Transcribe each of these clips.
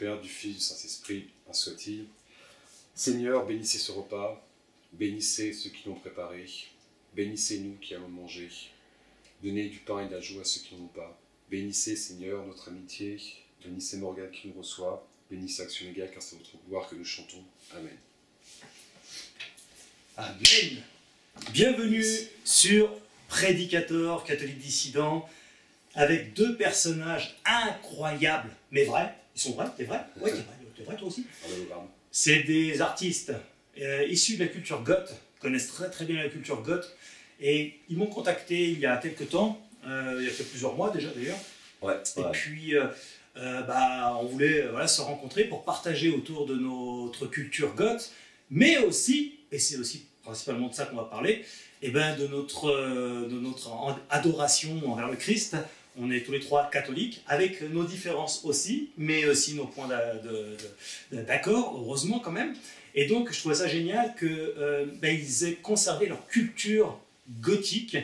Père, du Fils, du Saint-Esprit, ainsi soit-il. Seigneur, bénissez ce repas, bénissez ceux qui l'ont préparé, bénissez nous qui allons manger, donnez du pain et de la joie à ceux qui n'en ont pas. Bénissez, Seigneur, notre amitié, bénissez Morgane qui nous reçoit, bénissez Action Égale, car c'est votre gloire que nous chantons. Amen. Amen. Bienvenue sur Prédicateur catholique dissident, avec deux personnages incroyables, mais vrais. Ils sont vrais, t'es vrai? Oui, t'es vrai toi aussi. C'est des artistes issus de la culture goth, connaissent très bien la culture goth, et ils m'ont contacté il y a quelques temps, il y a fait plusieurs mois déjà d'ailleurs. Ouais, et puis on voulait se rencontrer pour partager autour de notre culture goth, mais aussi, et c'est aussi principalement de ça qu'on va parler, de notre adoration envers le Christ. On est tous les trois catholiques, avec nos différences aussi, mais aussi nos points d'accord, heureusement quand même. Et donc, je trouvais ça génial qu'ils aient conservé leur culture gothique,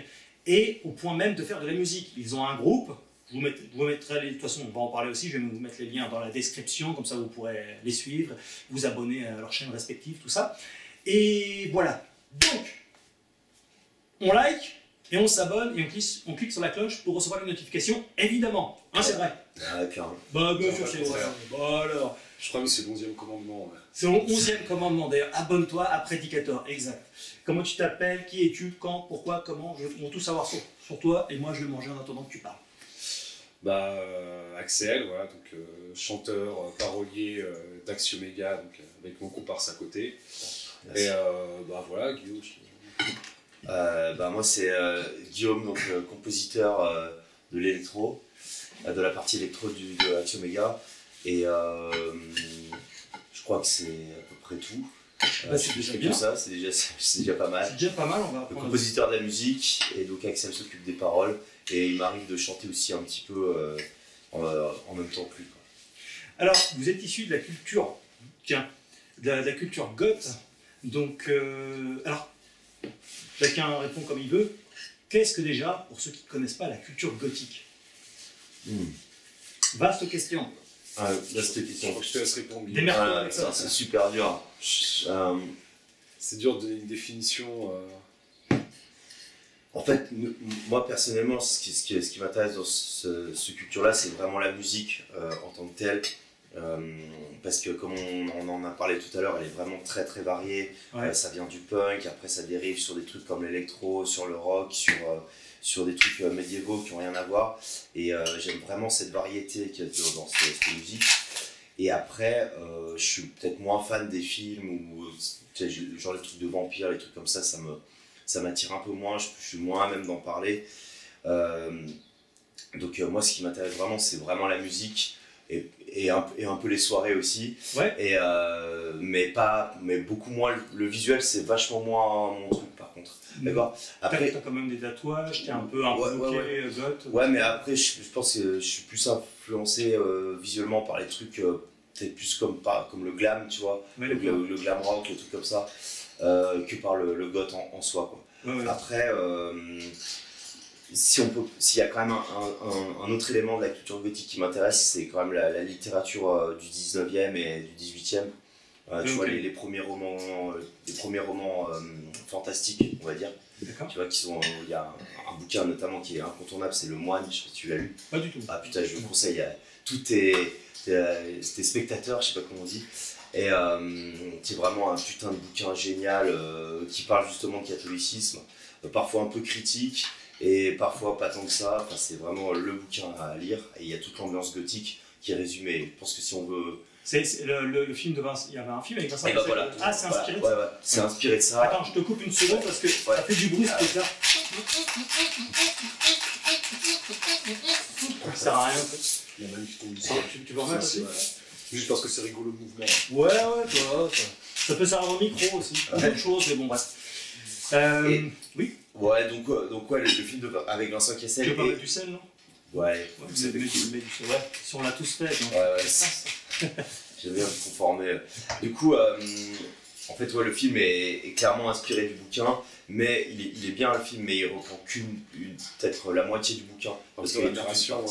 et au point même de faire de la musique. Ils ont un groupe, je vous mettrai de toute façon, on va en parler aussi, je vais vous mettre les liens dans la description, comme ça vous pourrez les suivre, vous abonner à leurs chaînes respectives, tout ça. Et voilà. Donc, on like, et on s'abonne, et on clique sur la cloche pour recevoir les notifications, évidemment. Hein, c'est vrai. Ah, clairement. Bah, bien sûr, c'est vrai. Bah, alors. Je crois que c'est le 11e commandement. Ouais. C'est le 11e commandement, d'ailleurs. Abonne-toi à Prédicateur, exact. Comment tu t'appelles, qui es-tu, quand, pourquoi, comment, je veux tout savoir sur toi, et moi je vais manger en attendant que tu parles. Axel, voilà, donc chanteur, parolier d'Action Égale, donc avec mon comparse à côté. Merci. Et voilà, Guillaume. Moi c'est Guillaume, donc compositeur de l'électro, de la partie électro de Action Méga, et je crois que c'est à peu près tout. C'est déjà bien. Ça, c'est déjà pas mal. C'est déjà pas mal, on va le compositeur de la musique, et donc Axel s'occupe des paroles, et il m'arrive de chanter aussi un petit peu en même temps que lui. Alors, vous êtes issu de la culture, de la culture goth, donc, alors, chacun répond comme il veut. Qu'est-ce que déjà, pour ceux qui ne connaissent pas la culture gothique? Vaste question. Vaste question. Je te laisse répondre. Démerde-toi avec ça. C'est super dur. C'est dur de donner une définition. En fait, moi personnellement, ce qui m'intéresse dans ce culture-là, c'est vraiment la musique en tant que telle. Parce que comme on en a parlé tout à l'heure, elle est vraiment très variée. Ouais. Ça vient du punk, après ça dérive sur des trucs comme l'électro, sur le rock, sur des trucs médiévaux qui n'ont rien à voir. Et j'aime vraiment cette variété qu'il y a dans cette musique. Et après, je suis peut-être moins fan des films, ou genre les trucs de vampires, les trucs comme ça m'attire un peu moins, je suis moins à même d'en parler. Donc moi, ce qui m'intéresse vraiment, c'est vraiment la musique. Et un peu les soirées aussi, ouais. mais beaucoup moins le visuel, c'est vachement moins mon truc par contre. D'accord. Après t'as quand même des tatouages, t'es un peu goth. Ouais, mais après je pense que je suis plus influencé visuellement par les trucs peut-être plus comme le glam, tu vois, ouais, le glam rock, les trucs comme ça, que par le goth en soi, quoi. Ouais. Après s'il y a quand même un autre élément de la culture gothique qui m'intéresse, c'est quand même la littérature du 19e et du 18e. Tu vois, les premiers romans fantastiques, on va dire. Tu vois, il y a un bouquin notamment qui est incontournable, c'est Le Moine, je sais pas si tu l'as lu. Pas du tout. Ah putain, je le conseille à tous tes spectateurs, je sais pas comment on dit. Et c'est vraiment un putain de bouquin génial qui parle justement de catholicisme, parfois un peu critique. Et parfois pas tant que ça, enfin, c'est vraiment le bouquin à lire, et il y a toute l'ambiance gothique qui est résumée. Je pense que si on veut... C'est le film de Vincent, il y avait un film avec Vincent. Voilà. Ah, c'est inspiré de ça. Ouais, c'est inspiré de ça. Attends, je te coupe une seconde parce que ça fait du bruit ce truc-là. Ça sert à rien en fait. Il y a magnifique tu veux remettre aussi? Juste parce que c'est rigolo le mouvement. Ouais, ça peut servir au micro aussi. Autre chose, mais bon, bref. Oui. Ouais, donc le film avec Vincent Cassel. Tu veux pas mettre du sel, non? Ouais. Vous avez du sel, ouais. Si on l'a tous fait. Donc. Ouais. J'aime bien me conformer. Du coup, En fait, ouais, le film est clairement inspiré du bouquin, mais il est bien le film, mais il reprend peut-être la moitié du bouquin. Parce que la narration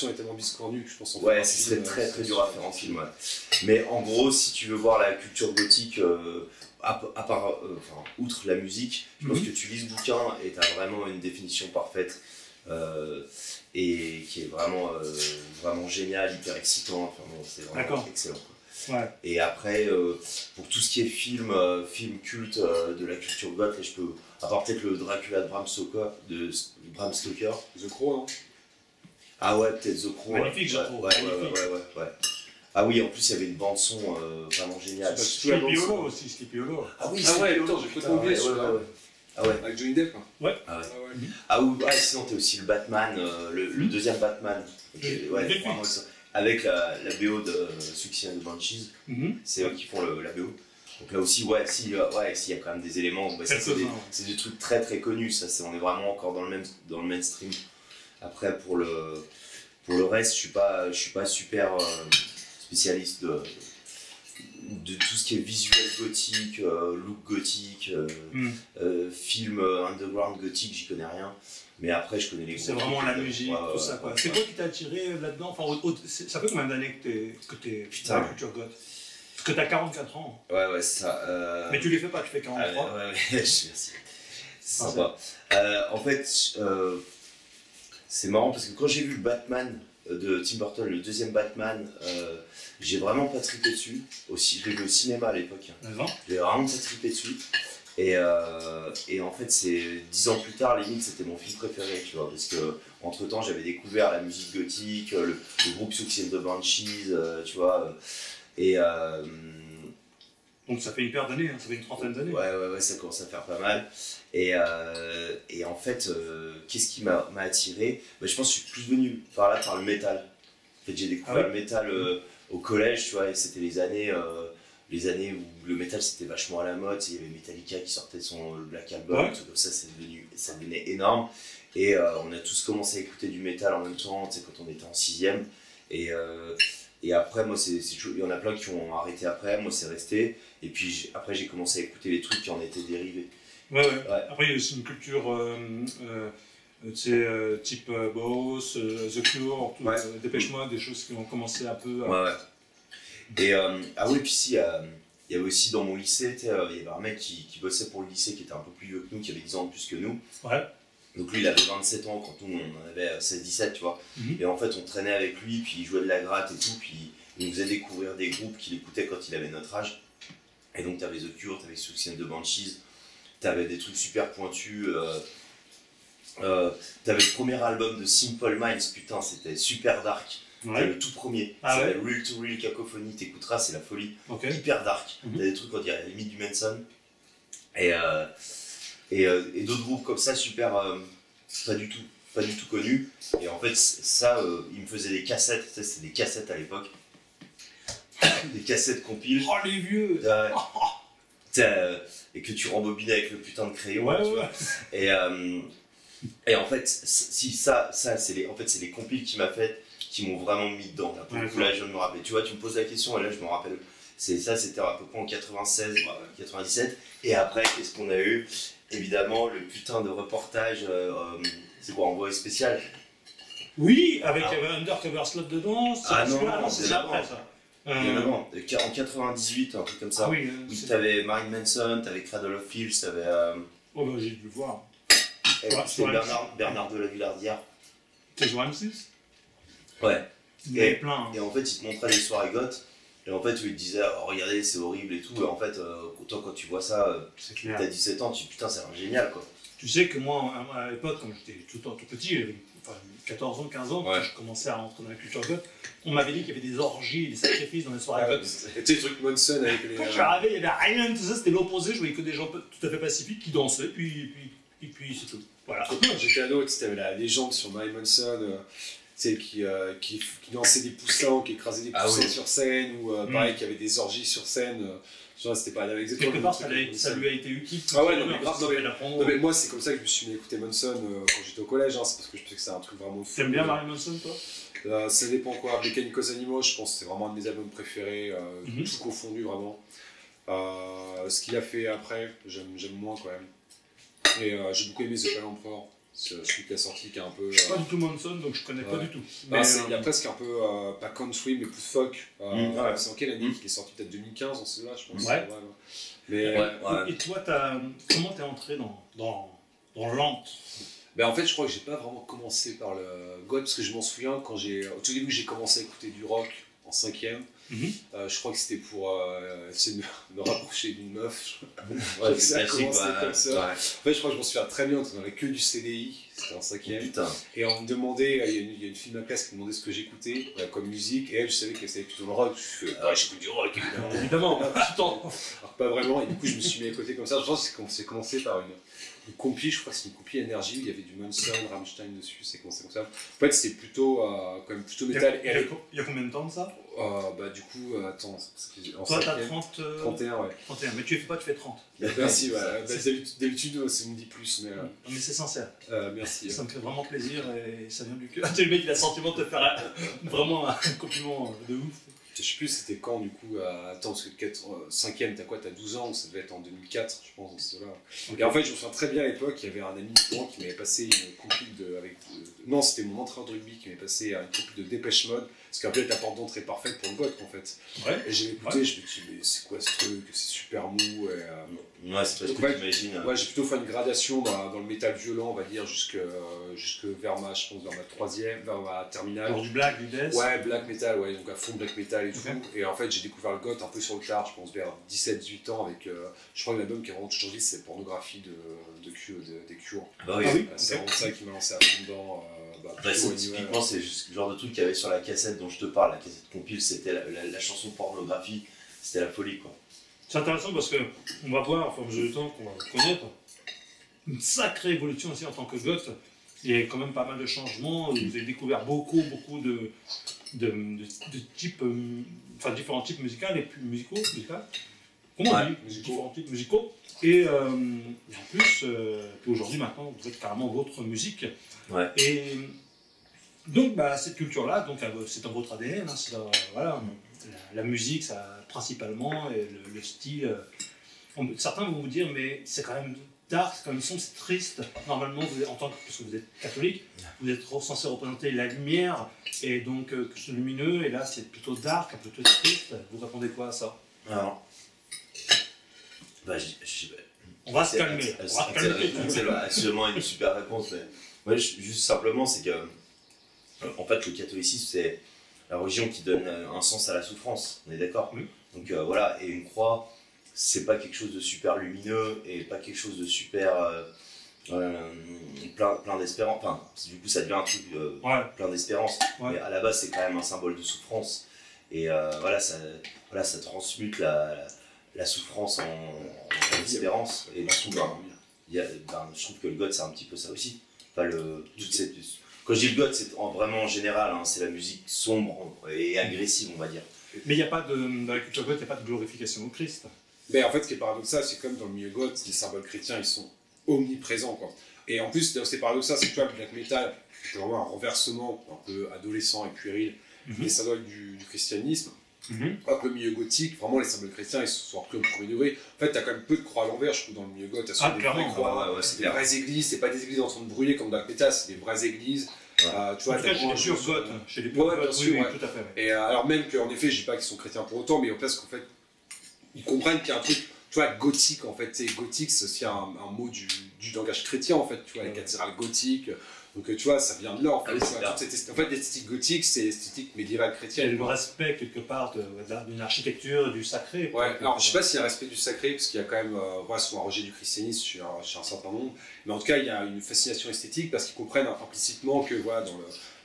est tellement biscornue que je pense ouais, ce serait très dur à faire en film. Ouais. Mais en gros, si tu veux voir la culture gothique, outre la musique, je pense que tu lis ce bouquin et tu as vraiment une définition parfaite et qui est vraiment génial, hyper excitant. Enfin, bon, c'est vraiment excellent. Ouais. Et après, pour tout ce qui est film culte de la culture goth, là, je peux, à part peut-être le Dracula de Bram Stoker, The Crow, hein. Ah ouais, peut-être The Crow. Magnifique, je trouve. Ouais. Ah oui, en plus il y avait une bande son vraiment géniale. Sleepy Hollow aussi, Sleepy Hollow. Ah oui, attends, j'ai pas oublié celui-là. Ah ouais. Avec Johnny Depp. Ouais. Ah oui, sinon t'as aussi le Batman, le deuxième Batman. Vraiment, avec la BO de Suicide and the Banshees, c'est eux qui font la BO. Donc là aussi, s'il y a quand même des éléments, c'est des trucs très très connus, on est vraiment encore dans le mainstream. Après pour le reste, je suis pas super spécialiste de tout ce qui est visuel gothique, look gothique, film underground gothique, j'y connais rien. Mais après, je connais les groupes. C'est vraiment la musique, tout ça quoi. C'est quoi qui t'a attiré là-dedans? Enfin, ça fait combien d'années que t'es dans la culture goth? Parce que t'as 44 ans. Ouais, ça. Mais tu les fais pas, tu fais 43. Ouais, merci. C'est sympa. En fait, c'est marrant parce que quand j'ai vu le Batman de Tim Burton, le deuxième Batman, j'ai vraiment pas trippé dessus. Aussi, je l'ai vu au cinéma à l'époque. J'ai vraiment pas trippé dessus. Et en fait, c'est 10 ans plus tard, limite, c'était mon film préféré, tu vois, parce que entre temps, j'avais découvert la musique gothique, le groupe Suicide and the Banshees, tu vois, donc ça fait une paire d'années, ça fait une trentaine d'années. Ouais, ça commence à faire pas mal. Et en fait, qu'est-ce qui m'a attiré? Je pense que je suis plus venu par le métal. En fait, j'ai découvert le métal au collège, tu vois, et c'était les années où le métal c'était vachement à la mode. Il y avait Metallica qui sortait son Black Album, tout comme ça, ça devenait énorme. Et on a tous commencé à écouter du métal en même temps, tu sais, quand on était en 6ème. Et après, moi, il y en a plein qui ont arrêté après, moi c'est resté. Et puis après, j'ai commencé à écouter les trucs qui en étaient dérivés. Ouais. Après, il y a aussi une culture type Boss, The Cure, Dépêche Mode, des choses qui ont commencé un peu. Et puis si, il y avait aussi dans mon lycée, il y avait un mec qui bossait pour le lycée qui était un peu plus vieux que nous, qui avait 10 ans de plus que nous. Ouais. Donc lui, il avait 27 ans quand nous, on en avait 16-17, tu vois. Et en fait, on traînait avec lui, puis il jouait de la gratte et tout, puis il nous faisait découvrir des groupes qu'il écoutait quand il avait notre âge. Et donc, t'avais The Cure, t'avais Suicide and the Banshees, t'avais des trucs super pointus. T'avais le premier album de Simple Minds, putain, c'était super dark. C'était le tout premier. C'est Real to Real Cacophony, t'écouteras, c'est la folie. Hyper dark. T'as des trucs, on dirait, à la limite du Manson. Et d'autres groupes comme ça, super, pas du tout connus. Et en fait, ça, ils me faisaient des cassettes, c'était des cassettes à l'époque. Des cassettes compiles. Oh les vieux! Et que tu rembobinais avec le putain de crayon. Tu vois. Et en fait, c'est les compiles qui m'ont vraiment mis dedans. Là, pour le coup, là, je me rappelle. Tu vois, tu me poses la question et là, je me rappelle. C'était à peu près en 96, 97. Et après, qu'est-ce qu'on a eu? Évidemment, le putain de reportage, c'est quoi, Envoyé spécial? Oui, avec Undercover Slot dedans. Non, c'est après ça. En 98, un truc comme ça. Oui, t'avais Marilyn Manson, t'avais Cradle of Filth, t'avais. J'ai dû le voir. C'était Bernard de la Villardière. T'es sur M6? Ouais. Et plein. Et en fait, il te montrait les soirées goth. Et en fait, où il te disait, oh, regardez, c'est horrible et tout. Et en fait, toi, quand tu vois ça, t'as 17 ans, tu dis, putain, c'est génial, quoi. Tu sais que moi, à l'époque, quand j'étais tout petit, j'avais 14 ans, 15 ans, quand je commençais à rentrer dans la culture goth, on m'avait dit qu'il y avait des orgies, des sacrifices dans les soirées goth. C'était des trucs Monson avec les. Quand je suis arrivé, il n'y avait rien de tout ça, c'était l'opposé, je voyais que des gens tout à fait pacifiques qui dansaient, puis c'est tout. Voilà. J'étais ado, tu avais la légende sur Marilyn Manson. Qui lançait des poussins, qui écrasait des poussins sur scène, ou pareil, qui avait des orgies sur scène. C'était pas exactement. Quelque part, ça lui a été utile. Mais moi, c'est comme ça que je me suis mis à écouter Manson quand j'étais au collège. C'est parce que je pensais que c'est un truc vraiment fou. T'aimes bien Marilyn Manson, toi? Ça dépend quoi. Mechanicos Animals, je pense que c'est vraiment un de mes albums préférés, tout confondu vraiment. Ce qu'il a fait après, j'aime moins quand même. Et j'ai beaucoup aimé The Pale Emperor, celui qui a sorti qui est un peu. Je suis pas du tout Monson, donc je connais pas du tout. Mais, il y a presque un peu, pas country, mais plus folk. ouais. C'est en quelle année qu'il est sorti? Peut-être 2015, on sait là, je pense. Ouais. Mais, Et toi, comment t'es entré dans l'ant? Ben en fait, je crois que j'ai pas vraiment commencé par le goth, parce que je m'en souviens quand au tout début, j'ai commencé à écouter du rock en 5e. Je crois que c'était pour essayer de me rapprocher d'une meuf. Ouais, Ça a commencé comme ça. Ouais. En fait, je crois que je m'en souviens très bien, on avait que du CDI, c'était en 5e. Putain. Et on me demandait, il y a une fille de ma classe qui me demandait ce que j'écoutais comme musique, et elle, je savais qu'elle savait plutôt le rock. Je fais, j'écoute du rock, évidemment. Évidemment, Alors, pas vraiment, et du coup, je me suis mis à côté comme ça. Je pense que c'est commencé par une compil, je crois que c'est une compil énergie où il y avait du Monster, Rammstein dessus, c'est commencé comme ça. En fait, c'était plutôt, quand même plutôt métal. Il y a combien de temps de ça? Du coup, attends, en toi t'as 31, ouais. 31, mais tu fais pas, tu fais 30. Merci, ouais. D'habitude, ça me dit plus, mais. Non, mais c'est sincère. Merci. Ça me fait vraiment plaisir et ça vient du cœur. Le mec, il a le sentiment de te faire vraiment un compliment de ouf. Je sais plus c'était quand du coup, attends, parce que 5e, t'as quoi? T'as 12 ans, ça devait être en 2004, je pense, dans ce là. Okay. Et en fait, je me souviens très bien à l'époque, il y avait un ami de moi qui m'avait passé une compil non, c'était mon entraîneur de rugby qui m'avait passé une compil de Dépêche Mode, parce qu'en fait, la porte d'entrée parfaite pour le goth en fait. Ouais. Et j'ai écouté, je me suis dit, mais c'est quoi ce truc? C'est super mou. Ouais, c'est parce que t'imagines. Ouais, j'ai plutôt fait une gradation dans le métal violent, on va dire, jusque vers ma 3e, vers ma terminale. Alors du black, du death? Ouais, black metal, ouais, donc à fond black metal et tout. Et en fait, j'ai découvert le goth un peu sur le tard, je pense vers 17-18 ans, avec, je crois que l'album qui a vraiment changé, c'est Pornographie des Cure. Bah oui, c'est vraiment ça qui m'a lancé à fond dedans. Typiquement, c'est juste le genre de truc qu'il y avait sur la cassette dont je te parle, la cassette compile, c'était la chanson Pornographie, c'était la folie, quoi. C'est intéressant parce qu'on va voir, au fur et à mesure du temps qu'on va connaître, une sacrée évolution aussi en tant que goth. Il y a quand même pas mal de changements. Vous avez découvert beaucoup de types, enfin différents types musicaux et plus musicaux. Comment on dit différents types musicaux. Et en plus, aujourd'hui maintenant, vous faites carrément votre musique. Ouais. Et donc cette culture-là, donc c'est dans votre ADN. Voilà, la musique, ça principalement, et le style. Certains vont vous dire, mais c'est quand même dark, c'est quand même sombre, c'est triste. Normalement, parce que vous êtes catholique, vous êtes censé représenter la lumière et donc c'est lumineux, et là c'est plutôt dark, un peu triste. Vous répondez quoi à ça? Alors, on va se calmer. C'est absolument une super réponse. Mais moi, juste simplement, c'est que en fait, le catholicisme, c'est la religion qui donne un sens à la souffrance. On est d'accord? Oui. Donc voilà, et une croix, c'est pas quelque chose de super lumineux et pas quelque chose de super plein d'espérance. Enfin, du coup, ça devient un truc plein d'espérance. Ouais. Mais à la base, c'est quand même un symbole de souffrance. Et ça transmute la souffrance en espérance. Et du coup, je trouve que le goth, c'est un petit peu ça aussi. Enfin, quand je dis le goth, c'est vraiment en général, hein, c'est la musique sombre et agressive, on va dire. Mais il n'y a pas dans la culture goth, il n'y a pas de glorification au Christ. Mais en fait, ce qui est paradoxal, c'est comme dans le milieu goth, les symboles chrétiens, ils sont omniprésents, quoi. Et en plus, c'est paradoxal, c'est que tu vois, le black metal, c'est vraiment un renversement un peu adolescent et puéril des symboles du christianisme. Alors que le milieu gothique, vraiment, les symboles chrétiens, ils sont repris au premier degré. En fait, t'as quand même peu de croix à l'envers, je trouve, dans le milieu goth. Clairement, c'est des vraies églises, c'est pas des églises en train de brûler comme dans le metal, c'est des vraies églises. Tu vois, chez les purs goths, chez les purs goths, oui, tout à fait. Ouais. Et alors même qu'en effet, je dis pas qu'ils sont chrétiens pour autant, mais parce qu'en fait, ils comprennent qu'il y a un truc, tu vois, gothique en fait. Gothique, c'est aussi un mot du langage chrétien en fait, tu vois, les cathédrales gothiques. Donc tu vois, ça vient de là en fait. En fait, l'esthétique gothique, c'est l'esthétique médiévale chrétienne. Et le respect quelque part d'une architecture, du sacré. Ouais, alors je sais pas s'il y a un respect du sacré, parce qu'il y a quand même souvent un rejet du christianisme chez un certain nombre, mais en tout cas, il y a une fascination esthétique parce qu'ils comprennent implicitement que voilà,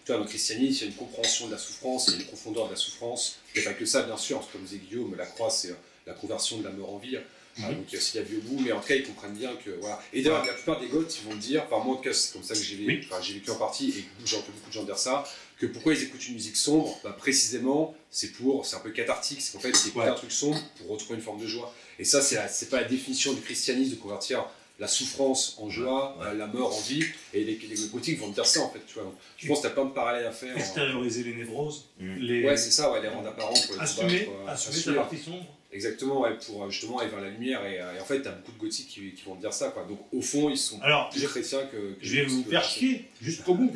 dans le christianisme, il y a une compréhension de la souffrance, il y a une profondeur de la souffrance. Il n'y a pas que ça, bien sûr, comme disait Guillaume, la croix, c'est la conversion de la mort en vie. Donc il y a aussi la vie au bout, mais en tout cas ils comprennent bien que voilà. Et d'ailleurs la plupart des goths ils vont dire, enfin moi en tout cas c'est comme ça que j'ai vécu en partie, et j'ai entendu beaucoup de gens dire ça, que pourquoi ils écoutent une musique sombre, précisément c'est un peu cathartique, c'est qu'en fait c'est écouter un truc sombre pour retrouver une forme de joie. Et ça c'est pas la définition du christianisme de convertir la souffrance en joie, la mort en vie, et les gothiques vont te dire ça en fait, tu vois. Donc, je pense que tu as plein de parallèles à faire. Extérioriser les névroses. Ouais, c'est ça, les rendre apparents pour les assumer sa partie sombre. Exactement, ouais, pour justement aller vers la lumière, et en fait, tu as beaucoup de gothiques qui vont te dire ça, quoi. Donc au fond, ils sont plus chrétiens que je vais vous faire chier jusqu'au bout.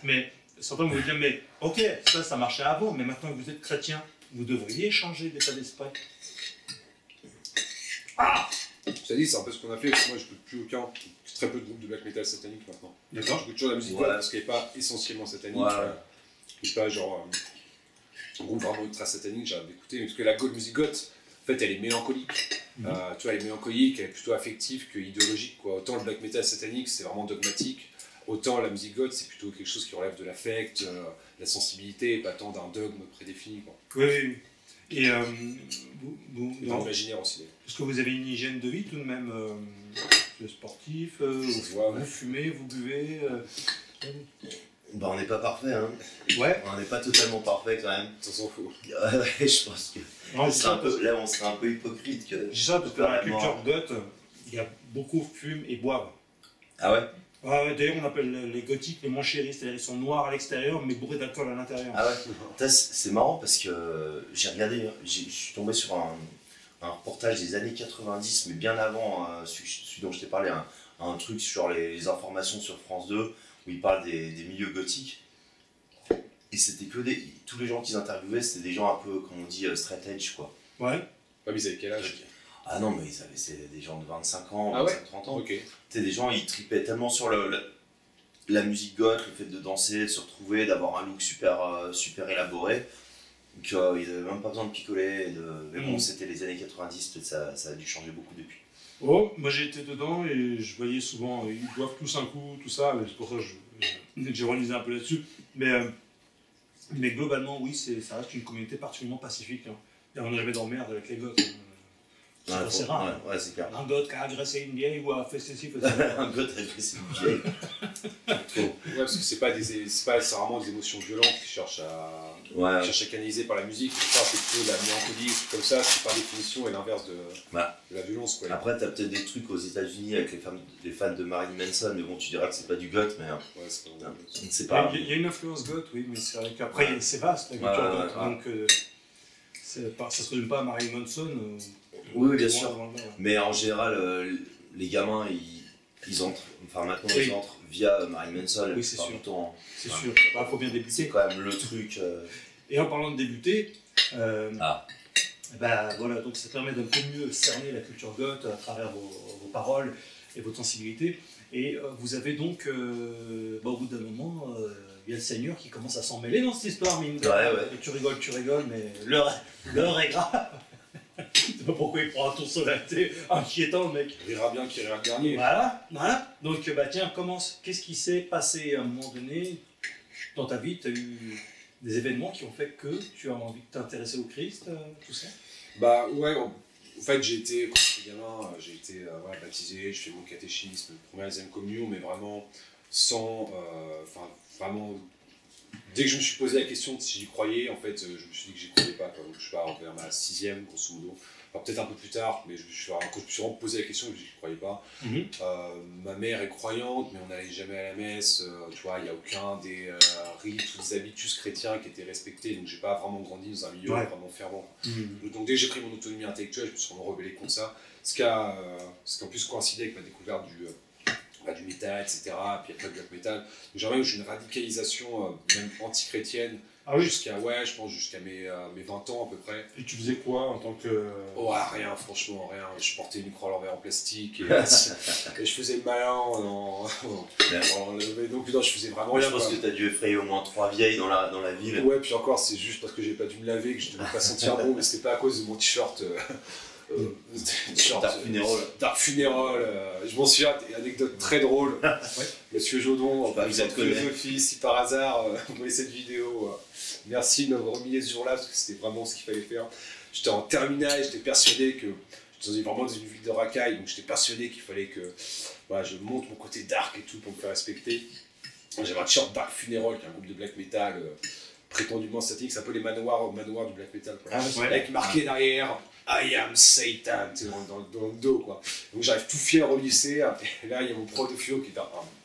Mais certains vont vous dire, mais ok, ça marchait avant, mais maintenant que vous êtes chrétien, vous devriez changer d'état d'esprit. Ah! Ça dit, c'est un peu ce qu'on a fait, parce que moi je n'écoute plus très peu de groupes de black metal satanique maintenant. D'accord. J'écoute toujours la musique parce qu'elle n'est pas essentiellement satanique. Je sais pas, genre, un groupe vraiment ultra satanique, j'arrête d'écouter, parce que la musique goth, en fait, elle est mélancolique. Tu vois, elle est mélancolique, elle est plutôt affective que idéologique, quoi. Autant le black metal satanique, c'est vraiment dogmatique, autant la musique goth, c'est plutôt quelque chose qui relève de l'affect, de la sensibilité, et pas tant d'un dogme prédéfini, quoi. Oui. Et dans l'imaginaire aussi. Est-ce que vous avez une hygiène de vie tout de même sportif, vous fumez, vous buvez Bah, on n'est pas parfait, hein. Ouais. On n'est pas totalement parfait quand même. Ça s'en fout. Ouais, je pense que là, on serait un peu hypocrite. Je dis ça parce que dans la culture goth, il y a beaucoup fument et boivent. Ah ouais? Ouais, d'ailleurs, on appelle les gothiques les manchéris, c'est-à-dire ils sont noirs à l'extérieur mais bourrés d'alcool à l'intérieur. Ah ouais? C'est marrant parce que j'ai regardé, je suis tombé sur un reportage des années 90, mais bien avant celui dont je t'ai parlé, un truc sur les informations sur France 2 où ils parlent des milieux gothiques. Et c'était que tous les gens qu'ils interviewaient, c'était des gens un peu, comme on dit, straight edge, quoi. Ouais. Mais ils avaient quel âge? Ah non, mais c'est des gens de 25 ans, 25-30 ans. Ok. Des gens, ils tripaient tellement sur la musique goth, le fait de danser, de se retrouver, d'avoir un look super élaboré, qu'ils n'avaient même pas besoin de picoler. Mais bon, c'était les années 90, ça a dû changer beaucoup depuis. Oh, moi j'ai été dedans et je voyais souvent, ils boivent tous un coup, tout ça, c'est pour ça que j'ai relisé un peu là-dessus. Mais globalement, oui, ça reste une communauté particulièrement pacifique. Hein. Et on n'a jamais d'emmerde avec les goths. C'est rare. Ouais, c'est clair. Un goth qui a agressé une vieille ou a fait ceci, un goth qui a agressé une vieille. Ouais, parce que c'est rarement des émotions violentes qui cherchent à canaliser par la musique. C'est plutôt la mélancolie, comme ça, qui par définition est l'inverse de la violence, quoi. Après, t'as peut-être des trucs aux États-Unis avec les fans de Marilyn Manson, mais bon, tu diras que c'est pas du goth, mais c'est pas. Il y a une influence goth, oui, mais c'est vrai qu'après c'est vaste la culture goth, donc ça se résume pas à Marilyn Manson. Oui, bien sûr. Mais en général, les gamins, ils entrent via Marilyn Manson. Oui, c'est sûr. C'est sûr. Il faut bien débuter. C'est quand même le truc. Et en parlant de débuter, voilà, donc ça permet d'un peu mieux cerner la culture goth à travers vos paroles et votre sensibilité. Et vous avez donc, au bout d'un moment, il y a le Seigneur qui commence à s'en mêler dans cette histoire, mine de rien. Et tu rigoles, mais l'heure est grave. Je sais pas pourquoi il prend un tour solennité inquiétant, le mec. Il rira bien qu'il rira le dernier. Voilà. Donc, tiens, commence. Qu'est-ce qui s'est passé à un moment donné dans ta vie? Tu as eu des événements qui ont fait que tu as envie de t'intéresser au Christ, tout ça? Bah ouais, en fait quand j'étais gamin, j'ai été baptisé, je fais mon catéchisme, première et deuxième communion, mais vraiment sans, vraiment, dès que je me suis posé la question de si j'y croyais, en fait, je me suis dit que j'y croyais pas, quoi. Donc je suis pas vers ma 6e, grosso modo, enfin, peut-être un peu plus tard, mais quand je me suis vraiment posé la question, je me suis dit que j'y croyais pas. Ma mère est croyante, mais on n'allait jamais à la messe, tu vois, il n'y a aucun des rites ou des habitus chrétiens qui étaient respectés, donc j'ai pas vraiment grandi dans un milieu vraiment fervent. Donc dès que j'ai pris mon autonomie intellectuelle, je me suis vraiment rebellé contre ça, ce qui en plus coïncidé avec ma découverte du métal, etc. Puis après le black metal. Donc j'ai vraiment eu une radicalisation même anti-chrétienne jusqu'à mes 20 ans à peu près. Et tu faisais quoi en tant que... Rien, franchement, rien. Je portais une croix à l'envers en plastique et je faisais le malin donc non, je faisais vraiment rien. Je pense que tu as dû effrayer au moins 3 vieilles dans la ville. Ouais, puis encore, c'est juste parce que j'ai pas dû me laver que je devais pas sentir bon, mais c'était pas à cause de mon t-shirt. Dark Funeral. Je m'en souviens, anecdote très drôle. Monsieur Jodon, vous êtes philosophie, si par hasard vous voyez cette vidéo, merci de m'avoir remis ce jour-là parce que c'était vraiment ce qu'il fallait faire. J'étais en terminale, j'étais persuadé que j'étais vraiment dans une ville de racaille, donc j'étais persuadé qu'il fallait que je monte mon côté dark et tout pour me faire respecter. J'avais un t-shirt Dark Funeral, qui est un groupe de black metal prétendument satanique, c'est un peu les manoirs du black metal, quoi. Avec marqué derrière I am Satan, tu sais, dans le dos, quoi. Donc j'arrive tout fier au lycée, et là il y a mon prof de philo qui est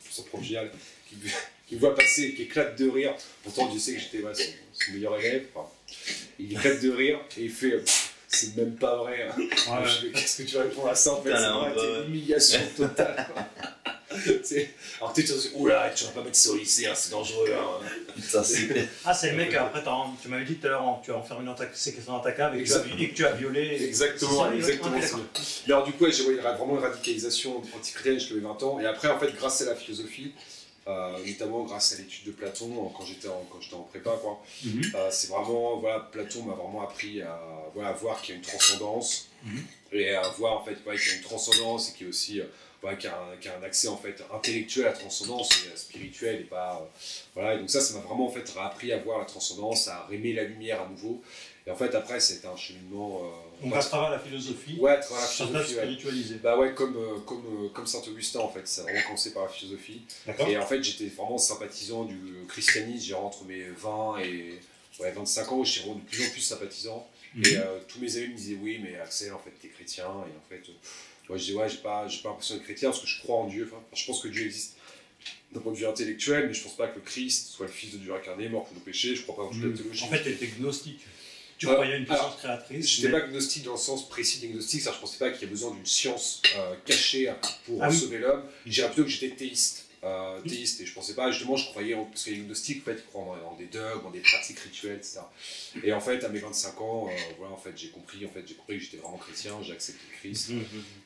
son prof génial, qui me voit passer, qui éclate de rire. Pourtant je sais que j'étais son meilleur élève, enfin, il éclate de rire et il fait c'est même pas vrai. Hein. Ouais. Je fais, qu'est-ce que tu réponds à ça en fait? C'est vrai, c'est une humiliation totale. Alors tu te dis, oula, tu vas pas mettre ça au lycée, hein, c'est dangereux. Hein. Putain, c'est... Ah, c'est le mec, après, tu m'avais dit tout à l'heure, tu as enfermé dans ta cave et que tu as violé. Exactement, ça, exactement. Alors du coup, j'ai vraiment une radicalisation anti-chrétienne, je l'avais 20 ans. Et après, en fait, grâce à la philosophie, notamment grâce à l'étude de Platon, quand j'étais en prépa, quoi, c'est vraiment, voilà, Platon m'a vraiment appris à voir qu'il y a une transcendance, et à voir en fait qu'il y a une transcendance et qu'il y a aussi... qui a un accès en fait intellectuel à la transcendance et spirituel et pas voilà, et donc ça m'a vraiment en fait appris à voir la transcendance, à aimer la lumière à nouveau, et en fait après c'était un cheminement donc à travers la philosophie, ouais, à travers la philosophie, spiritualisé. Bah ouais, comme Saint-Augustin en fait, ça a vraiment commencé par la philosophie. Et en fait j'étais vraiment sympathisant du christianisme, j'ai entre mes 20 et 25 ans, j'étais vraiment de plus en plus sympathisant, et tous mes amis me disaient oui mais Axel en fait t'es chrétien, et en fait moi je dis ouais, j'ai pas l'impression d'être chrétien parce que je crois en Dieu. Enfin, je pense que Dieu existe d'un point de vue intellectuel, mais je pense pas que le Christ soit le fils de Dieu incarné, mort pour nos péchés. Je crois pas dans toute la théologie. En fait, tu étais gnostique. Tu croyais à une puissance créatrice. J'étais pas gnostique dans le sens précis d'agnostique, je pensais pas qu'il y ait besoin d'une science cachée pour sauver l'homme. Je dirais plutôt que j'étais théiste. Théiste, et je pensais pas, justement, je croyais, parce que les gnostiques, en fait, ils croient dans des dogmes, dans des pratiques rituelles, etc. Et en fait, à mes 25 ans, voilà, en fait, j'ai compris que j'étais vraiment chrétien, j'ai accepté le Christ,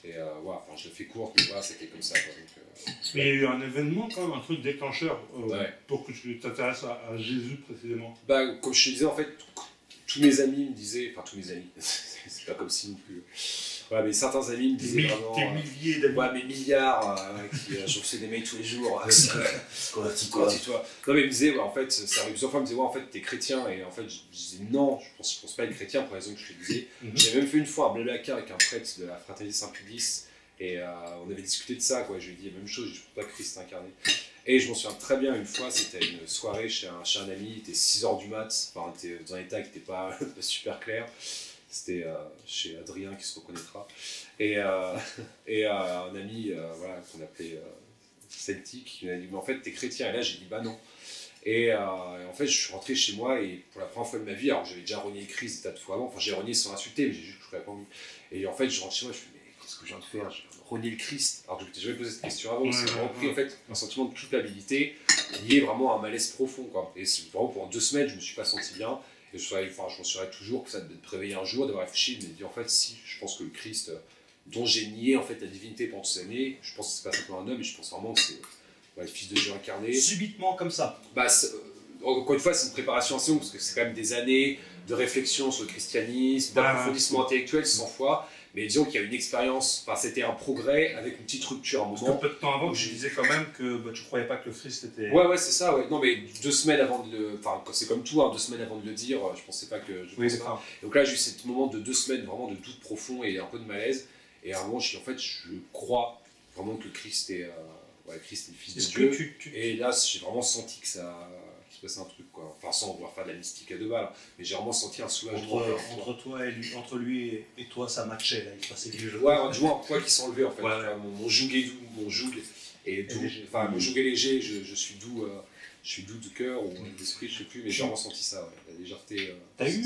et voilà, enfin, je le fais court, mais voilà, c'était comme ça, quoi. Donc, mais il y a eu un événement, quand même, un truc déclencheur, pour que tu t'intéresses à Jésus précisément. Bah, comme je te disais, en fait, tous mes amis me disaient, enfin, tous mes amis, c'est pas comme si non plus. Ouais, mais certains amis me disaient vraiment... Des milliers d'amis. Ouais, mes milliards, je reçois des mails tous les jours. Convertis-toi. Non, mais ils me disaient, ouais, en fait, ça arrive plusieurs fois, ils me disaient, ouais, en fait, t'es chrétien. Et en fait, je disais, non, je pense pas être chrétien pour la raison que je te disais. J'avais même fait une fois un blablacar avec un prêtre de la fraternité Saint-Pudice. Et on avait discuté de ça, quoi. Je lui ai dit la même chose, je ne pense pas Christ incarné. Et je m'en souviens très bien, une fois, c'était une soirée chez un ami, il était 6h du mat, enfin, on était dans un état qui n'était pas super clair. C'était chez Adrien qui se reconnaîtra. Et un ami voilà, qu'on appelait Celtic, qui m'a dit mais en fait t'es chrétien. Et là j'ai dit bah non. Et en fait je suis rentré chez moi et pour la première fois de ma vie, alors j'avais déjà renié Christ des tas de fois avant, enfin j'ai renié sans insulter, mais j'ai juste que je ne l'avais pas envie. Et en fait je rentre chez moi, je me dis mais qu'est-ce que je viens de faire? J'ai renié le Christ. Alors je m'étais jamais posé cette question avant, c'est vraiment pris en fait un sentiment de culpabilité lié vraiment à un malaise profond, quoi. Et vraiment pendant 2 semaines je me suis pas senti bien. Et je m'en souviendrai toujours que ça de me réveiller un jour, d'avoir réfléchi, de me dire en fait si, je pense que le Christ, dont j'ai nié en fait la divinité pendant ces années, je pense que c'est pas simplement un homme, mais je pense vraiment que c'est le fils de Dieu incarné. Subitement comme ça. Bah, encore une fois, c'est une préparation assez longue, parce que c'est quand même des années de réflexion sur le christianisme, d'approfondissement intellectuel 100 fois. Mais disons qu'il y a une expérience, enfin c'était un progrès avec une petite rupture à un moment. Parce que peu de temps avant, tu disais quand même que tu croyais pas que le Christ était... Ouais, c'est ça, ouais. Non mais 2 semaines avant de le... Enfin c'est comme tout, hein, 2 semaines avant de le dire, je pensais pas que... pensais pas. Donc là j'ai eu ce moment de 2 semaines vraiment de doute profond et un peu de malaise. Et à un moment je crois vraiment que le Christ est le fils de Dieu. Et là j'ai vraiment senti que ça... qu'il se passait un truc, quoi. Enfin sans vouloir faire de la mystique à 2 balles, mais j'ai vraiment senti un soulagement. Entre lui et toi, ça matchait, là, il passait du jeu. Ouais, je vois un poids qui s'enlevait en fait. Mon joug est doux, mon joug est doux. Enfin, mon joug est léger, je suis doux de cœur ou d'esprit, je sais plus, mais j'ai vraiment senti ça, la légèreté. T'as eu,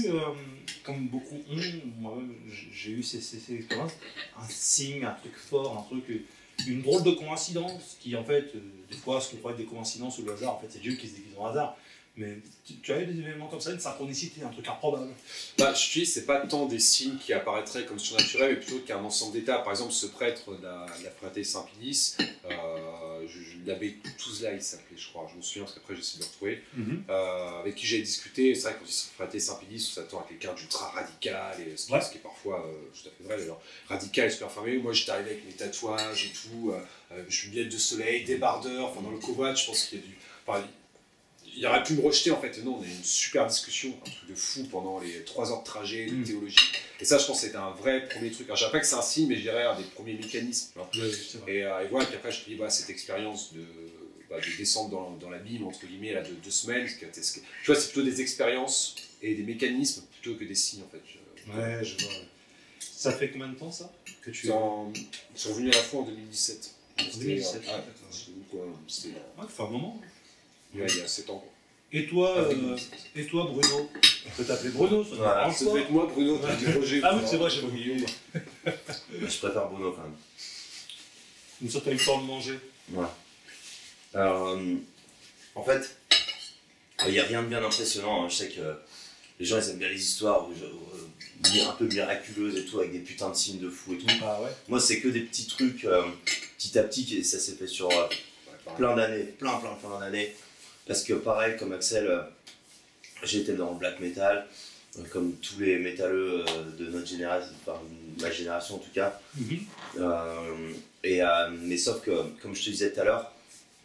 comme beaucoup ont, moi-même j'ai eu ces expériences, un signe, un truc fort, un truc, une drôle de coïncidence qui en fait, des fois ce qu'on croit être des coïncidences ou le hasard, en fait c'est Dieu qui se déguise en hasard. Mais tu as eu des événements comme ça, une synchronicité, un truc improbable? Bah, je te dis, c'est pas tant des signes qui apparaîtraient comme surnaturels, mais plutôt qu'un ensemble d'états. Par exemple, ce prêtre de la fraternité Saint-Pédis, l'abbé Touzla, il s'appelait, je crois, je me souviens parce qu'après j'essaie de le retrouver, avec qui j'ai discuté. C'est vrai qu'on dit fraternité Saint-Pédis, on s'attend à quelqu'un d'ultra radical, et ce qui est parfois tout à fait vrai d'ailleurs. Radical, super fermé. Moi j'étais arrivé avec mes tatouages et tout, je suis lunettes de soleil, débardeur, enfin dans le covoit, je pense qu'il y a du. Enfin, il aurait pu me rejeter en fait. Non, on a eu une super discussion, un truc de fou pendant les 3 heures de trajet de théologie. Et ça, je pense que c'était un vrai premier truc. Alors, je dirais pas que c'est un signe, mais je dirais un des premiers mécanismes. Et voilà, puis après, je te dis, voilà, cette expérience de descendre dans l'abîme, entre guillemets, là, de 2 semaines. Tu vois, c'est plutôt des expériences et des mécanismes plutôt que des signes en fait. Ouais, je vois. Ça fait combien de temps ça que tu Ils sont venus à la fois en 2017. En 2017, Ah, d'accord. c'était Ouais, ça fait un moment. il y a 7 ans. Et toi, Bruno? On peut t'appeler Bruno, ça te Voilà, dérange Ça pas? devait être moi, Bruno, t'as dit Roger. Ah oui, c'est vrai, j'ai oublié. Je préfère Bruno quand même. Comme ça, t'as eu le temps de manger. Voilà. Alors, en fait, il n'y a rien de bien impressionnant. Hein. Je sais que les gens ils aiment bien les histoires un peu miraculeuses et tout, avec des putains de signes de fou et tout. Ah ouais. Moi, c'est que des petits trucs petit à petit, et ça s'est fait sur plein d'années, plein d'années. Parce que pareil, comme Axel, j'étais dans le black metal, comme tous les métalleux de notre génération, enfin ma génération en tout cas. Mais sauf que, comme je te disais tout à l'heure,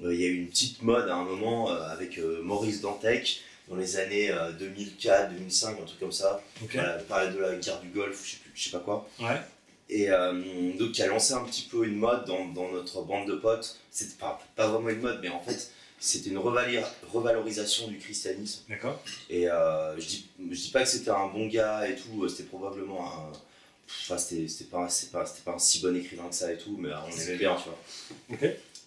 il y a eu une petite mode à un moment avec Maurice Dantec dans les années 2004, 2005, un truc comme ça. Ok. Voilà, il parlait de la guerre du Golfe, je sais pas quoi. Ouais. Et donc qui a lancé un petit peu une mode dans notre bande de potes. C'était pas vraiment une mode, mais en fait c'était une revalorisation du christianisme. D'accord. Et je dis pas que c'était un bon gars et tout, c'était probablement un... Enfin, c'était pas un si bon écrivain que ça et tout, mais on aimait bien, tu vois. Ok.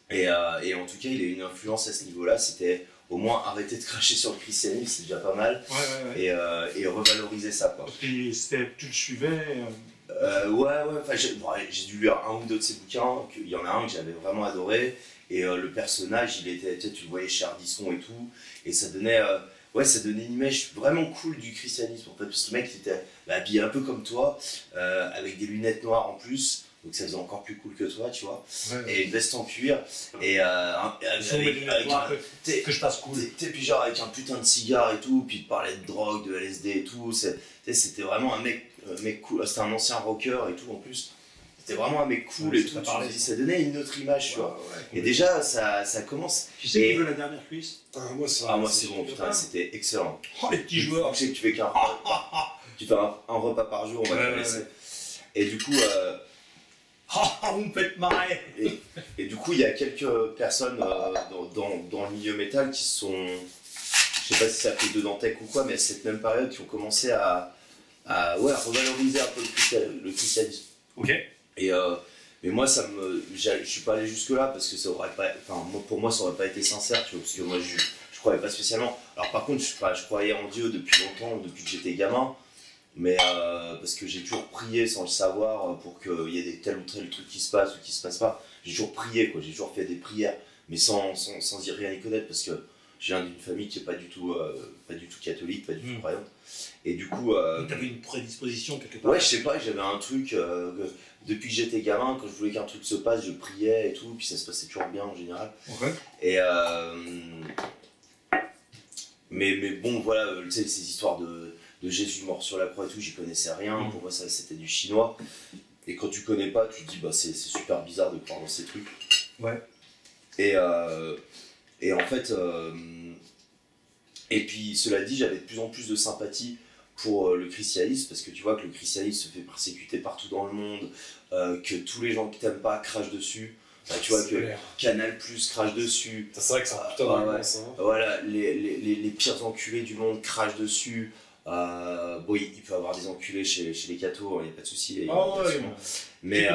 Et en tout cas, il a eu une influence à ce niveau-là, c'était au moins arrêter de cracher sur le christianisme, c'est déjà pas mal, Ouais. et revaloriser ça, quoi. Parce que tu le suivais. Ouais, enfin, j'ai dû lire un ou deux de ses bouquins, il y en a un que j'avais vraiment adoré, et le personnage, il était, tu le voyais chez Ardisson et tout, et ça donnait une image vraiment cool du christianisme, en fait, parce que le mec il était habillé un peu comme toi, avec des lunettes noires en plus, donc ça faisait encore plus cool que toi, tu vois, et une veste en cuir, et que je passe cool. puis genre avec un putain de cigare et tout, puis il te parlait de drogue, de LSD et tout, c'était vraiment un mec cool, c'était un ancien rocker et tout en plus. C'était vraiment un mec cool et tout, ça donnait une autre image, tu vois. Et déjà, ça commence. Tu sais qui veut la dernière cuisse? Moi c'est bon, putain, c'était excellent. Oh, les petits joueurs. Je sais que tu fais tu fais un repas par jour, on va te laisser. Et du coup, vous me faites marrer. et du coup, il y a quelques personnes dans le milieu métal qui sont, je sais pas si ça fait de Dantec ou quoi, mais à cette même période, qui ont commencé à revaloriser un peu le christianisme. Ok. Mais moi, je suis pas allé jusque là parce que ça aurait pas, pour moi, ça aurait pas été sincère, tu vois, parce que moi, je croyais pas spécialement. Alors par contre, je croyais en Dieu depuis longtemps, depuis que j'étais gamin, mais parce que j'ai toujours prié sans le savoir pour qu'il y ait tel ou tel truc qui se passe ou qui se passe pas. J'ai toujours prié, quoi. J'ai toujours fait des prières, mais sans rien y connaître, parce que je viens d'une famille qui est pas du tout catholique, pas du tout croyante. Et du coup, donc t'avais une prédisposition quelque part. Ouais, je sais pas, j'avais un truc, depuis que j'étais gamin, quand je voulais qu'un truc se passe, je priais et tout, puis ça se passait toujours bien en général. Okay. Et mais bon, voilà, tu sais, ces histoires de Jésus mort sur la croix et tout, j'y connaissais rien, pour moi ça c'était du chinois. Et quand tu connais pas, tu te dis, bah c'est super bizarre de croire dans ces trucs. Ouais. Et en fait, et puis cela dit, j'avais de plus en plus de sympathie pour le christianisme, parce que tu vois que le christianisme se fait persécuter partout dans le monde, que tous les gens qui t'aiment pas crachent dessus, tu vois que Canal Plus crache dessus. C'est vrai que c'est un putain d'argument, voilà, les pires enculés du monde crachent dessus. Bon, il peut y avoir des enculés chez les cathos, il n'y a pas de souci. Mais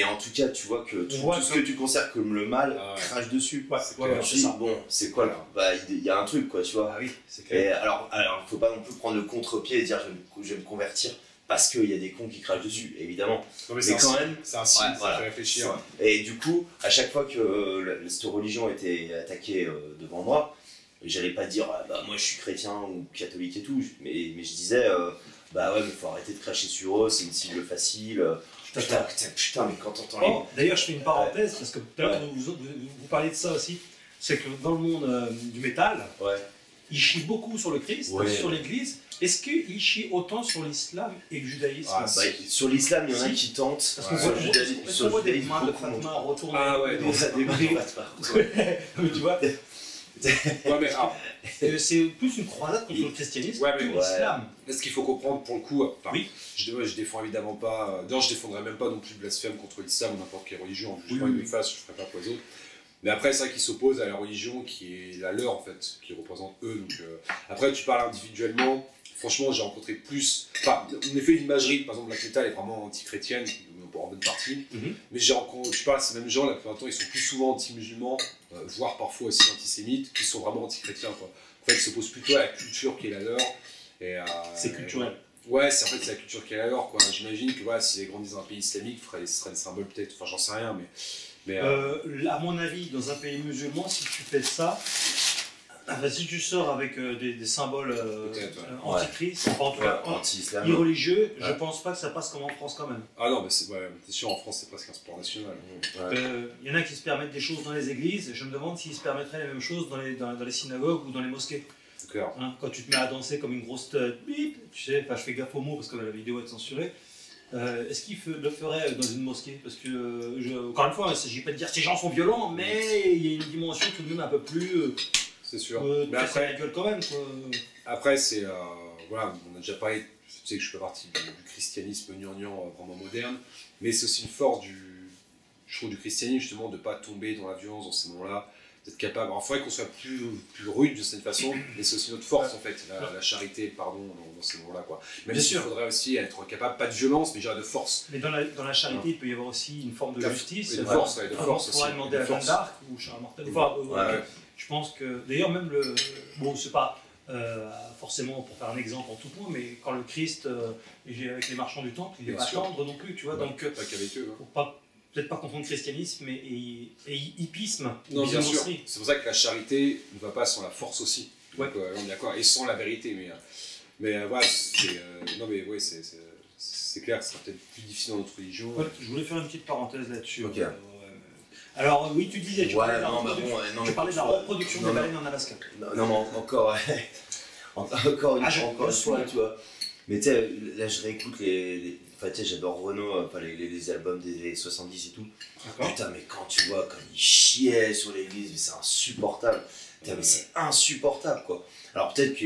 en tout cas, tu vois que tout ce que tu considères comme le mal crache dessus. Tu dis, bon, c'est quoi là? Bah, il y a un truc, quoi, tu vois. Ah oui, c'est clair. Et alors, il faut pas non plus prendre le contre-pied et dire je vais me convertir parce qu'il y a des cons qui crachent dessus, évidemment. Non, mais quand même, c'est un signe, ça fait réfléchir. Et du coup, à chaque fois que cette religion était attaquée devant moi, j'allais pas dire bah moi je suis chrétien ou catholique et tout, mais je disais bah ouais, mais faut arrêter de cracher sur eux, c'est une cible facile. Putain, mais quand t'entends D'ailleurs, je fais une parenthèse parce que peut-être vous parliez de ça aussi, c'est que dans le monde du métal, ils chient beaucoup sur le Christ, sur l'Église. Est-ce qu'ils chient autant sur l'islam et le judaïsme? Sur l'islam, il y en a qui tentent. Parce qu'on voit des mains de Fatma retourner. Ah ouais, des mains de Fatma. Tu vois. Ouais, mais c'est plus une croisade contre le christianisme que l'islam. Ce qu'il faut comprendre pour le coup, je défends évidemment pas, d'ailleurs je défendrai même pas non plus de blasphème contre l'islam ou n'importe quelle religion, je ne pas une face, je ferai pas poison. Mais après, c'est vrai qu'ils s'opposent à la religion qui est la leur en fait, qui représente eux. Donc, après, tu parles individuellement, franchement, j'ai rencontré plus. Enfin, en effet, l'imagerie, par exemple, la Cléta, elle est vraiment anti-chrétienne, en bonne partie. Mais j'ai rencontré, je sais pas, ces mêmes gens, la plupart du temps, ils sont plus souvent anti-musulmans, voire parfois aussi antisémites, qui sont vraiment anti-chrétiens, quoi. En fait, ils s'opposent plutôt à la culture qui est la leur. C'est culturel. Ouais, en fait, c'est la culture qui est la leur, quoi. J'imagine que voilà, s'ils grandissent dans un pays islamique, ce serait des symboles peut-être, enfin, j'en sais rien, mais à mon avis, dans un pays musulman, si tu fais ça, si tu sors avec des symboles anti-Christ, enfin, en tout cas irreligieux, je pense pas que ça passe comme en France quand même. Ah non, mais c'est sûr, en France, c'est presque un sport national. Il y en a qui se permettent des choses dans les églises, je me demande s'ils se permettraient les mêmes choses dans les synagogues ou dans les mosquées. Hein, quand tu te mets à danser comme une grosse bip, tu sais, je fais gaffe aux mots parce que la vidéo est censurée. Est-ce qu'il le ferait dans une mosquée? Parce que, encore une fois, il ne s'agit pas de dire que ces gens sont violents, mais il y a une dimension tout de même un peu plus. C'est sûr. Mais après, la gueule quand même. Quoi. Après, c'est. Voilà, on a déjà parlé. Tu sais que je fais partie du christianisme gnangnan vraiment moderne, mais c'est aussi une force je trouve, du christianisme, justement, de ne pas tomber dans la violence dans ces moments-là. D'être capable. Alors, il faudrait qu'on soit plus rude de cette façon, mais c'est aussi notre force en fait, la charité, le pardon dans ces moments-là. Même s'il faudrait aussi être capable, pas de violence, mais déjà de force. Mais dans la charité, il peut y avoir aussi une forme de justice. Et de force, de force aussi. On pourrait demander à Jeanne d'Arc ou Charles Martel. Je pense que. D'ailleurs, même le. Bon, c'est pas forcément pour faire un exemple en tout point, mais quand le Christ est avec les marchands du temple, il n'est pas tendre non plus, tu vois. Donc, pas qu'avec eux. Peut-être pas confondre christianisme et hippisme. Non, bien sûr. C'est pour ça que la charité ne va pas sans la force aussi. Ouais. Donc, on est d'accord. Et sans la vérité. Mais voilà, non, mais ouais, c'est clair que ce sera peut-être plus difficile dans notre religion. Ouais, je voulais faire une petite parenthèse là-dessus. Okay. Alors, oui, tu disais, tu parlais de la reproduction des baleines en Alaska. Non, encore une fois, tu vois. Mais tu sais, là, je réécoute Enfin, tu sais, j'adore Renaud, les albums des années 70 et tout. Putain, mais quand tu vois, comme il chiait sur l'église, mais c'est insupportable. Putain, mais c'est insupportable, quoi. Alors, peut-être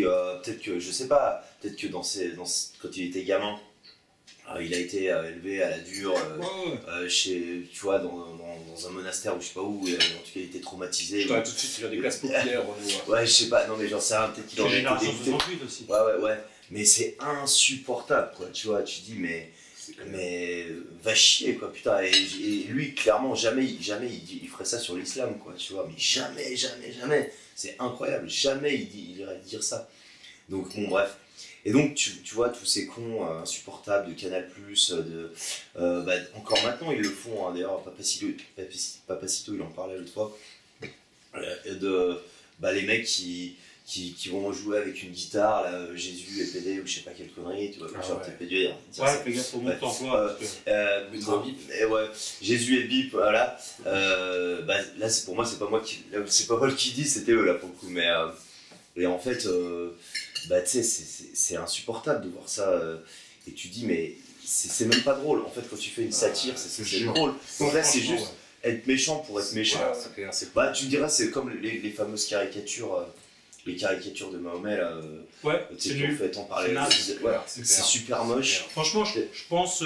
que, je sais pas, peut-être que quand il était gamin, il a été élevé à la dure, tu vois, dans un monastère ou je sais pas où, en tout cas, il était traumatisé. Je t'aurais tout de suite faire des classes populaires, Renaud. Ouais, je sais pas, non, mais j'en sais rien, peut-être qu'il en a été génération 68 aussi. Ouais. Mais c'est insupportable, quoi, tu vois, tu dis, mais va chier, quoi, putain. Et lui, clairement, jamais il ferait ça sur l'islam, quoi, tu vois, mais jamais. C'est incroyable, jamais il irait dire ça. Donc, bon, bref. Et donc, tu vois, tous ces cons insupportables de Canal+, encore maintenant, ils le font, hein, d'ailleurs, Papacito, il en parlait l'autre fois, les mecs qui vont jouer avec une guitare, là, Jésus est pédé ou je sais pas quelle connerie, tu vois, genre t'es pédé. Fais gaffe au mot de t'emploi. Jésus est bip, voilà. Là, pour moi, c'est pas moi qui dis, c'était eux là pour le coup, mais et en fait, tu sais, c'est insupportable de voir ça, et tu dis, mais c'est même pas drôle, en fait, quand tu fais une satire, c'est drôle. Donc là, c'est juste être méchant pour être méchant. Tu me diras, c'est comme les fameuses caricatures. Les caricatures de Mahomet, là, c'est nul. Fait en parler. C'est super moche. Franchement, je pense,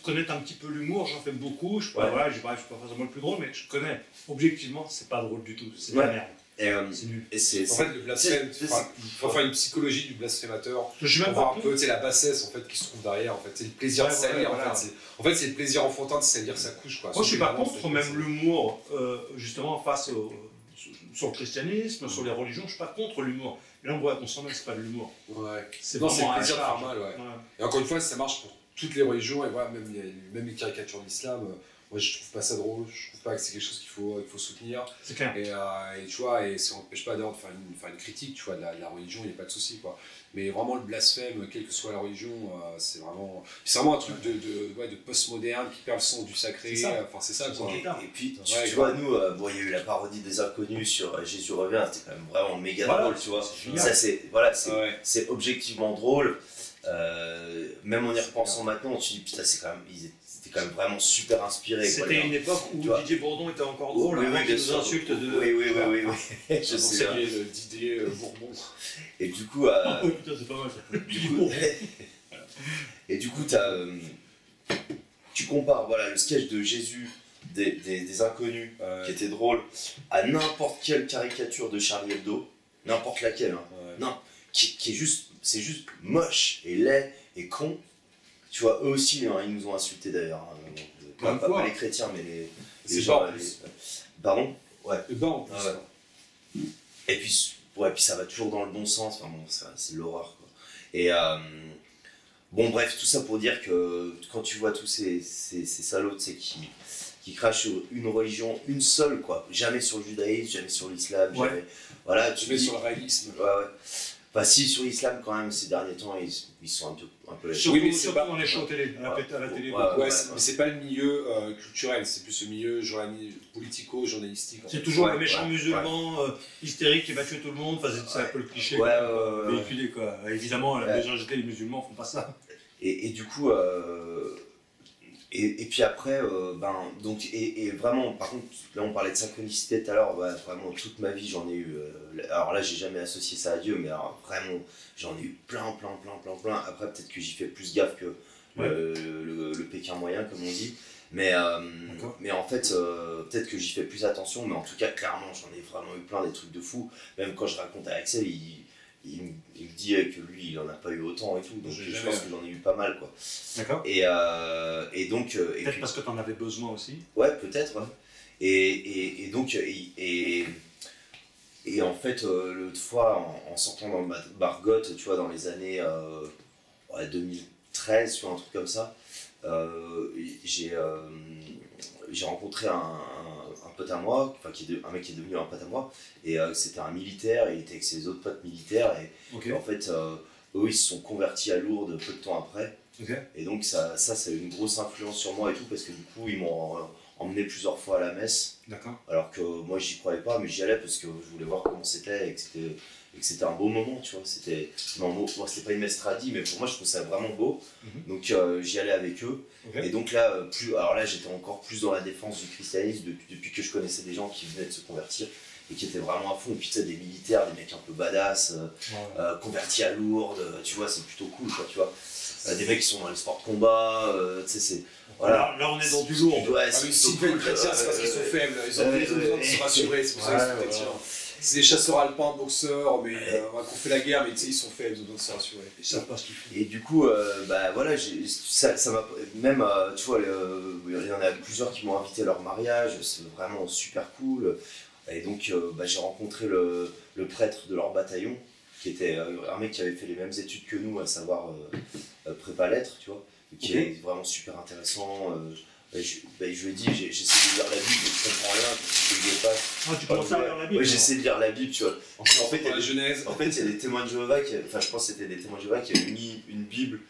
connaître un petit peu l'humour, j'en fais beaucoup. Je suis pas forcément le plus drôle, mais je connais. Objectivement, c'est pas drôle du tout. C'est de la merde. C'est nul. En fait, le blasphème, il faut faire une psychologie du blasphémateur. Je suis même pas un peu, la bassesse en fait, qui se trouve derrière. En fait, c'est le plaisir de salir. En fait, c'est le plaisir enfantin de salir sa couche. Quoi. Moi, je suis pas contre même l'humour, justement, face sur le christianisme, sur les religions, je suis pas contre l'humour. Mais là, on sent même que c'est pas de l'humour. C'est le plaisir de faire mal. Et encore une fois, ça marche pour toutes les religions, et voilà, même les caricatures de l'islam. Moi, je trouve pas ça drôle, je trouve pas que c'est quelque chose qu'il faut soutenir. C'est clair. Et tu vois, et ça n'empêche pas d'ailleurs de faire une critique, tu vois, de la religion, il n'y a pas de souci, quoi. Mais vraiment, le blasphème, quelle que soit la religion, c'est vraiment un truc de post-moderne qui perd le sens du sacré. C'est ça, quoi. Et puis, tu vois, nous, il y a eu la parodie des inconnus sur Jésus revient, c'était quand même vraiment méga drôle, tu vois. Ça, c'est objectivement drôle. Même en y repensant maintenant, tu dis, putain, c'était quand même vraiment super inspiré. C'était une époque où Didier Bourdon était encore drôle, avant qu'il nous insulte de... Oui. Je sais Didier Bourbon. Et du coup... putain, c'est pas mal ça. Et du coup, tu compares le sketch de Jésus des inconnus, qui était drôle, à n'importe quelle caricature de Charlie Hebdo, n'importe laquelle. Hein. Non, qui est juste, c'est juste moche et laid et con. Tu vois, eux aussi, hein, ils nous ont insultés d'ailleurs. Hein, pas les chrétiens, mais les gens. Pardon? Ouais. Et ben en plus. Ah ouais. Et puis, ouais, puis ça va toujours dans le bon sens. Enfin bon, c'est l'horreur, quoi. Et bon, bref, tout ça pour dire que quand tu vois tous ces salauds, tu sais, qui crachent sur une religion, une seule, quoi. Jamais sur le judaïsme, jamais sur l'islam, Ouais. jamais. Voilà, tu Tu mets dis. sur le réalisme. Ouais, ouais. Enfin, si, sur l'islam, quand même, ces derniers temps, ils sont un peu lâchés. Surtout, mais c'est surtout pas- dans les shows télé, à la télé. Ouais, Ouais, mais c'est pas le milieu culturel, c'est plus le milieu politico-journalistique. C'est toujours Ouais, le méchant ouais, musulman hystérique qui va tuer tout le monde, enfin, c'est un peu le cliché Ouais, véhiculé, quoi. Évidemment, la majorité des musulmans font pas ça. Et du coup, et puis après, donc, et vraiment, par contre, là on parlait de synchronicité tout à l'heure, ouais, vraiment toute ma vie j'en ai eu. Alors là, j'ai jamais associé ça à Dieu, mais alors vraiment, j'en ai eu plein. Après, peut-être que j'y fais plus gaffe que le Pékin moyen, comme on dit. Mais en fait, peut-être que j'y fais plus attention, mais en tout cas, clairement, j'en ai vraiment eu plein des trucs de fou. Même quand je raconte à Axel, il me dit que lui, il en a pas eu autant et tout, donc je pense que j'en ai eu pas mal, quoi. D'accord. Et donc. Peut-être parce que t'en avais besoin aussi. Ouais, peut-être, ouais. Et donc. Et en fait, l'autre fois, en sortant dans le Bargot, tu vois, dans les années 2013, tu vois, un truc comme ça, j'ai rencontré un pote à moi, enfin un mec qui est devenu un pote à moi, et c'était un militaire, il était avec ses autres potes militaires, et en fait, eux ils se sont convertis à Lourdes peu de temps après, et donc ça a eu une grosse influence sur moi et tout, parce que du coup ils m'ont emmené plusieurs fois à la messe, alors que moi j'y croyais pas, mais j'y allais parce que je voulais voir comment c'était, et que c'était un beau moment, tu vois. C'était pas une messe tradie, mais pour moi je trouve ça vraiment beau. Donc j'y allais avec eux. Et donc là, alors là j'étais encore plus dans la défense du christianisme depuis que je connaissais des gens qui venaient de se convertir et qui étaient vraiment à fond. Et puis tu sais, des militaires, des mecs un peu badass, convertis à Lourdes, tu vois, c'est plutôt cool, quoi, tu vois. Des mecs qui sont dans les sports de combat, tu sais, c'est. Voilà. Là on est dans du lourd. Ouais, Ah, mais s'ils veulent chrétiens, c'est parce qu'ils sont faibles, ils ont besoin de se rassurer, c'est pour ça qu'ils sont chrétiens. C'est des chasseurs alpins, boxeurs, mais qu'on fait la guerre, mais tu sais, ils sont faibles, ils ont besoin de se rassurer. Ils savent pas ce qu'ils font. Et du coup, voilà, ça m'a. Même, tu vois, il y en a plusieurs qui m'ont invité à leur mariage, c'est vraiment super cool. Et donc, j'ai rencontré le prêtre de leur bataillon, qui était un mec qui avait fait les mêmes études que nous, à savoir prépa lettres, tu vois, qui est vraiment super intéressant. Je lui ai dit, j'essaie de lire la Bible, je comprends rien, je ne pas. Ah, tu commences à lire la Bible? Ouais, j'essaie de lire la Bible, tu vois. En fait, il y a la Genèse. En fait, il y a des témoins de Jéhovah, enfin, je pense que c'était des témoins de Jéhovah qui avaient mis une Bible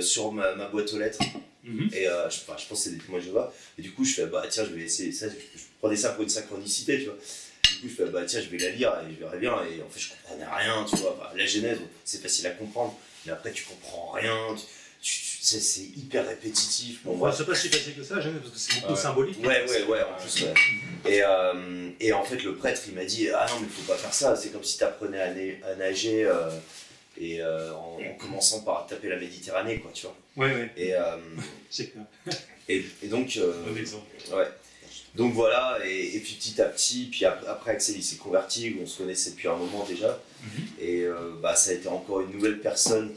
sur ma boîte aux lettres. Et je pense que c'est des témoins de Jéhovah. Et du coup, je fais, tiens, je vais essayer ça. Je prenais ça pour une synchronicité, tu vois. Du coup, je fais, tiens, je vais la lire et je verrai bien. Et en fait, je comprenais rien, tu vois. Enfin, la Genèse, c'est facile à comprendre. Mais après, tu comprends rien. C'est hyper répétitif. Bon, c'est pas si facile que ça, parce que c'est beaucoup symbolique. Ouais, en plus, ouais. Et en fait, le prêtre, il m'a dit, ah non, mais faut pas faire ça, c'est comme si tu apprenais à nager en commençant par taper la Méditerranée, quoi, tu vois. Ouais. Et, c'est clair. Et donc, Bon exemple. ouais. Donc voilà, et puis petit à petit, puis après Axel il s'est converti, on se connaissait depuis un moment déjà, et ça a été encore une nouvelle personne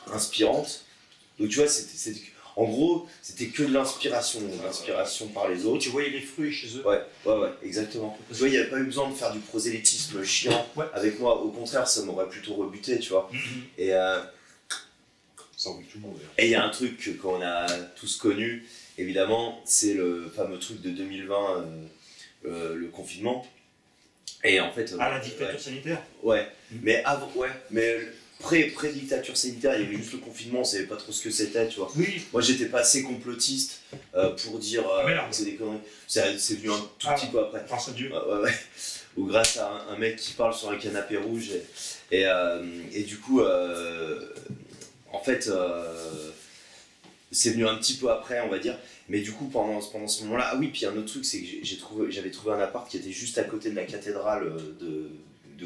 inspirante. Donc tu vois, en gros, c'était que de l'inspiration par les autres. Tu voyais les fruits chez eux. Ouais, exactement. Tu vois, il n'y avait pas eu besoin de faire du prosélytisme chiant avec moi, au contraire, ça m'aurait plutôt rebuté, tu vois. Et ça embête tout le monde, et il y a un truc qu'on a tous connu, évidemment, c'est le fameux truc de 2020, le confinement. Et en fait. La dictature sanitaire. Ouais, mais avant, mais. Pré-dictature sanitaire, il y avait juste le confinement, on savait pas trop ce que c'était, tu vois. Oui. Moi j'étais pas assez complotiste pour dire que c'est des conneries. C'est venu un tout petit peu après. Grâce à Dieu. Ouais. Ou grâce à un mec qui parle sur un canapé rouge. Et du coup, en fait, c'est venu un petit peu après, on va dire. Mais du coup, pendant ce moment-là, ah oui, puis un autre truc, c'est que j'avais trouvé un appart qui était juste à côté de la cathédrale de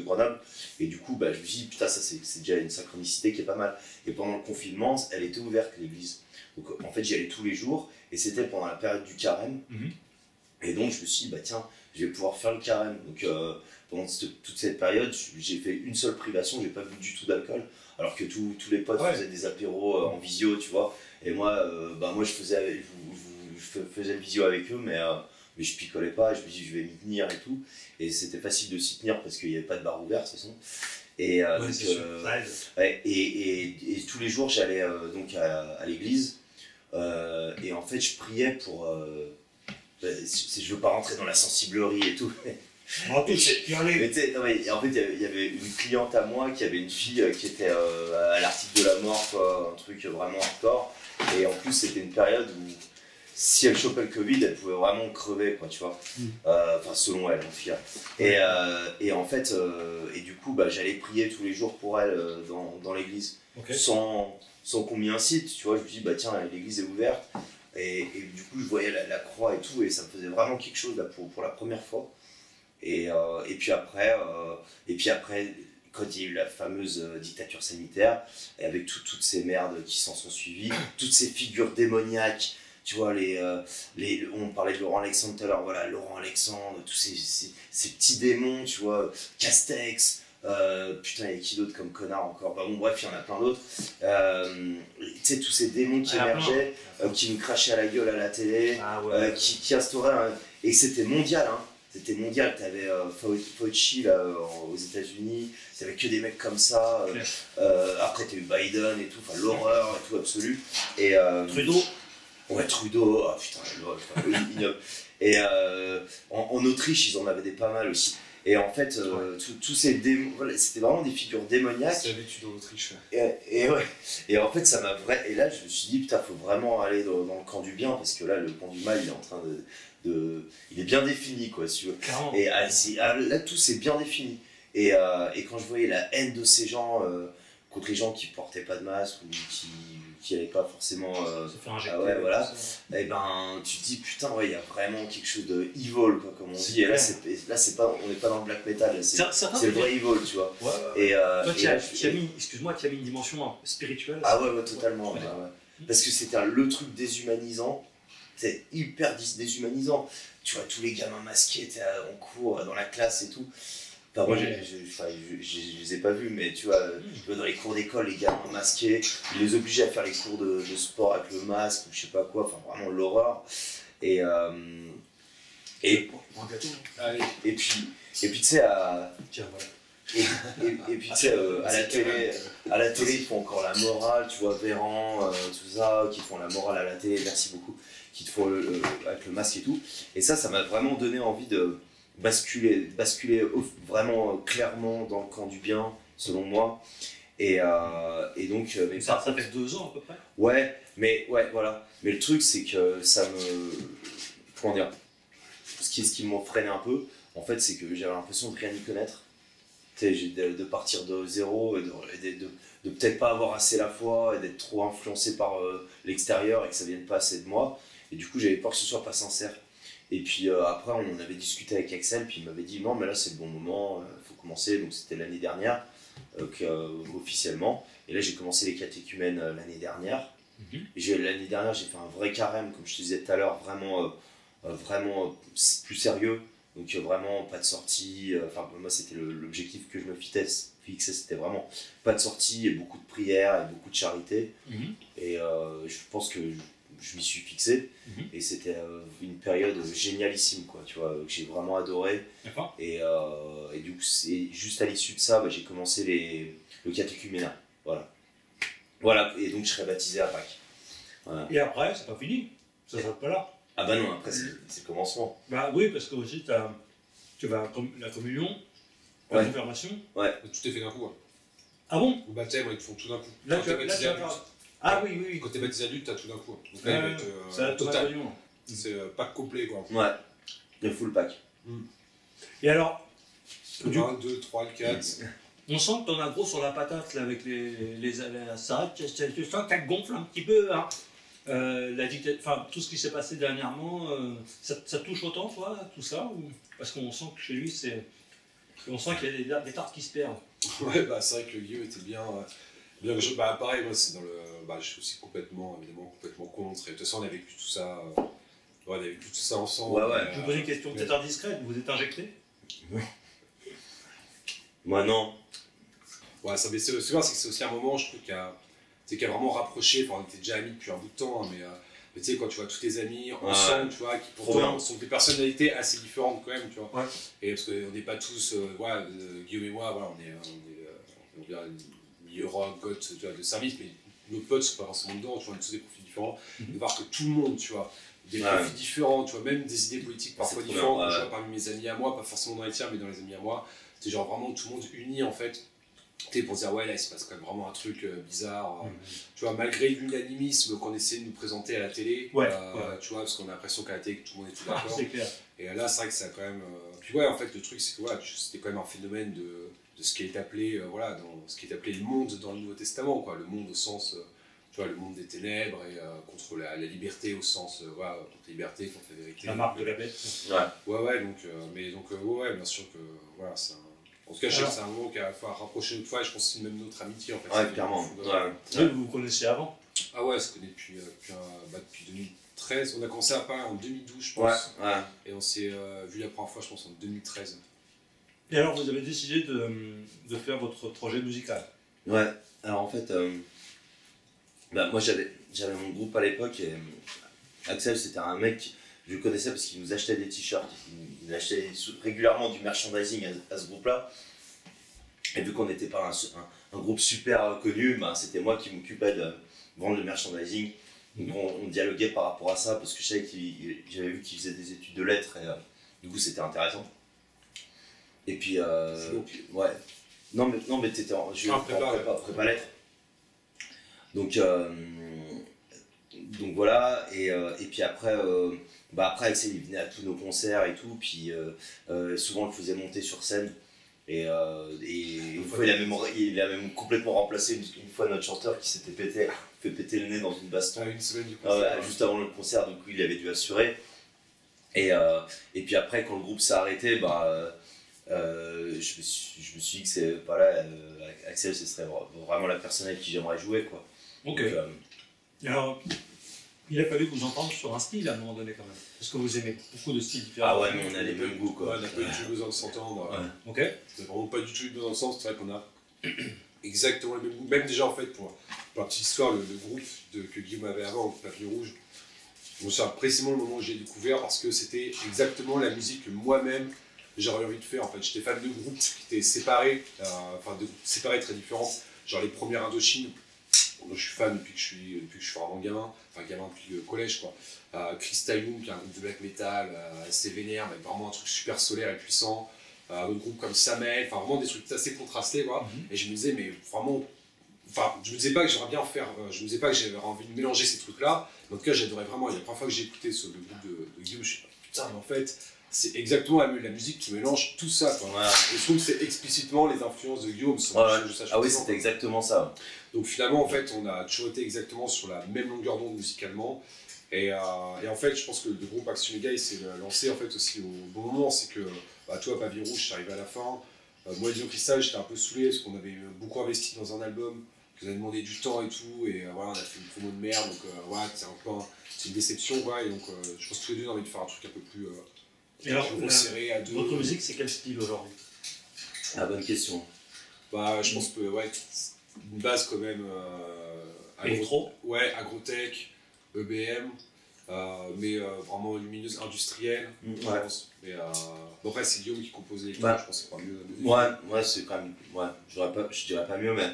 Grenoble, et du coup je me suis dit putain, ça c'est déjà une synchronicité qui est pas mal. Et pendant le confinement, elle était ouverte, l'église, donc en fait j'y allais tous les jours, et c'était pendant la période du carême. Et donc je me suis dit tiens, je vais pouvoir faire le carême. Donc pendant toute cette période, j'ai fait une seule privation, j'ai pas bu du tout d'alcool, alors que tous les potes faisaient des apéros en visio, tu vois. Et moi, moi je faisais le visio avec eux, mais je picolais pas, je me dis je vais m'y tenir et tout. Et c'était facile de s'y tenir parce qu'il n'y avait pas de bar ouvert de toute façon. Et, et tous les jours j'allais donc à l'église et en fait je priais pour je veux pas rentrer dans la sensiblerie et tout. En fait, il y avait une cliente à moi qui avait une fille qui était à l'article de la mort, quoi, un truc vraiment hardcore. Et en plus c'était une période où si elle chopait le Covid, elle pouvait vraiment crever, quoi, tu vois. Enfin, selon elle, en tout cas. Et en fait, et du coup, j'allais prier tous les jours pour elle dans l'église. Okay. Sans qu'on m'y incite, tu vois. Je me dis, tiens, l'église est ouverte. Et du coup, je voyais la croix et tout, et ça me faisait vraiment quelque chose là, pour la première fois. Et puis après, quand il y a eu la fameuse dictature sanitaire, et avec toutes ces merdes qui s'en sont suivies, toutes ces figures démoniaques, tu vois, on parlait de Laurent Alexandre tout à l'heure, voilà, Laurent Alexandre, tous ces petits démons, tu vois, Castex, putain, il y a qui d'autre comme connard encore, bon bref, il y en a plein d'autres, tu sais, tous ces démons qui émergeaient, qui nous crachaient à la gueule à la télé, qui instauraient, et c'était mondial, hein. C'était mondial, t'avais Fauci là, aux États-Unis, t'avais que des mecs comme ça. Après, t'as eu Biden et tout, enfin l'horreur et tout absolu. Et Trudeau. Ouais, Trudeau, oh, putain, ignoble. Et en Autriche, ils en avaient des pas mal aussi. Et en fait, tous ces démons, voilà, c'était vraiment des figures démoniaques. C'est l'habitude en Autriche. Et en fait, ça m'a vraiment. Et là, je me suis dit, putain, faut vraiment aller dans le camp du bien, parce que là, le camp du mal, il est en train il est bien défini, quoi, si tu veux. Et là, tout c'est bien défini. Et quand je voyais la haine de ces gens contre les gens qui portaient pas de masque ou qui allaient pas forcément. Voilà. Et tu te dis, putain, il y a vraiment quelque chose de evil, quoi, comme on dit. Et là, on n'est pas dans le black metal, c'est le vrai evil, tu vois. Et toi, tu as mis une dimension spirituelle. Ah ouais, totalement. Ouais. Parce que c'était le truc déshumanisant. C'est hyper déshumanisant. Tu vois, tous les gamins masqués étaient en cours, dans la classe et tout. Enfin, moi, je les ai pas vus, mais tu vois, dans les cours d'école, les gamins masqués, ils les obligeaient à faire les cours de sport avec le masque ou je sais pas quoi, enfin vraiment l'horreur. Et puis tu sais, et puis tu sais, à la télé, ils font encore la morale, tu vois, Véran, tout ça, qui font la morale à la télé, merci beaucoup, qui te font avec le masque et tout. Et ça m'a vraiment donné envie de basculer vraiment clairement dans le camp du bien, selon moi. Et donc. Ça fait 2 ans à peu près. Ouais, voilà. Mais le truc, c'est que ça me. Comment dire ? Ce qui m'a freiné un peu, en fait, c'est que j'avais l'impression de rien y connaître. De partir de zéro et de peut-être pas avoir assez la foi et d'être trop influencé par l'extérieur et que ça vienne pas assez de moi. Et du coup, j'avais peur que ce soit pas sincère. Et puis après, on en avait discuté avec Axel, puis il m'avait dit non, mais là c'est le bon moment, il faut commencer. Donc c'était l'année dernière, officiellement. Et là, j'ai commencé les catéchumènes l'année dernière. Et l'année dernière, j'ai fait un vrai carême, comme je te disais tout à l'heure, vraiment plus sérieux. Donc vraiment pas de sortie, moi c'était l'objectif que je me fixais, c'était vraiment pas de sortie et beaucoup de prières et beaucoup de charité. Et je pense que je m'y suis fixé et c'était une période génialissime, quoi, tu vois, que j'ai vraiment adoré. Et du coup, c'est juste à l'issue de ça, j'ai commencé le catéchuménat. Voilà, et donc je serai baptisé à Pâques. Voilà. Et après, c'est pas fini, ça ne s'arrête pas là. Ah bah non, après c'est le commencement. Bah oui, parce que aussi tu vas la communion, la confirmation. Ouais. Tout est fait d'un coup. Hein. Ah bon ? Au baptême, ils te font tout d'un coup. Là, tu vas Ah oui. Quand t'es baptisé adulte, t'as tout d'un coup. Donc là, c'est total. C'est pack complet, quoi. Ouais, le full pack. Et alors, le 1, 2, 3, le 4. On sent que t'en as gros sur la patate là, avec les ça, tu sens que ça gonfle un petit peu. Hein. Tout ce qui s'est passé dernièrement, ça touche autant, toi, tout ça ou... Parce qu'on sent que chez lui, on sent qu'il y a des tartes qui se perdent. Ouais, c'est vrai que le Guillaume était bien pareil, moi, c'est dans le. Je suis aussi complètement contre. Et de toute façon, on a vécu tout ça. on avait vécu tout ça ensemble. Ouais. Je vous pose une question peut-être indiscrète, vous êtes injecté? Moi, non. Ouais, ça, mais c'est aussi un moment, je trouve, qui a vraiment rapproché. Enfin, on était déjà amis depuis un bout de temps, hein, mais tu sais, quand tu vois tous tes amis ensemble, tu vois, qui pourtant sont des personnalités assez différentes quand même, tu vois. Ouais. Et parce qu'on n'est pas tous, Guillaume et moi, voilà, on est milieu rock, goth, tu vois, de service, mais nos potes sont pas forcément dedans, tu vois, on a tous des profils différents. De voir que tout le monde, tu vois, des profils différents, tu vois, même des idées politiques parfois différentes, tu vois, parmi mes amis à moi, pas forcément dans les tiens, mais dans les amis à moi, c'est genre vraiment tout le monde uni en fait. Pour se dire ouais là il se passe quand même vraiment un truc bizarre, tu vois, malgré l'unanimisme qu'on essaie de nous présenter à la télé, tu vois, parce qu'on a l'impression qu'à la télé tout le monde est tout d'accord. C'est clair. Et là c'est vrai que ça a quand même puis ouais en fait le truc c'est que voilà, c'était quand même un phénomène de ce qui est appelé dans ce qui est appelé le monde dans le Nouveau Testament, quoi, le monde au sens tu vois, le monde des ténèbres et contre la liberté au sens contre la liberté, contre la vérité, la marque de la bête. Ouais donc ouais bien sûr que voilà c'est en tout cas, je sais que c'est un moment qui a rapproché notre fois et je pense que c'est même notre amitié en fait. Ouais, clairement. Vous vous connaissez avant? Ah ouais, on se connaît depuis 2013. On a commencé à parler en 2012, je pense. Et on s'est vu la première fois, je pense, en 2013. Et alors, vous avez décidé de faire votre projet musical? Ouais, alors en fait, moi j'avais mon groupe à l'époque et Axel, c'était un mec, je le connaissais parce qu'il nous achetait des t-shirts, il achetait régulièrement du merchandising à ce groupe-là. Et vu qu'on n'était pas un groupe super connu, c'était moi qui m'occupais de vendre le merchandising. Donc on dialoguait par rapport à ça parce que je savais j'avais vu qu'il faisait des études de lettres et du coup c'était intéressant. Et puis, ouais. Non mais t'étais en prépa lettres. Donc voilà, et puis après, après Axel il venait à tous nos concerts et tout, puis souvent on le faisait monter sur scène. Et une fois il a même complètement remplacé une fois notre chanteur qui s'était fait péter le nez dans une baston. Une semaine du concert. Juste avant le concert, du coup il avait dû assurer. Et puis après quand le groupe s'est arrêté, je me suis dit que Axel ce serait vraiment la personne avec qui j'aimerais jouer, quoi. Ok. Donc, alors, il a fallu vous entendre sur un style à un moment donné quand même. Parce que vous aimez beaucoup de styles différents. Ah ouais, mais on a les mêmes goûts, quoi. Ouais, on n'a pas du tout besoin de s'entendre. Ok. On n'a vraiment pas du tout eu besoin de s'entendre, c'est vrai qu'on a exactement les mêmes goûts. Même déjà en fait, pour la petite histoire, le groupe que Guillaume avait avant, Papillon Rouge, c'est précisément le moment où j'ai découvert parce que c'était exactement la musique que moi-même j'aurais envie de faire. En fait, j'étais fan de groupes qui étaient séparés, séparés très différents, genre les premières Indochine. Je suis fan depuis que je suis vraiment gamin, depuis le collège, quoi. Crystallium, qui est un groupe de black metal assez vénère, mais vraiment un truc super solaire et puissant. D'autres groupes comme Samel, vraiment des trucs assez contrastés, quoi. Et je me disais, mais vraiment, je me disais pas que j'aurais bien faire, je me disais pas que j'avais envie de mélanger ces trucs-là. En tout cas, j'adorais vraiment. Et la première fois que j'ai écouté le groupe de Guillaume, je me suis dit, putain, mais en fait, c'est exactement la musique qui mélange tout ça, quoi. Et je trouve que c'est explicitement les influences de Guillaume. Ah oui, c'était exactement ça. Donc finalement, en fait, on a toujours été exactement sur la même longueur d'onde musicalement. Et en fait, je pense que le groupe Action Méga, il s'est lancé en fait aussi au bon moment. C'est que toi, Pavie Rouge, c'est arrivé à la fin. Moi, Dio Cristal, j'étais un peu saoulé parce qu'on avait beaucoup investi dans un album, que vous avez demandé du temps et tout. Et voilà, on a fait une promo de merde. Donc c'est une déception. Et donc, je pense que tous les deux, on a envie de faire un truc un peu plus resserré à deux. Votre musique, c'est quel style aujourd'hui? Bonne question. Je pense que une base quand même électro, agrotech, EBM, mais vraiment lumineuse, industrielle, je pense. Mais après c'est Guillaume qui compose l'électro, je pense que c'est pas mieux. Ouais, c'est quand même, je dirais pas mieux, mais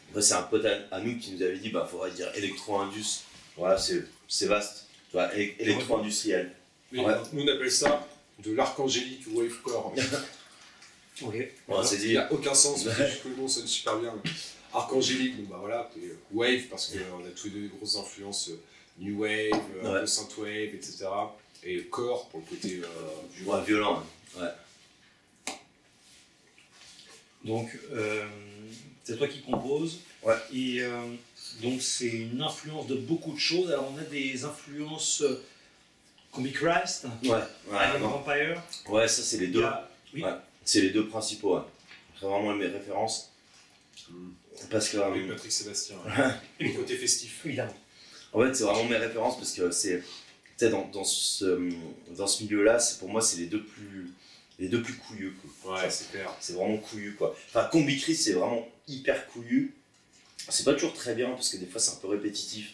après, c'est un pote à nous qui nous avait dit faudrait dire électro-indus. Voilà, c'est vaste, tu vois, électro-industriel. Nous on appelle ça de l'archangélique wavecore. Ok. Il n'a aucun sens, parce que le nom sonne super bien. Archangélique, Wave, parce qu'on a tous les deux des grosses influences New Wave, un peu Synthwave, etc. Et Core pour le côté violent. Ouais. Donc, c'est toi qui composes. Ouais. Et donc, c'est une influence de beaucoup de choses. Alors, on a des influences Comic Christ, Vampire. Ouais, ça, c'est les deux. Oui. Ouais. C'est les deux principaux, C'est vraiment mes références. Parce que. Avec Patrick Sébastien, le côté festif. Évidemment. En fait, c'est vraiment mes références parce que c'est dans ce milieu-là, pour moi, c'est les deux plus couilleux, quoi. Ouais, c'est clair. C'est vraiment couillu, quoi. Enfin, Combi Chris, c'est vraiment hyper couillu. C'est pas toujours très bien, parce que des fois, c'est un peu répétitif.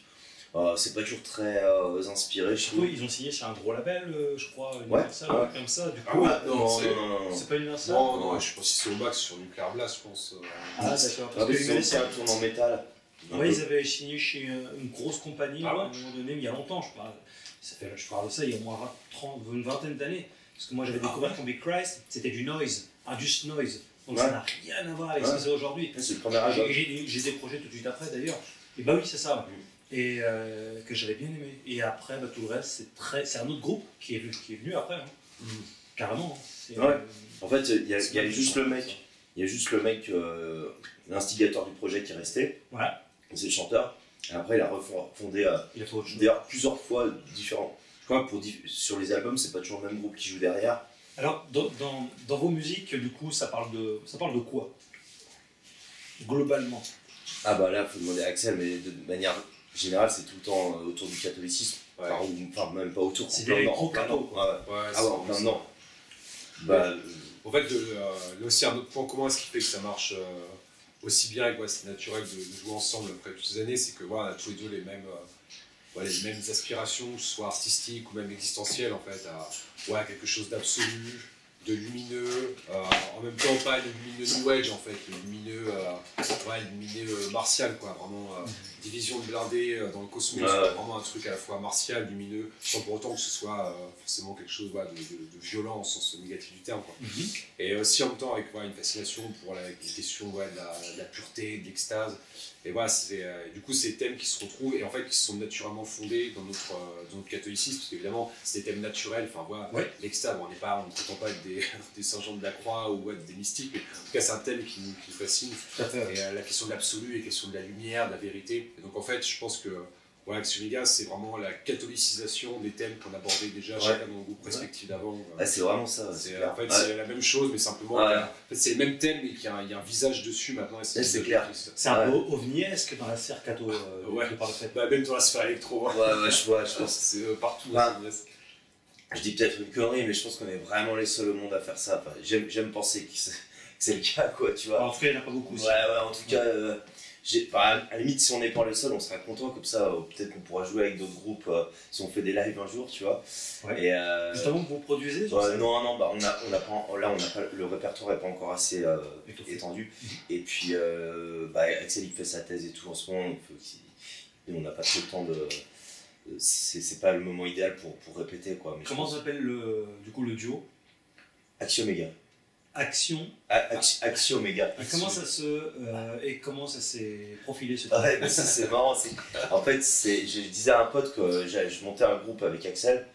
C'est pas toujours très inspiré, je trouve. Ils ont signé sur un gros label, je crois, Universal, Ouais. Comme ça. Du coup, Ah ouais, Non. c'est pas Universal. Non, je pense que c'est au max sur Nuclear Blast, je pense. Ah, d'accord. Ah, mais c'est aussi un tournant métal. Ouais, ils avaient signé chez une grosse compagnie Ah ouais. à un moment donné, mais il y a longtemps, je parle de ça il y a au moins une vingtaine d'années. Parce que moi j'avais découvert Combi Christ, c'était du noise, just noise. Donc ça n'a rien à voir avec ce que c'est aujourd'hui. C'est le premier album. J'ai des projets tout de suite après d'ailleurs. Et bah oui, c'est ça. Et que j'avais bien aimé. Et après, tout le reste, c'est un autre groupe qui est venu après. Hein. Carrément. Ouais. En fait, il y a juste le mec. Il y a juste le mec, l'instigateur du projet qui est resté. Ouais. C'est le chanteur. Et après, il a refondé d'ailleurs plusieurs fois différents. Je crois que sur les albums, c'est pas toujours le même groupe qui joue derrière. Alors, dans vos musiques, du coup, ça parle de quoi? Globalement. Ah bah là, il faut demander à Axel, mais de manière générale, c'est tout le temps autour du catholicisme. Ouais. Enfin, même pas autour. C'est des gros-cathos. En plein dedans. Bah, En fait, aussi un autre point commun, ce qui fait que ça marche aussi bien et que c'est naturel de jouer ensemble après toutes ces années, c'est que voilà, on a tous les deux les mêmes aspirations, que ce soit artistiques ou même existentielles, en fait, à quelque chose d'absolu, de lumineux, en même temps pas le lumineux New Age, en fait, le lumineux martial, quoi, vraiment division de blindés dans le cosmos, vraiment un truc à la fois martial, lumineux, sans pour autant que ce soit forcément quelque chose de violent au sens négatif du terme, quoi. Et aussi en même temps avec une fascination pour les questions de la pureté, de l'extase. Et voilà, du coup, c'est des thèmes qui se retrouvent et en fait qui sont naturellement fondés dans notre catholicisme, parce qu'évidemment, c'est des thèmes naturels. Enfin, voilà, l'extase, on ne prétend pas être des saint-Jean de la Croix ou des mystiques, mais en tout cas, c'est un thème qui nous fascine. Et la question de l'absolu, la question de la lumière, de la vérité. Et donc, en fait, je pense que Action Méga, c'est vraiment la catholicisation des thèmes qu'on abordait déjà chacun dans nos groupes respectifs d'avant. C'est vraiment ça. C'est la même chose, mais simplement, c'est les mêmes thèmes, mais il y a un visage dessus maintenant. C'est clair. C'est un peu ovniesque dans la sphère catho. Même dans la sphère électro. Je pense. C'est partout. Je dis peut-être une connerie, mais je pense qu'on est vraiment les seuls au monde à faire ça. Enfin, j'aime penser que c'est le cas, quoi, tu vois. En tout cas, il n'y en a pas beaucoup. En tout cas, à la limite, si on n'est pas le seul, on sera content, comme ça, peut-être qu'on pourra jouer avec d'autres groupes si on fait des lives un jour, tu vois. Et justement, vous produisez Non, le répertoire n'est pas encore assez étendu. Et puis, Axel, il fait sa thèse et tout en ce moment, on n'a pas trop le temps de... C'est pas le moment idéal pour répéter, quoi. Mais comment s'appelle le duo? Action Méga. Action Méga. Comment ça s'est profilé ce truc? C'est marrant. En fait, je disais à un pote que je montais un groupe avec Axel.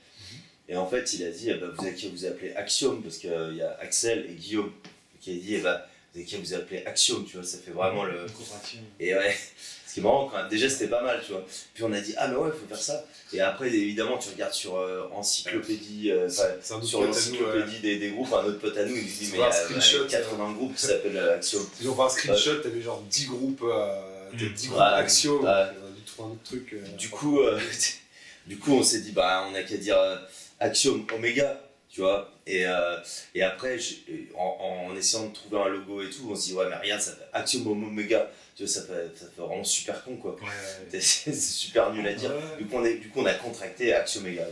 Et en fait, il a dit vous avez qu'à vous appeler Axiom, parce qu'il y a Axel et Guillaume. Qui a dit vous avez qu'à vous appeler Axiom, tu vois, ça fait vraiment le. Et ouais. Ce qui est marrant, déjà c'était pas mal, tu vois. Puis on a dit, mais ouais, il faut faire ça. Et après, évidemment, tu regardes sur encyclopédie, sur l'encyclopédie des groupes, un autre pote à nous, il nous dit, mais il y a 80 groupes qui s'appellent Axiom. Si on fait un screenshot, t'avais genre 10 groupes, 10 groupes Axiom. On a dû trouver un autre truc. Du coup, on s'est dit, on a qu'à dire Axiom Omega, tu vois. Et après, en essayant de trouver un logo et tout, on se dit, ouais, mais regarde, ça fait Axiom Omega. Tu vois, ça fait vraiment super con, quoi. C'est super nul à dire. Du coup, on a contracté Action Méga.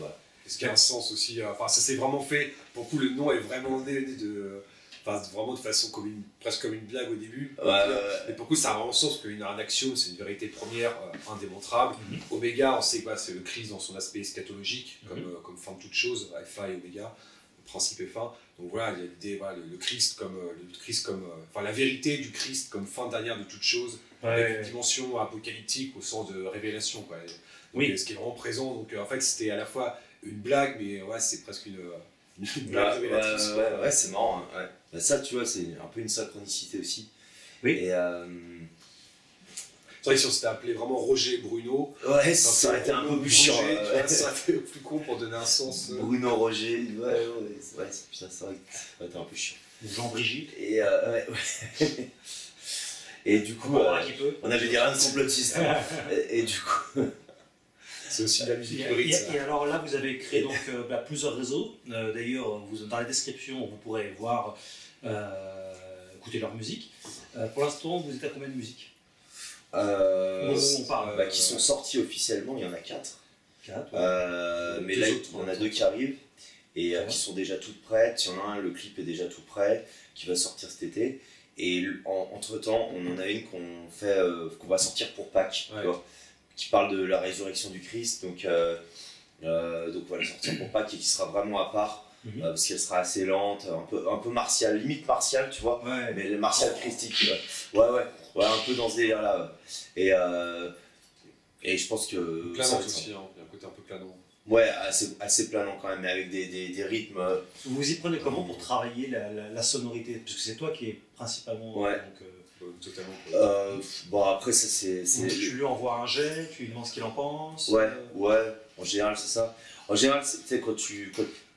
Ce qui a un sens aussi. Ça s'est vraiment fait. Pour le coup, le nom est vraiment né vraiment de façon presque comme une blague au début. Et pour le coup, ça a vraiment sens parce qu'un axiome, c'est une vérité première, indémontrable. Oméga, on sait quoi, c'est le Christ dans son aspect eschatologique, comme fin de toute chose, alpha et oméga, le principe est fin. Donc voilà, il y a l'idée, le Christ comme la vérité du Christ comme fin dernière de toute chose, avec une dimension apocalyptique au sens de révélation, quoi. Donc, ce qui est vraiment présent. Donc en fait, c'était à la fois une blague, mais c'est presque une blague révélatrice. C'est marrant. Hein, ça, tu vois, c'est un peu une synchronicité aussi. Oui. Et c'est vrai que si on s'était appelé vraiment Roger Bruno, ça aurait été un peu plus chiant. Ça aurait été plus con pour donner un sens. Bruno Roger, putain, ça aurait été un peu chiant. Jean-Brigitte. Et du coup, on avait dit rien de complotiste. Et du coup, C'est aussi de la musique lyrique. Et alors là, vous avez créé donc plusieurs réseaux. D'ailleurs, dans la description, vous pourrez voir, écouter leur musique. Pour l'instant, vous êtes à combien de musiques on parle, qui sont sortis officiellement, il y en a 4. 4, mais là, il y en a 2 qui arrivent et qui sont déjà toutes prêtes. Il y en a un, le clip est déjà tout prêt, qui va sortir cet été. Et entre-temps, on en a une qu'on va sortir pour Pâques, qui parle de la résurrection du Christ. Donc on va la sortir pour Pâques et qui sera vraiment à part. Parce qu'elle sera assez lente, un peu martiale, limite martiale, tu vois, mais martiale christique. Ouais, un peu dans ce délire-là. Et je pense que. Planante aussi, il y a un côté un peu planant. Ouais, assez planant quand même, mais avec des rythmes. Vous y prenez comment pour travailler la sonorité? Parce que c'est toi qui es principalement. Ouais. Totalement. Bon, après, ça c'est. Tu lui envoies un jet, tu lui demandes ce qu'il en pense. Ouais, en général, c'est ça. En général, tu sais,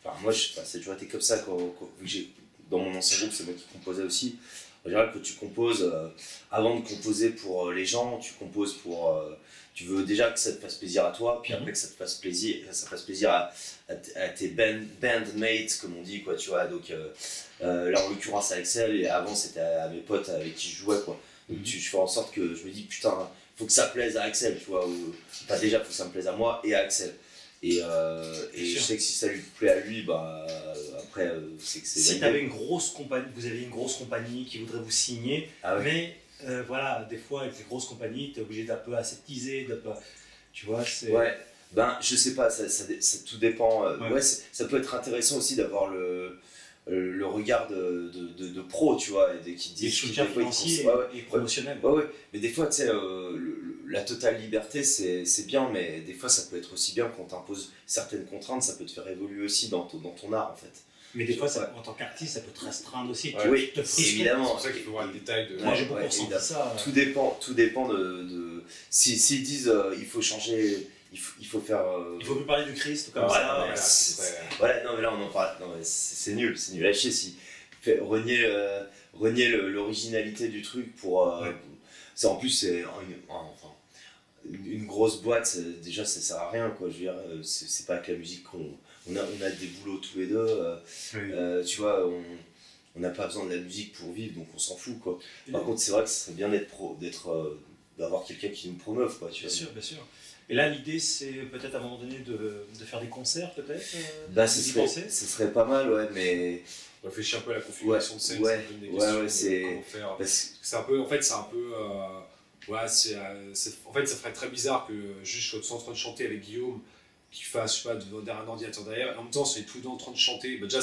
enfin, moi, ça a toujours été comme ça, vu que dans mon ancien groupe, c'est moi qui composais aussi. En général, quand tu composes, avant de composer pour les gens, tu composes pour. Tu veux déjà que ça te fasse plaisir à toi, puis après que ça te fasse plaisir, à tes bandmates, comme on dit, quoi, tu vois. Donc là, en l'occurrence, à Axel, et avant, c'était à mes potes avec qui je jouais, quoi. Donc je fais en sorte que je me dis, putain, faut que ça plaise à Axel, tu vois. Enfin, déjà, faut que ça me plaise à moi et à Axel. Et je sais que si ça lui plaît à lui, bah après c'est que c'est. Si tu avais une grosse compagnie, vous avez une grosse compagnie qui voudrait vous signer, mais voilà, des fois avec les grosses compagnies, tu es obligé d'un peu aseptiser, tu vois, c'est. Ouais, ben je sais pas, ça tout dépend. Ça peut être intéressant aussi d'avoir le regard de pro, tu vois, et qui te disent. Et soutien financier et promotionnel. Ouais, mais des fois, tu sais, la totale liberté, c'est bien, mais des fois, ça peut être aussi bien qu'on t'impose certaines contraintes, ça peut te faire évoluer aussi dans ton art, en fait. Mais des fois, en tant qu'artiste, ça peut te restreindre aussi. Oui, évidemment. C'est pour ça qu'il faut voir le détail de. Moi, j'ai beaucoup ressenti ça. Tout dépend de. S'ils disent il faut changer, il faut faire. Il faut plus parler du Christ comme ça. Voilà, non, mais là, on en parle. Non, mais c'est nul à chier si. Renier l'originalité du truc pour. En plus, c'est une grosse boîte, déjà, ça sert à rien, quoi. Je veux dire, c'est pas que la musique qu'on. On a des boulots tous les deux, tu vois, on n'a pas besoin de la musique pour vivre, donc on s'en fout, quoi. Par contre, c'est vrai que ce serait bien d'avoir quelqu'un qui nous promeuve, quoi. Tu vois. Bien sûr. Et là, l'idée, c'est peut-être à un moment donné de faire des concerts, peut-être ce serait pas mal, ouais, mais. On réfléchit un peu à la configuration de scène, c'est un peu, en fait, c'est un peu. En fait, ça ferait très bizarre que juste je sois en train de chanter avec Guillaume, qui fasse, je sais pas, derrière un ordinateur derrière, et en même temps, c'est tout le temps en train de chanter. Déjà,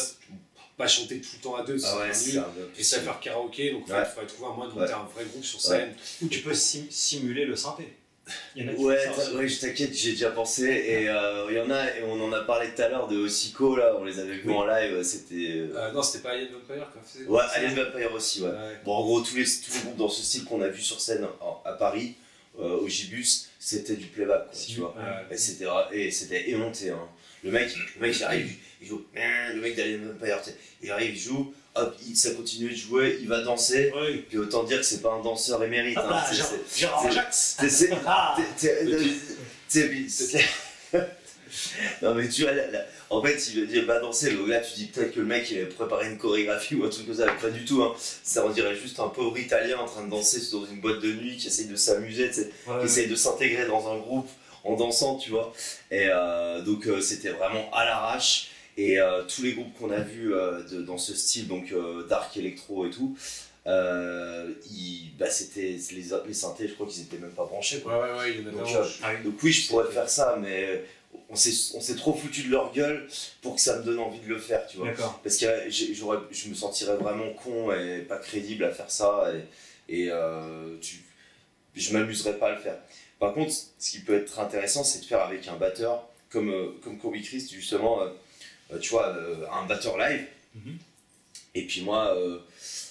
pas chanter tout le temps à deux, c'est nul. Et ça faire karaoké, donc il faudrait trouver un moyen de monter un vrai groupe sur scène. Ou tu peux simuler le synthé. Il y en a je t'inquiète, j'ai déjà pensé, et il y en a, et on en a parlé tout à l'heure de Ossico, là, on les avait vus en live, c'était. Non, c'était pas Alien Vampire qu'on faisait. Ouais, Alien Vampire aussi, ouais. Bon, en gros, tous les groupes dans ce style qu'on a vu sur scène à Paris, au Gibus, c'était du playback, quoi, tu vois. Et c'était émonté, hein. Le mec il arrive, il joue, le mec d'Alien Vampire, il arrive, il joue, hop, ça continue de jouer, il va danser, puis autant dire que c'est pas un danseur émérite. Gérard Ajax. Non mais tu vois, en fait il va danser, donc là tu dis peut-être que le mec il avait préparé une chorégraphie ou un truc comme ça, pas du tout, hein. Ça on dirait juste un pauvre italien en train de danser dans une boîte de nuit qui essaye de s'amuser, qui essaye de s'intégrer dans un groupe en dansant, tu vois. Et donc c'était vraiment à l'arrache, et tous les groupes qu'on a vus dans ce style, donc dark électro et tout, c'était les synthés, je crois qu'ils étaient même pas branchés, quoi. Ouais, il y en a donc oui, je pourrais faire ça, mais on s'est trop foutu de leur gueule pour que ça me donne envie de le faire, tu vois. Parce que je me sentirais vraiment con et pas crédible à faire ça, et je m'amuserais pas à le faire. Par contre, ce qui peut être intéressant, c'est de faire avec un batteur comme Corby Christ, justement, tu vois, un batteur live. Et puis moi,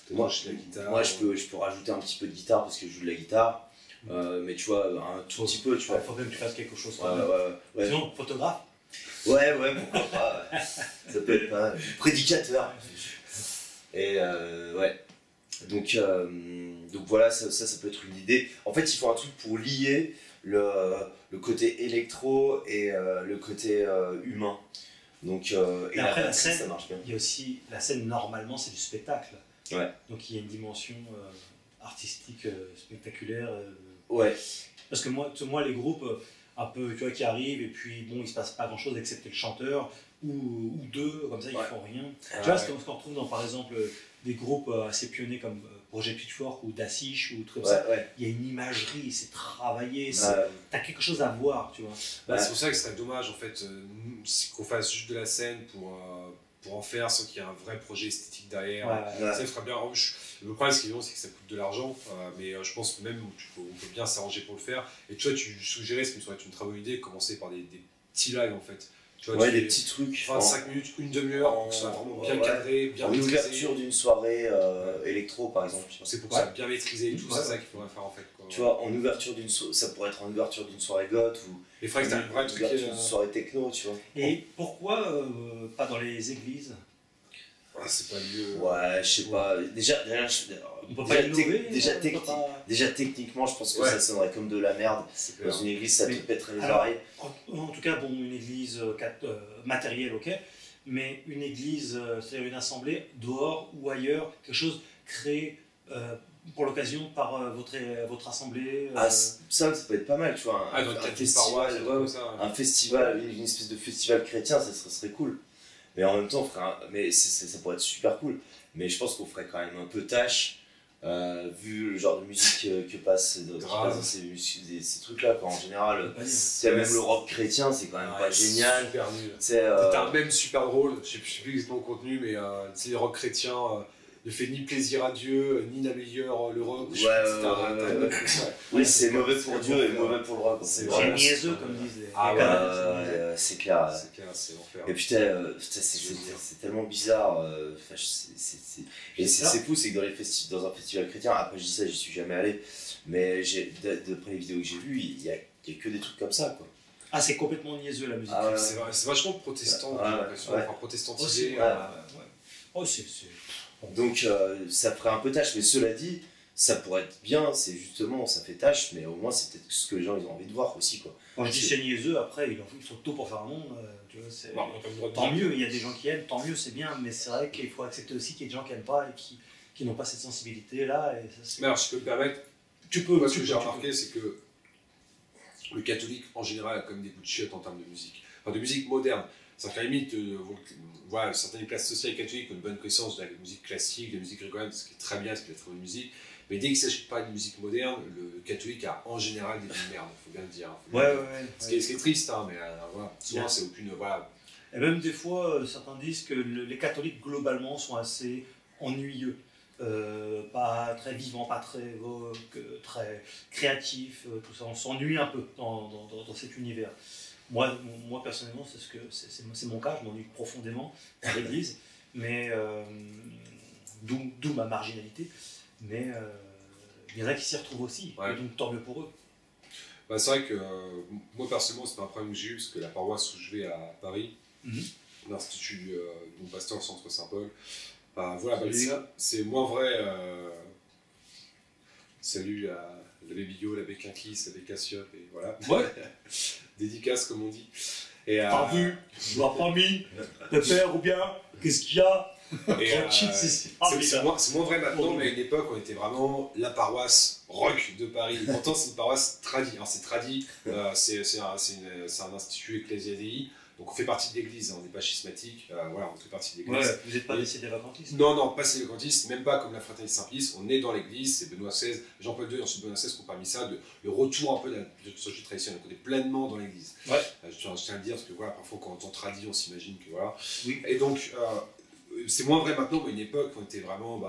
je peux rajouter un petit peu de guitare parce que je joue de la guitare. Mais tu vois, un tout petit peu, tu vois. Il faudrait que tu fasses quelque chose. Ouais. Sinon, photographe. Ouais, pourquoi pas. Ça peut être pas prédicateur. Et ouais. Donc voilà, ça peut être une idée. En fait, il faut un truc pour lier le côté électro et le côté humain. Donc, et après la scène, ça marche bien. il y a aussi la scène, normalement c'est du spectacle. Ouais. Donc il y a une dimension artistique spectaculaire. Ouais. Parce que moi les groupes un peu tu vois, qui arrivent et puis bon il se passe pas grand chose excepté le chanteur ou deux comme ça ils font rien. Tu vois ce qu'on retrouve dans par exemple des groupes assez pionniers comme Projet Pitchfork ou Dacish ou trucs comme ça. Il y a une imagerie, c'est travaillé, t'as quelque chose à voir, tu vois. C'est pour ça que ce serait dommage en fait qu'on fasse juste de la scène pour en faire sans qu'il y ait un vrai projet esthétique derrière. Ça ferait bien. Le problème, c'est que ça coûte de l'argent, mais je pense que même on peut bien s'arranger pour le faire. Et tu vois, tu suggérais, ce qui me serait une très bonne idée, commencer par des petits lives en fait. Tu vois, des petits trucs. 25 minutes, une demi-heure, pour que ce soit vraiment bien cadré, bien maîtrisé. En ouverture d'une soirée électro par exemple. C'est pour ça, bien maîtrisé et tout, c'est ça qu'il faudrait faire en fait. Quoi. Tu vois, en ouverture ça pourrait être en ouverture d'une soirée goth ou les frères, une ouverture d'une soirée techno, tu vois. Et pourquoi pas dans les églises? C'est pas lieu. Ouais, je sais pas. Déjà, techniquement, je pense que ça sonnerait comme de la merde. Dans une église, ça te pèterait les oreilles. En tout cas, bon, une église matérielle, ok, mais une église, c'est-à-dire une assemblée, dehors ou ailleurs, quelque chose créé pour l'occasion par votre assemblée. Ça peut être pas mal, tu vois. Un festival, une espèce de festival chrétien, ça serait cool. Mais en même temps, ça pourrait être super cool. Mais je pense qu'on ferait quand même un peu tâche, vu le genre de musique que passe dans ces trucs-là. En général, même le rock chrétien, c'est quand même pas génial. Super nul. T'as un même super drôle, je sais plus exactement le contenu, mais c'est le rock chrétien. Ne fait ni plaisir à Dieu, ni n'améliore le rock. Oui, c'est mauvais pour Dieu et mauvais pour le rock. C'est niaiseux, comme disent les c'est clair. C'est l'enfer. Et puis, c'est tellement bizarre. C'est fou, c'est que dans un festival chrétien, après je dis ça, j'y suis jamais allé, mais d'après les vidéos que j'ai vues, il y a que des trucs comme ça, quoi. Ah, c'est complètement niaiseux la musique. C'est vachement protestant, j'ai l'impression, protestantisé. Donc ça ferait un peu tâche, mais cela dit, ça pourrait être bien, c'est justement, ça fait tâche, mais au moins c'est peut-être ce que les gens ils ont envie de voir aussi, quoi. Quand je dis c'est niaiseux, après ils font tout pour faire un monde, tu vois, tant mieux, il y a des gens qui aiment, tant mieux, c'est bien, mais c'est vrai qu'il faut accepter aussi qu'il y a des gens qui n'aiment pas et qui n'ont pas cette sensibilité-là. Mais alors, si je peux me permettre, moi ce que j'ai remarqué, c'est que le catholique en général a comme des bouts de chiottes en termes de musique, enfin de musique moderne. C'est-à-dire qu'à la limite, voilà, certaines classes sociales catholiques ont une bonne connaissance de la musique classique, de la musique gréco-romaine, ce qui est très bien, ce qui est très bonne musique. Mais dès qu'il ne s'agit pas de musique moderne, le catholique a en général des goûts de merde, il faut bien le dire. Ce qui est triste, hein, mais voilà, souvent c'est aucune. Voilà. Et même des fois, certains disent que les catholiques globalement sont assez ennuyeux. Pas très vivants, pas très créatifs, tout ça. On s'ennuie un peu dans cet univers. Moi personnellement, c'est mon cas, je m'ennuie profondément à l'église, mais d'où ma marginalité. Mais il y en a qui s'y retrouvent aussi, et donc tant mieux pour eux. C'est vrai que moi personnellement, c'est pas un problème que j'ai eu, parce que la paroisse où je vais à Paris, l'Institut de mon pasteur au centre Saint-Paul, c'est moins vrai. Salut à l'abbé Billot, l'abbé Quinquis, l'abbé Cassiop, et voilà. Dédicace, comme on dit. T'as vu, je l'ai pas mis, pépère ou bien, qu'est-ce qu'il y a? C'est moins vrai maintenant, mais à une époque, on était vraiment la paroisse rock de Paris. Et pourtant, c'est une paroisse tradie. Alors, c'est tradie, c'est un institut ecclésiastique. Donc on fait partie de l'église, on n'est pas schismatique, on fait partie de l'église. Vous n'êtes pas des vacantistes? Non, pas des vacantistes, même pas comme la fraternité Saint-Pie, on est dans l'église, c'est Benoît XVI, Jean-Paul II et ensuite Benoît XVI qui ont permis ça, le retour un peu de la société traditionnelle, on est pleinement dans l'église. Je tiens à le dire, parce que parfois quand on entend tradit, on s'imagine que voilà. Oui. Et donc, c'est moins vrai maintenant, mais à une époque, on était vraiment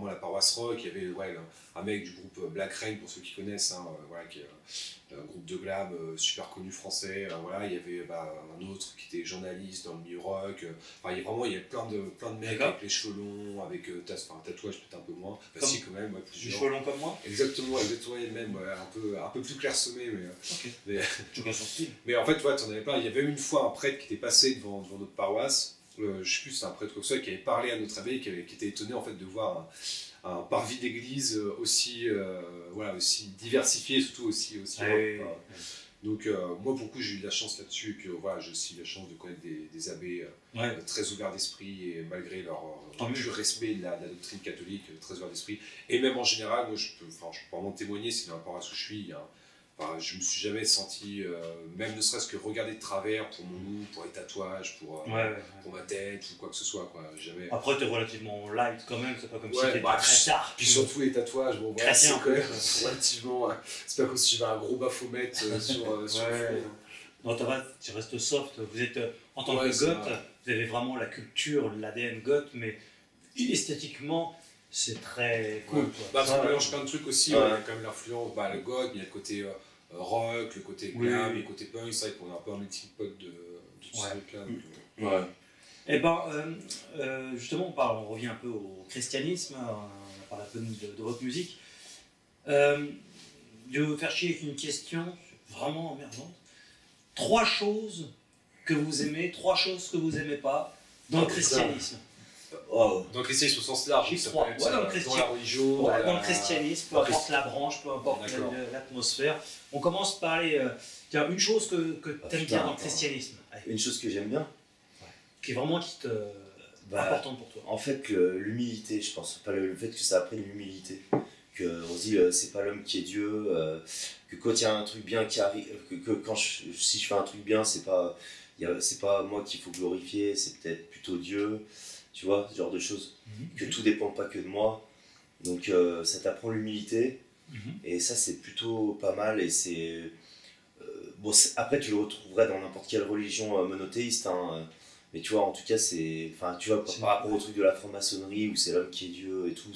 la paroisse rock, il y avait un mec du groupe Black Rain, pour ceux qui connaissent, qui est un groupe de glam super connu français, il y avait un autre qui était journaliste dans le milieu rock, il y avait plein de mecs avec les cheveux longs, avec un tatouage peut-être un peu moins, si quand même, plusieurs. Les cheveux longs comme moi? Exactement, même un peu plus clairsemé, mais en fait, mais en fait, t'en avais plein. Il y avait une fois un prêtre qui était passé devant notre paroisse, je sais plus, c'est un prêtre comme ça qui avait parlé à notre abbé, qui était étonné en fait de voir un parvis d'église aussi, voilà, aussi diversifié, surtout aussi donc moi pour le coup j'ai eu de la chance là-dessus, et puis voilà, j'ai aussi la chance de connaître des abbés très ouverts d'esprit, et malgré leur pur respect de la doctrine catholique, très ouverts d'esprit, et même en général, moi je peux vraiment témoigner, c'est par rapport à ce que je suis, je me suis jamais senti, même ne serait-ce que regarder de travers pour mon nom, pour les tatouages, pour ma tête ou quoi que ce soit, quoi. Jamais. Après, tu es relativement light quand même, c'est pas comme si tu étais très tard. Puis surtout les tatouages, bon, voilà, c'est quand même relativement. C'est pas comme si j'avais un gros Baphomet sur le front. Non, tu restes soft. Vous êtes, en tant que goth, vous avez vraiment la culture, l'ADN goth, mais esthétiquement, c'est très cool. Parce qu'on mélange plein de trucs aussi, on a quand même l'influence, le goth, il y a le côté rock, le côté glam, le côté punk, c'est vrai qu'on a un peu un melting pot de tout ce truc-là. Et justement, on revient un peu au christianisme, on parle un peu de votre musique. Je vais vous faire chier avec une question vraiment emmerdante. 3 choses que vous aimez, 3 choses que vous aimez pas dans le christianisme. Dans le christianisme au sens large, dans la religion, dans le christianisme, peu importe la branche, peu importe l'atmosphère. On commence par parler, une chose que tu aimes bien dans le christianisme. Une chose que j'aime bien, qui est vraiment importante pour toi. En fait, l'humilité, je pense. Pas le fait que ça apprenne l'humilité. On se dit, c'est pas l'homme qui est Dieu, que quand il y a un truc bien qui arrive, si je fais un truc bien, c'est pas moi qu'il faut glorifier, c'est peut-être plutôt Dieu. Tu vois, ce genre de choses. Que tout dépend pas que de moi. Donc ça t'apprend l'humilité. Et ça, c'est plutôt pas mal. Et c'est. Après, tu le retrouverais dans n'importe quelle religion monothéiste. Mais tu vois, en tout cas, c'est. Enfin, tu vois, par rapport au truc de la franc-maçonnerie où c'est l'homme qui est Dieu et tout,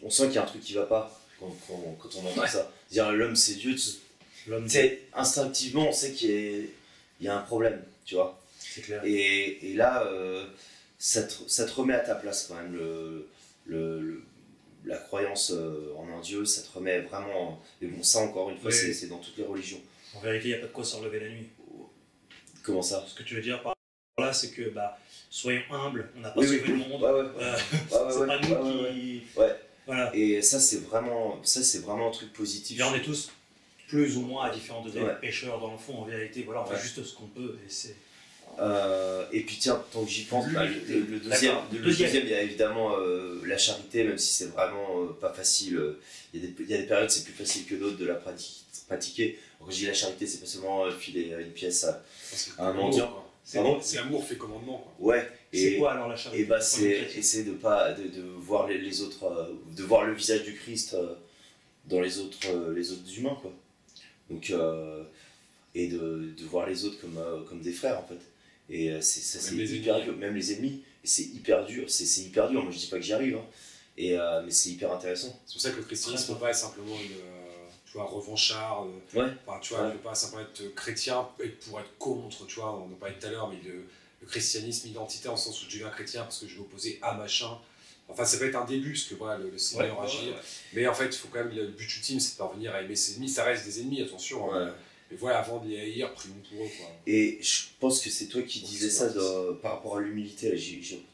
on sent qu'il y a un truc qui va pas quand on entend ça. Dire l'homme c'est Dieu, instinctivement, on sait qu'il y a un problème, tu vois. C'est clair. Et là, ça te remet à ta place quand même, la croyance en un Dieu, ça te remet vraiment. Mais bon, ça encore une fois, c'est dans toutes les religions. En vérité, il n'y a pas de quoi se relever la nuit. Comment ça? Ce que tu veux dire par là, c'est que soyons humbles, on n'a pas sauvé le monde. C'est pas nous qui. Voilà. Et ça, c'est vraiment un truc positif. Et on est tous plus ou moins à différents degrés pécheurs dans le fond, en vérité. Voilà, on fait juste ce qu'on peut. Et puis tiens, tant que j'y pense, le deuxième, il y a évidemment la charité, même si c'est vraiment pas facile. Il y a des périodes c'est plus facile que d'autres de la pratiquer. Quand je dis la charité, c'est pas seulement filer une pièce à un mendiant. C'est l'amour fait commandement, quoi. Ouais. C'est quoi alors la charité? C'est essayer de voir les autres, de voir le visage du Christ dans les autres humains, quoi. Donc et de voir les autres comme des frères en fait. Et c'est hyper dur, même les ennemis. Et c'est hyper dur, c'est hyper dur. Moi je dis pas que j'y arrive, mais c'est hyper intéressant. C'est pour ça que le christianisme ne peut pas être simplement revanchard. Tu vois, ne peut pas simplement être chrétien et pour être contre. Tu vois, on en parlait tout à l'heure, mais le christianisme identitaire en sens où je deviens chrétien parce que je vais m'opposer à machin. Enfin, ça peut être un début, parce que voilà, le Seigneur agit. Mais en fait, il faut quand même, le but ultime, c'est de parvenir à aimer ses ennemis. Ça reste des ennemis, attention. Mais voilà, avant de les haïr, prions pour eux, quoi. Et je pense que c'est toi qui disais ça par rapport à l'humilité,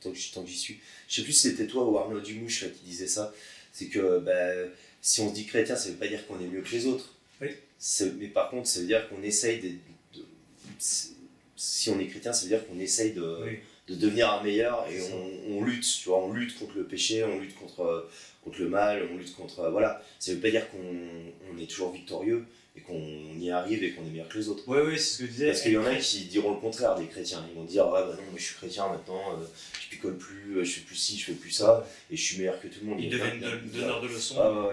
tant que j'y suis. Je sais plus si c'était toi ou Arnaud Dumouche là, qui disait ça. C'est que si on se dit chrétien, ça veut pas dire qu'on est mieux que les autres. Oui. Mais par contre, ça veut dire qu'on essaye si on est chrétien, ça veut dire qu'on essaye de devenir un meilleur et on lutte, tu vois, on lutte contre le péché, on lutte contre le mal, on lutte contre. Voilà. Ça veut pas dire qu'on est toujours victorieux et qu'on y arrive et qu'on est meilleur que les autres. Oui, c'est ce que je disais. Parce qu'il y en a qui diront le contraire des chrétiens. Ils vont dire non, moi je suis chrétien maintenant, je picole plus, je fais plus ci, je fais plus ça, et je suis meilleur que tout le monde. Ils deviennent donneurs de leçons,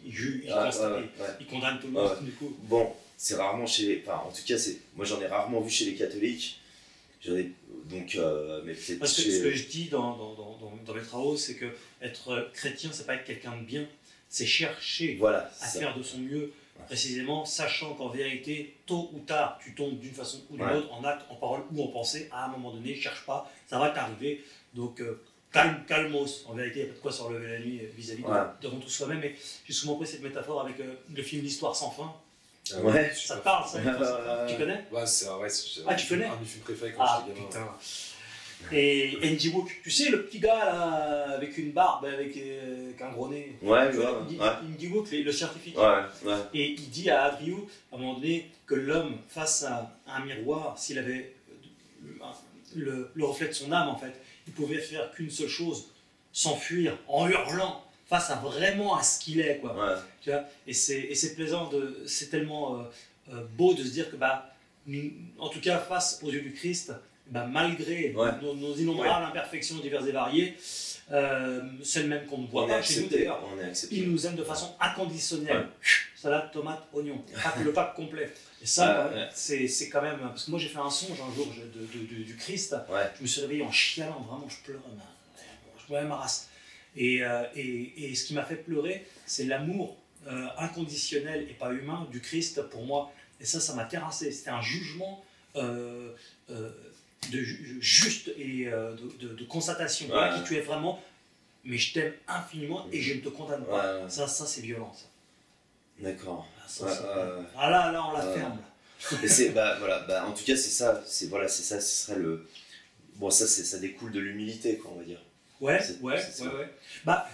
ils condamnent tout le monde du coup. Bon, c'est rarement en tout cas, moi j'en ai rarement vu chez les catholiques. Mais peut-être. Parce que ce que je dis dans mes travaux, c'est que être chrétien, c'est pas être quelqu'un de bien, c'est chercher à faire de son mieux. Précisément, sachant qu'en vérité, tôt ou tard, tu tombes d'une façon ou d'une autre, en acte, en parole ou en pensée, à un moment donné, cherche pas, ça va t'arriver. Donc, calmos. En vérité, il n'y a pas de quoi se relever la nuit vis-à-vis devant tout soi-même. Et j'ai souvent pris cette métaphore avec le film L'Histoire sans fin. Ouais. Ça te parle, ça? Tu connais? Ouais, c'est vrai. Tu connais? Un de mes films préférés quand j'étais gamin. Putain. Et Andy Wook, tu sais, le petit gars là, avec une barbe, avec un gros nez. Ouais, Tu ouais, vois, ouais. Andy Wook, le scientifique. Ouais, ouais. Et il dit à Adriou, à un moment donné, que l'homme, face à un miroir, s'il avait le reflet de son âme, en fait, il pouvait faire qu'une seule chose, s'enfuir en hurlant face à vraiment à ce qu'il est, quoi. Ouais. Tu vois, et c'est plaisant, c'est tellement beau de se dire que, en tout cas, face aux yeux du Christ, malgré nos innombrables imperfections diverses et variées, c'est le même qu'on ne voit pas chez nous d'ailleurs. Il nous aime de façon inconditionnelle. Salade, tomate, oignon. Le pack complet. Et ça, c'est quand même. Parce que moi, j'ai fait un songe un jour du Christ. Je me suis réveillé en chialant, vraiment, je pleurais. Je pleurais ma race. Et ce qui m'a fait pleurer, c'est l'amour inconditionnel et pas humain du Christ pour moi. Et ça m'a terrassé. C'était un jugement juste et de constatation. Voilà qui tu es vraiment, mais je t'aime infiniment et je ne te condamne pas. Ça c'est violent, ça. D'accord. Là on la ferme. Et c'est en tout cas c'est ça, ce serait le. Bon, ça découle de l'humilité, quoi, on va dire. Ouais.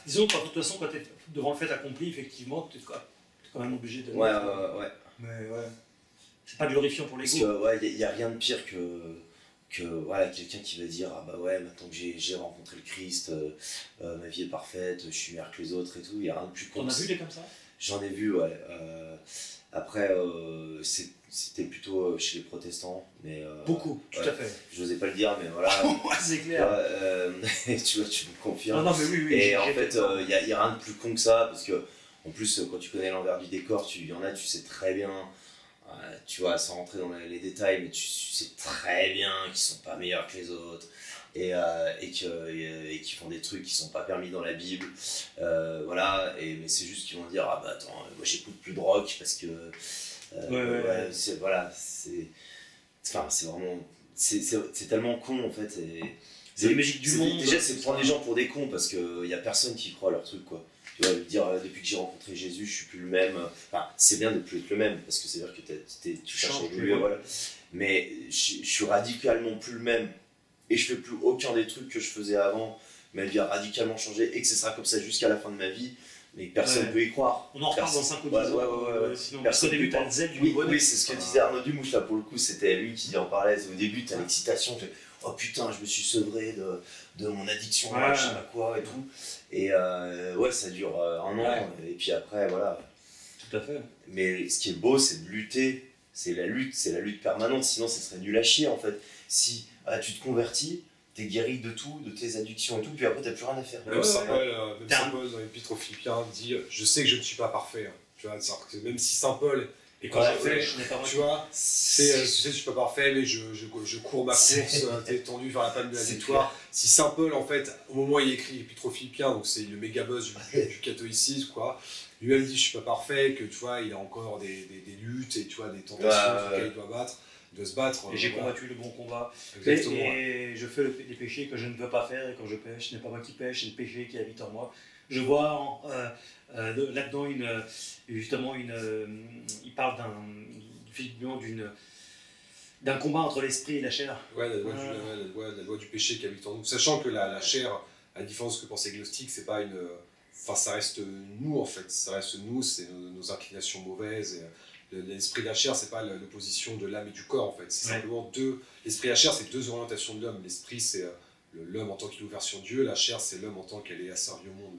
Disons que de toute façon, quand tu es devant le fait accompli, effectivement, tu es quand même obligé de. Ouais. Mais c'est pas glorifiant pour l'ego. Parce que il y a rien de pire que voilà, quelqu'un qui va dire maintenant que j'ai rencontré le Christ, ma vie est parfaite, je suis meilleur que les autres et tout. Il y a rien de plus con. T'en as vu des comme ça? J'en ai vu, ouais. Après, c'était plutôt chez les protestants, mais beaucoup, tout à fait. Je n'osais pas le dire, mais voilà. C'est clair. Tu vois, tu me confirmes. Non, mais oui. Et en fait, il y a rien de plus con que ça, parce que en plus, quand tu connais l'envers du décor, il y en a, tu sais très bien. Tu vois, sans rentrer dans les détails, mais tu sais très bien qu'ils sont pas meilleurs que les autres et qui font des trucs qui sont pas permis dans la Bible, voilà. Mais c'est juste qu'ils vont dire attends, moi j'écoute plus de rock parce que c'est vraiment c'est tellement con en fait. C'est la magique du monde. Déjà, c'est prendre les gens pour des cons parce qu'il y a personne qui croit à leur truc, quoi. Tu vois, dire depuis que j'ai rencontré Jésus, je suis plus le même. Enfin, c'est bien de plus être le même parce que c'est vrai que tu cherches à évoluer, voilà. Mais je suis radicalement plus le même et je fais plus aucun des trucs que je faisais avant. Ma vie a radicalement changé et que ce sera comme ça jusqu'à la fin de ma vie. Mais personne ne peut y croire. On en reparle dans 5 ou 10 ans. Sinon, parce qu'au début, tu as le zèle du bonheur. Oui, c'est ce que disait Arnaud Dumouche, là, pour le coup, c'était lui qui en parlait. Au début, tu as l'excitation. Oh putain, je me suis sevré de mon addiction à je sais pas quoi et tout. Et ça dure un an. Et puis après, voilà. Tout à fait. Mais ce qui est beau, c'est de lutter. C'est la lutte permanente. Sinon, ça serait nul à chier, en fait. Si tu te convertis, t'es guéri de tout, de tes addictions et tout, puis après t'as plus rien à faire. Même Saint Paul dans l'Épître aux Philippiens dit je sais que je ne suis pas parfait. Tu vois, même si Saint Paul et quand tu vois, je sais que je suis pas parfait, mais je cours ma course, t'es tendu vers la palme de la victoire. Si Saint Paul, en fait, au moment où il écrit l'Épître aux Philippiens, donc c'est le méga buzz du catholicisme, quoi. Lui-même dit je suis pas parfait, que tu vois, il a encore des luttes et tu vois des tentations sur lesquelles il doit se battre. Et j'ai combattu le bon combat. Et je fais les péchés que je ne veux pas faire, et quand je pêche, ce n'est pas moi qui pêche, c'est le péché qui habite en moi. Je vois là-dedans il parle d'un combat entre l'esprit et la chair. Ouais, la loi du péché qui habite en nous. Sachant que la chair, à la différence que pense agnostique, c'est pas une. Enfin, ça reste nous en fait. Ça reste nous, c'est nos inclinations mauvaises. L'esprit de la chair, c'est pas l'opposition de l'âme et du corps en fait. C'est simplement l'esprit et la chair, c'est deux orientations de l'homme. L'esprit, c'est l'homme en tant qu'il est ouvert sur Dieu. La chair, c'est l'homme en tant qu'elle est asservie au monde.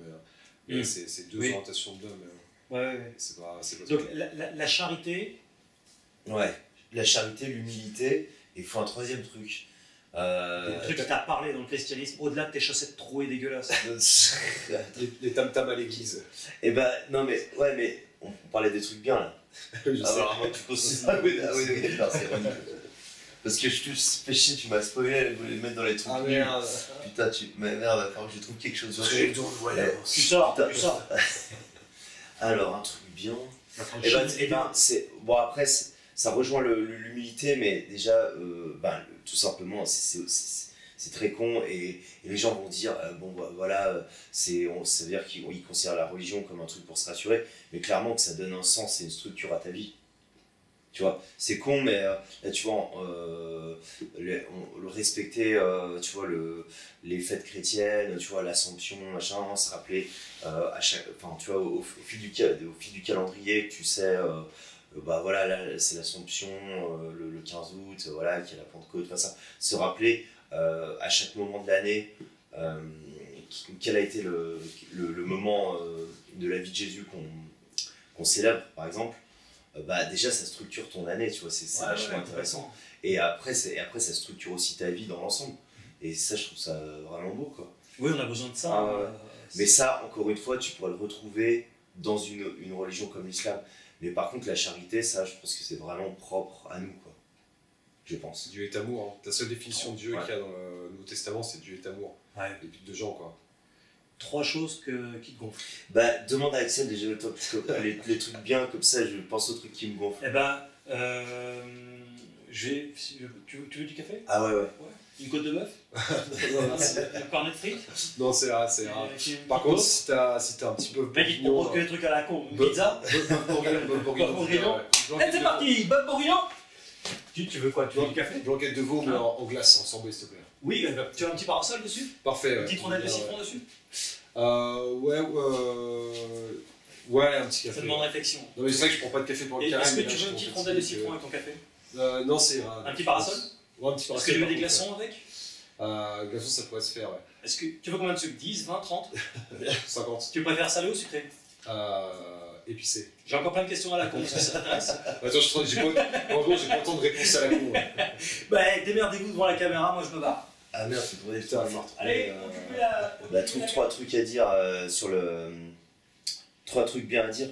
Mais c'est deux orientations de l'homme. C'est pas donc la charité. Ouais. La charité, l'humilité. Et il faut un troisième truc. Le truc qui t'a parlé dans le christianisme, au-delà de tes chaussettes trouées dégueulasses. les tam-tams à l'église. Non mais on parlait des trucs bien là. Alors, tu poses ça. Oui, d'accord, c'est ironique. Parce que je te fais chier, tu m'as spoilé, elle voulait le mettre dans les trucs. Ah merde. Putain, merde, il va falloir que je trouve quelque chose. Tu sors. Alors, un truc bien. Bon, après, ça rejoint l'humilité, mais déjà, tout simplement, c'est très con et les gens vont dire ça veut dire qu'ils considèrent la religion comme un truc pour se rassurer, mais clairement que ça donne un sens et une structure à ta vie. Tu vois, c'est con, mais là, tu vois, le respecter, tu vois, les fêtes chrétiennes, tu vois, l'Assomption, machin, se rappeler à chaque, enfin, tu vois, au fil du calendrier, tu sais, bah voilà, là, c'est l'Assomption, le 15 août, voilà, qu'il y a la Pentecôte, enfin ça, se rappeler à chaque moment de l'année quel a été le moment de la vie de Jésus qu'on célèbre, par exemple. Bah déjà ça structure ton année, tu vois, c'est vachement intéressant. Et après ça structure aussi ta vie dans l'ensemble. Et ça, je trouve ça vraiment beau, quoi. Oui, on a besoin de ça. Mais ça, encore une fois, tu pourras le retrouver dans une religion comme l'islam. Mais par contre, la charité, ça, je pense que c'est vraiment propre à nous, quoi. Je pense. Dieu est amour. Hein. La seule définition de Dieu qu'il y a dans le Nouveau Testament, c'est Dieu est amour. Ouais. Et puis de gens, quoi. 3 choses qui te gonflent. Bah, demande à Axel déjà les trucs bien, comme ça, je pense aux trucs qui me gonflent. Eh ben, tu veux du café? Ah ouais. Une côte de bœuf? Un cornet de frites? Non, c'est rare, c'est rare. Par contre, si t'as un petit peu... Mec, il te propose que des trucs à la con. Une pizza? Bob Bourguignon. Et c'est parti, Bob Bourguignon. Tu veux quoi? Tu veux du café? Blanquette de veau, mais en glace, ensemble, s'il te plaît. Oui, tu as un petit parasol dessus? Parfait. Une petite rondelle de citron dessus? Ouais, un petit café. Ça demande réflexion. Non, mais c'est vrai que je prends pas de café pour le carême. Est-ce que tu veux une petite rondelle de citron avec ton café? Non, c'est... Un petit parasol? Ouais, un petit parasol. Est-ce que tu veux des glaçons avec? Glaçons, ça pourrait se faire, ouais. Est-ce que tu veux combien de sucre? 10, 20, 30? 50. Tu préfères salé ou sucré? Épicé. J'ai encore plein de questions à la con, est-ce que ça t'intéresse? Attends, j'ai pas autant de réponses à la con. Bah, démerdez-vous devant la caméra, moi je me barre. Ah merde, c'est trop Putain, Allez, occupez la... Bah, trouve 3 trucs à dire sur le... 3 trucs bien à dire.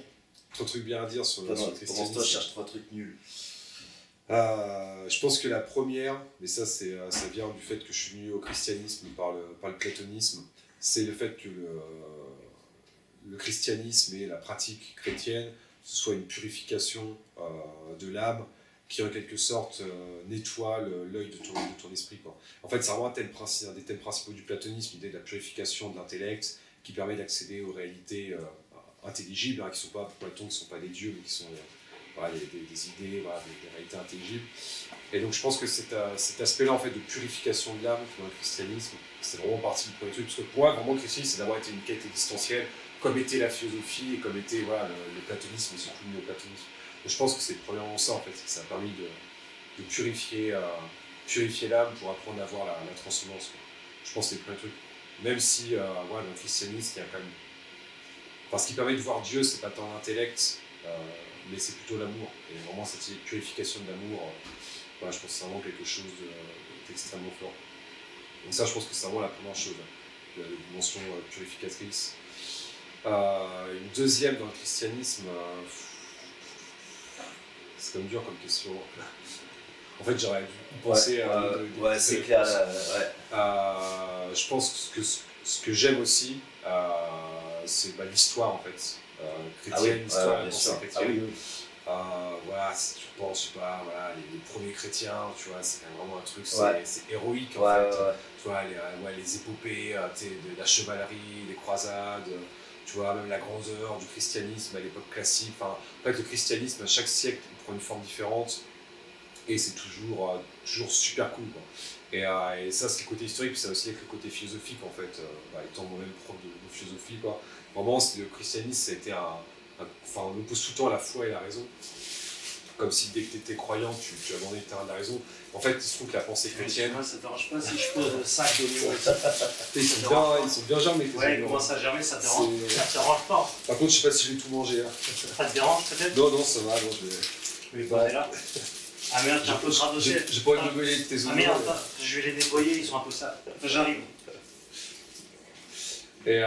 3 trucs bien à dire sur le christianisme. Pendant ce temps, je cherche 3 trucs nuls. Je pense que la première, mais ça vient du fait que je suis venu au christianisme par le platonisme, c'est le fait que le christianisme et la pratique chrétienne, ce soit une purification de l'âme qui en quelque sorte nettoie l'œil de ton esprit, quoi. En fait, c'est vraiment un des thèmes principaux du platonisme, l'idée de la purification de l'intellect qui permet d'accéder aux réalités intelligibles, hein, qui sont pas, pour Platon, qui ne sont pas des dieux, mais qui sont voilà, des idées, voilà, des réalités intelligibles. Et donc je pense que cet aspect-là en fait, de purification de l'âme dans le christianisme, c'est vraiment partie du premier truc, parce que pour moi, vraiment, le christianisme, c'est d'abord été une quête existentielle, comme était la philosophie et comme était voilà, le platonisme, et surtout le néoplatonisme. Donc je pense que c'est premièrement ça, en fait, que ça a permis de purifier l'âme pour apprendre à voir la transcendance, quoi. Je pense que c'est le premier truc. Même si voilà, dans le christianisme, il y a quand même... Enfin, ce qui permet de voir Dieu, c'est pas tant l'intellect, mais c'est plutôt l'amour. Et vraiment, cette purification de l'amour, voilà, je pense que c'est vraiment quelque chose d'extrêmement fort. Donc ça, je pense que c'est vraiment la première chose, la dimension purificatrice. Une deuxième dans le christianisme, c'est quand même dur comme question. En fait, j'aurais dû penser à... Ouais, c'est clair. Je pense que ce que j'aime aussi, c'est l'histoire, en fait. Chrétienne, l'histoire de la pensée chrétienne. Voilà, si tu penses, je sais pas, voilà, les premiers chrétiens, tu vois, c'est vraiment un truc, c'est héroïque, en fait. Tu vois, les épopées de la chevalerie, les croisades, tu vois, même la grandeur du christianisme à l'époque classique. Enfin, en fait, le christianisme, à chaque siècle, il prend une forme différente et c'est toujours super cool, quoi. Et ça, c'est le côté historique, puis ça aussi avec le côté philosophique, en fait, étant moi-même prof de philosophie, quoi. Vraiment, le christianisme, ça a été enfin, on oppose tout le temps la foi et la raison. Comme si dès que tu étais croyant, tu abandonnais le terrain de la raison. En fait, il se trouve que la pensée chrétienne... Ça te dérange pas si je pose le sac de l'eau? Ils sont bien germés. Ouais, ils commencent à germer, ça te dérange? Ça te dérange pas? Par contre, je sais pas si je vais tout manger. Hein. Ça te dérange peut-être? Non, ça va, non, je vais... Je vais les poser là. Ah merde, j'ai un peu de radossier. J'ai pas envie de gueuler de tes ongles. Ah merde, je vais les nettoyer, ils sont un peu sales. Enfin, j'arrive. Et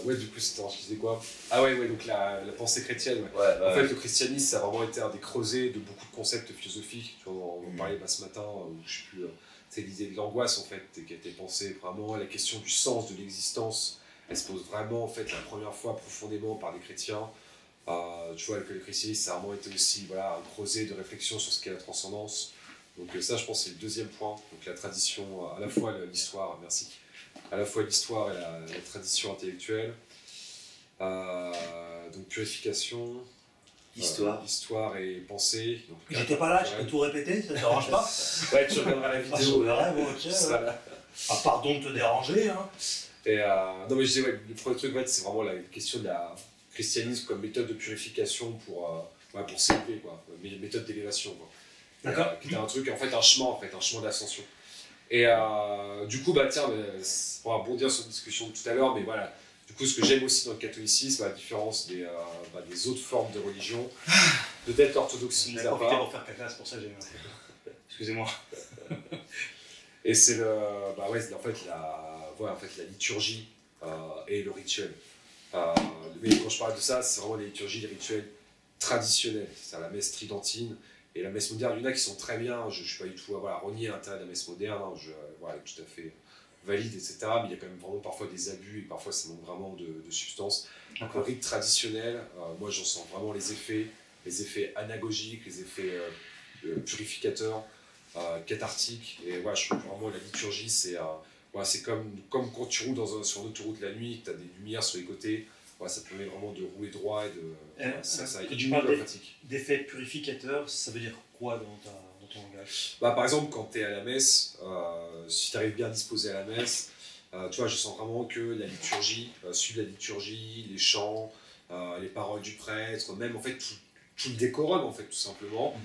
ouais, du coup, je disais quoi? Ah ouais, donc la pensée chrétienne. Ouais. En fait, le christianisme, ça a vraiment été un des creusets de beaucoup de concepts philosophiques. Tu vois, on en parlait ce matin, où je sais plus, c'est l'idée de l'angoisse, en fait, qui a été pensée vraiment. La question du sens de l'existence, elle se pose vraiment, en fait, la première fois profondément par des chrétiens. Tu vois, que le christianisme, ça a vraiment été aussi un creuset de réflexion sur ce qu'est la transcendance. Donc ça, je pense, c'est le deuxième point. Donc la tradition, à la fois l'histoire, merci. À la fois l'histoire et la tradition intellectuelle. Donc purification. Histoire et pensée. J'étais pas là, je peux tout répéter, ça te dérange pas? Ouais, tu regarderas la vidéo. Pardon de te déranger. Hein. Et, non mais je disais, le premier truc, c'est vraiment la question de la christianisme comme méthode de purification pour s'élever, méthode d'élévation. D'accord. Qui était un truc, en fait, un chemin d'ascension. Et du coup, tiens, on va rebondir sur une discussion de tout à l'heure, mais voilà, du coup, ce que j'aime aussi dans le catholicisme, à la différence des autres formes de religion, peut-être l'orthodoxie mis à part. Pour faire caca, c'est pour ça que j'ai mis un peu. Excusez-moi. Et c'est en fait, la liturgie et le rituel. Mais quand je parle de ça, c'est vraiment les liturgies, les rituels traditionnels. C'est la messe tridentine et la messe moderne. Il y en a qui sont très bien, je ne suis pas du tout à renier l'intérêt de la messe moderne, tout à fait valide, etc. Mais il y a quand même vraiment parfois des abus et parfois ça manque vraiment de substance. Donc, le rite traditionnel, moi j'en sens vraiment les effets anagogiques, les effets purificateurs, cathartiques. Et je trouve vraiment la liturgie, c'est comme quand tu roules sur une autoroute la nuit, tu as des lumières sur les côtés. Ça permet vraiment de rouler droit et ça tu parles la fatigue. D'effets purificateurs, ça veut dire quoi dans ton langage? Par exemple, quand tu es à la messe, si tu arrives bien disposé à la messe, tu vois, je sens vraiment que la liturgie, suivre la liturgie, les chants, les paroles du prêtre, même en fait tout le décorum, en fait, tout simplement,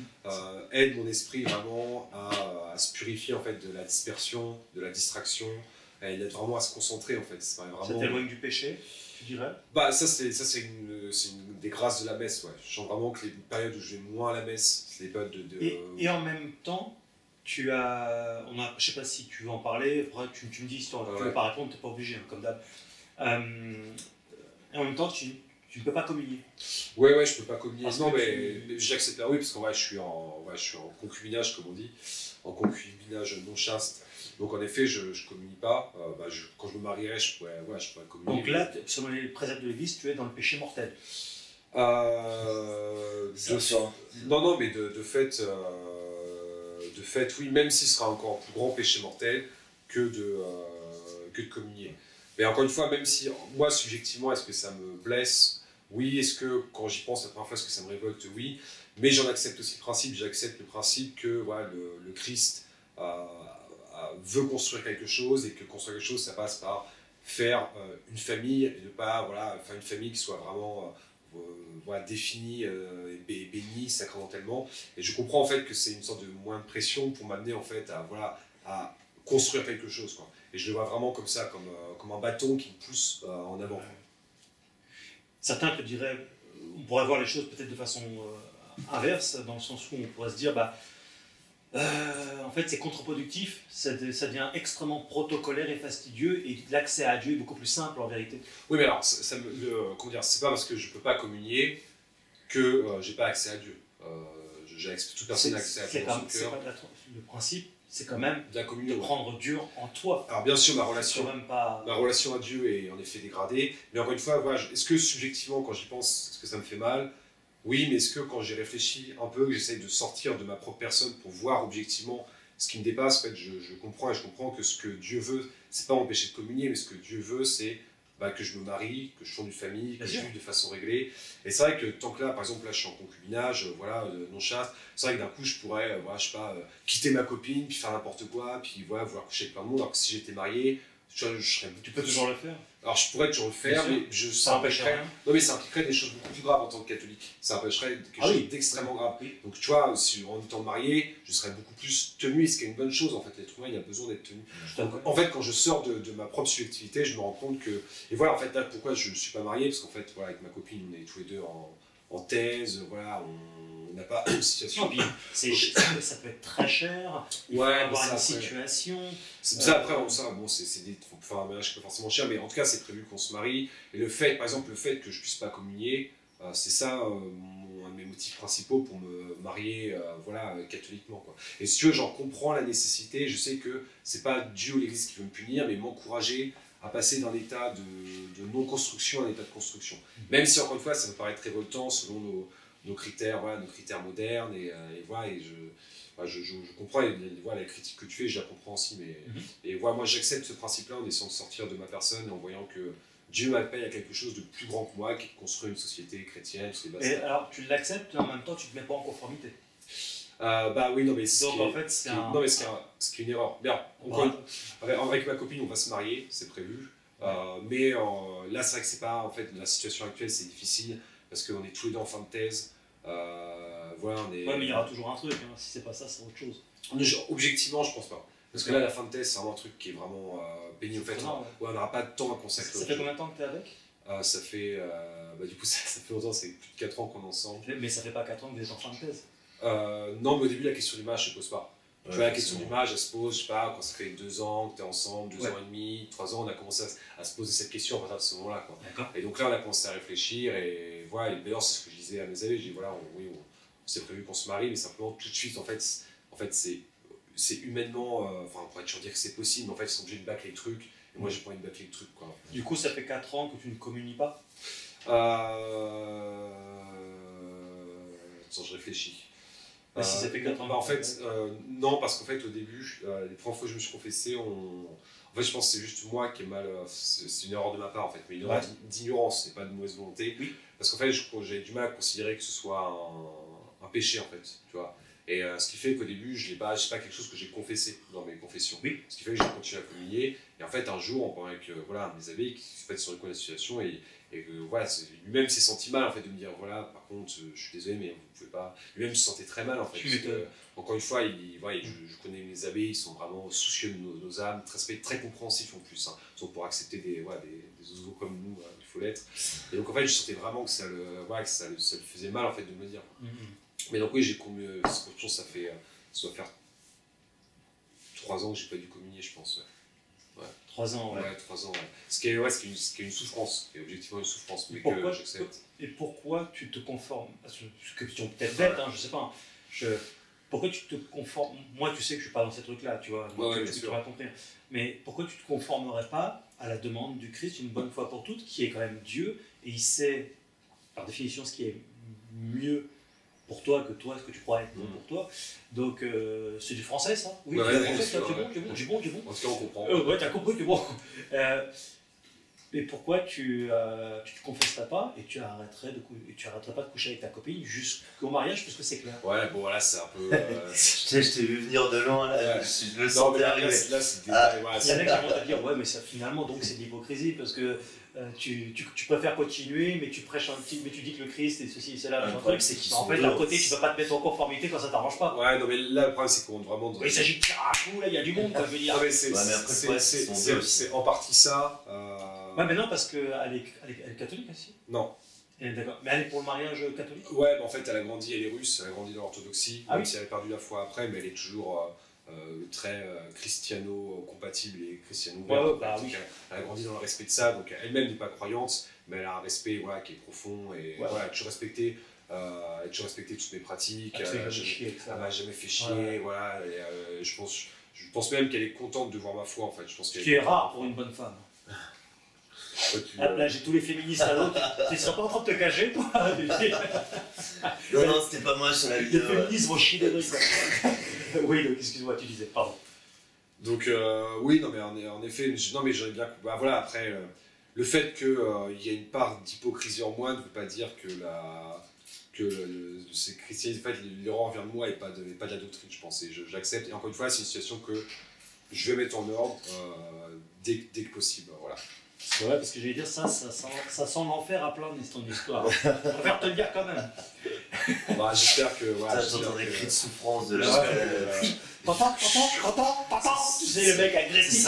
aide mon esprit vraiment à se purifier en fait, de la dispersion, de la distraction, et il aide vraiment à se concentrer en fait. Ça t'éloigne du péché, tu dirais? Ça c'est une des grâces de la messe, ouais. Je sens vraiment que les périodes où je vais moins à la messe, c'est des périodes Et en même temps, je sais pas si tu veux en parler, tu me dis, si tu ne veux pas répondre, tu n'es pas obligé, hein, comme d'hab. Et en même temps, tu ne peux pas communier. Ouais, je peux pas communier. Non, mais j'accepte oui, parce qu'en je suis en concubinage, comme on dit, en concubinage non chaste. Donc en effet, je ne communie pas. Quand je me marierai, je pourrais communier. Donc là, selon les préceptes de l'Église, tu es dans le péché mortel. Non, mais de fait, oui, même si ce sera encore un plus grand péché mortel que de communier. Mais encore une fois, même si, moi, subjectivement, est-ce que ça me blesse? Oui. Est-ce que, quand j'y pense la première fois, est-ce que ça me révolte? Oui. Mais j'en accepte aussi le principe. J'accepte le principe que le Christ veut construire quelque chose et que construire quelque chose, ça passe par faire une famille et ne pas faire une famille qui soit vraiment définie et bénie sacramentellement. Et je comprends en fait que c'est une sorte de moyen de pression pour m'amener en fait à construire quelque chose, quoi. Et je le vois vraiment comme ça, comme un bâton qui me pousse en avant. Certains te diraient, on pourrait voir les choses peut-être de façon inverse, dans le sens où on pourrait se dire, en fait c'est contre-productif, ça devient extrêmement protocolaire et fastidieux, et l'accès à Dieu est beaucoup plus simple en vérité. Oui, mais alors, comment dire, c'est pas parce que je peux pas communier que j'ai pas accès à Dieu. Toute personne a accès à Dieu dans son cœur. Le principe, c'est quand même de prendre Dieu en toi. Alors bien sûr, ma relation à Dieu est en effet dégradée, mais encore une fois, est-ce que subjectivement, quand j'y pense, est-ce que ça me fait mal? Oui, mais est-ce que quand j'y réfléchis un peu, que j'essaye de sortir de ma propre personne pour voir objectivement ce qui me dépasse, en fait, je comprends que ce que Dieu veut, c'est pas m'empêcher de communier, mais ce que Dieu veut, c'est que je me marie, que je fonde une famille, que je vive de façon réglée. Et c'est vrai que tant que par exemple, je suis en concubinage, non chaste, c'est vrai que d'un coup, je pourrais, quitter ma copine, puis faire n'importe quoi, puis vouloir coucher avec plein de monde, alors que si j'étais marié, je serais... Tu peux toujours le faire? Alors je pourrais toujours le faire, mais ça empêcherait. Non, mais ça impliquerait des choses beaucoup plus graves en tant que catholique. Ça empêcherait quelque chose d'extrêmement grave. Oui. Donc tu vois, si en étant marié, je serais beaucoup plus tenu, ce qui est une bonne chose. En fait, l'être humain, il a besoin d'être tenu. Donc, en fait, quand je sors de ma propre subjectivité, je me rends compte que. Et voilà, en fait, là, pourquoi je ne suis pas marié? Parce qu'en fait, avec ma copine, on est tous les deux en thèse, on n'a pas une situation. Non, ça peut être très cher, avoir une situation. C'est ça, après, faut faire un mariage pas forcément cher, mais en tout cas, c'est prévu qu'on se marie. Et par exemple, le fait que je puisse pas communier, c'est ça un de mes motifs principaux pour me marier catholiquement, quoi. Et si tu veux, j'en comprends la nécessité, je sais que c'est pas Dieu ou l'Église qui veut me punir, mais m'encourager à passer d'un état de non-construction à un état de construction. Même si, encore une fois, ça me paraît très révoltant selon nos critères modernes, je comprends la critique que tu fais, je la comprends aussi, mais moi j'accepte ce principe-là en essayant de sortir de ma personne et en voyant que Dieu m'appelle à quelque chose de plus grand que moi, qui est de construire une société chrétienne, c'est Et alors, tu l'acceptes, mais en même temps, tu ne te mets pas en conformité. Bah oui, non, mais Donc, en fait, c'est un... non, mais ce qui est une erreur. Bien, avec ma copine, on va se marier, c'est prévu. Mais là, c'est vrai que c'est pas, en fait, la situation actuelle, c'est difficile parce qu'on est tous les deux en fin de thèse. Voilà, on est... Ouais, mais il y aura toujours un truc, hein. Si c'est pas ça, c'est autre chose. Objectivement, je pense pas. Parce que là, la fin de thèse, c'est vraiment un truc qui est vraiment pénible. En fait, on n'aura pas de temps à consacrer. Ça fait combien de temps que tu es avec ça fait, bah, du coup, ça fait longtemps, c'est plus de 4 ans qu'on est ensemble. Mais ça fait pas 4 ans que vous êtes en fin de thèse. Non, mais au début, la question d'image ne se pose pas. Tu vois, la question d'image, elle se pose, je sais pas, quand ça fait 2 ans que tu es ensemble, 2 ans et demi, 3 ans, on a commencé à se poser cette question à partir de ce moment-là. Et donc là, on a commencé à réfléchir, et voilà, et d'ailleurs, c'est ce que je disais à mes amis, je dis voilà, on s'est prévu qu'on se marie, mais simplement tout de suite, en fait c'est humainement, enfin, on pourrait toujours dire que c'est possible, mais en fait, ils sont obligés de bâcler le truc, et moi, j'ai pas envie de bâcler le truc, quoi. Du coup, ça fait 4 ans que tu ne communies pas Attends, je réfléchis. Si ça fait 4 ans. Bah, en fait, non, parce qu'en fait, au début, les 3 fois que je me suis confessé, en fait, je pense que c'est juste moi qui ai mal. C'est une erreur de ma part, en fait, mais une erreur d'ignorance, et pas de mauvaise volonté. Oui. Parce qu'en fait, j'ai du mal à considérer que ce soit un péché, en fait, tu vois. Et ce qui fait qu'au début, c'est pas quelque chose que j'ai confessé dans mes confessions. Oui. Ce qui fait que j'ai continué à communier. Et en fait, un jour, on parlait avec voilà, mes amis qui se sont reconnu la situation et que voilà, lui-même s'est senti mal en fait de me dire voilà, par contre, je suis désolé, mais vous pouvez pas. Lui-même se sentait très mal en fait. Parce que, encore une fois, je connais mes abbés, ils sont vraiment soucieux de nos âmes, très compréhensifs en plus. Hein. Ils sont pour accepter des oiseaux comme nous, il faut l'être. Et donc en fait, je sentais vraiment que ça le faisait mal en fait de me le dire. Mais donc oui, j'ai communié, ça doit faire 3 ans que j'ai pas dû communier, je pense. Ouais. 3 ans, ouais. Ouais, 3 ans, ouais. Ce qui est une souffrance, qui est objectivement une souffrance, mais pourquoi, que j'accepte. Et pourquoi tu te conformes, c'est une question peut-être bête, hein, je sais pas, pourquoi tu te conformes, moi tu sais que je suis pas dans ces trucs-là, tu vois, tu vas comprendre, mais pourquoi tu te conformerais pas à la demande du Christ une bonne fois pour toutes, qui est quand même Dieu, et il sait, par définition, ce qui est mieux pour toi ce que tu crois être bon pour toi. Donc, c'est du français, ça? Oui, c'est bon. En tout cas, on comprend. Ouais, t'as compris que bon. Mais pourquoi tu te confesserais pas et tu arrêterais pas de coucher avec ta copine jusqu'au mariage, puisque c'est clair? Ouais, bon, là, c'est un peu... Je t'ai vu venir de loin, là, je le sentais arriver. Là, c'est des détails. Il y en a qui vont te dire, ouais, mais ça, finalement, donc c'est de l'hypocrisie, parce que tu préfères continuer, mais tu prêches mais tu dis que le Christ et ceci et cela. Le problème, c'est qu'ils sont en fait, d'un côté, tu peux pas te mettre en conformité quand ça t'arrange pas. Ouais, non, mais là, le problème, c'est qu'on vraiment... Il s'agit de tirer à coup, là, il y a du monde, quoi, je veux dire. Non, mais c'est en partie ça. Ouais, mais non, parce qu'elle est catholique aussi. Non. D'accord. Mais elle est pour le mariage catholique? Ouais, mais en fait, elle a grandi, elle est russe, elle a grandi dans l'orthodoxie, même si elle a perdu la foi après, mais elle est toujours très christiano-compatible et christiano-ouverte. Oui. Elle a grandi dans le respect de ça, donc elle-même n'est pas croyante, mais elle a un respect qui est profond et elle a toujours respecté. Toutes mes pratiques, elle m'a jamais fait chier, voilà, et, je pense même qu'elle est contente de voir ma foi en fait. Ce qui est rare pour une bonne femme. Là, j'ai tous les féministes à l'autre. Tu ne seras pas en train de te cacher, toi? Non, c'était pas moi sur la vidéo. Les féministes vont chier des trucs. Oui, donc excuse-moi, tu disais, pardon. Donc, oui, non, mais en effet, non, mais j'aurais bien. Bah, voilà, après, le fait qu'il y ait une part d'hypocrisie en moi ne veut pas dire que c'est christianisme. En fait, l'erreur vient de moi et pas de la doctrine, je pense. Et j'accepte. Et encore une fois, c'est une situation que je vais mettre en ordre dès que possible. Voilà. C'est vrai, parce que je vais dire ça sent l'enfer à plein ton histoire. Je préfère te le dire quand même. Bah, j'espère que. Voilà, j'entends des cris de souffrance de la. T'entends. Tu sais, le mec agressif.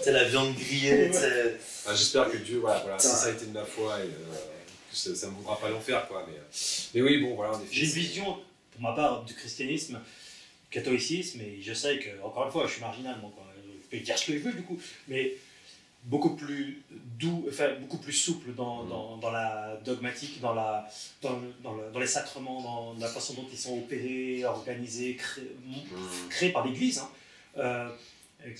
C'est la viande grillée. J'espère que Dieu, voilà, si ça a été de ma foi, et, ça ne me voudra pas l'enfer, quoi. Mais oui, bon, voilà. J'ai une vision, pour ma part, du christianisme, du catholicisme, et je sais que, encore une fois, je suis marginal, moi, quoi. Je peux dire ce que je veux, du coup, mais beaucoup plus doux, enfin beaucoup plus souple dans la dogmatique, dans les sacrements, dans la façon dont ils sont opérés, organisés, créés par l'Église.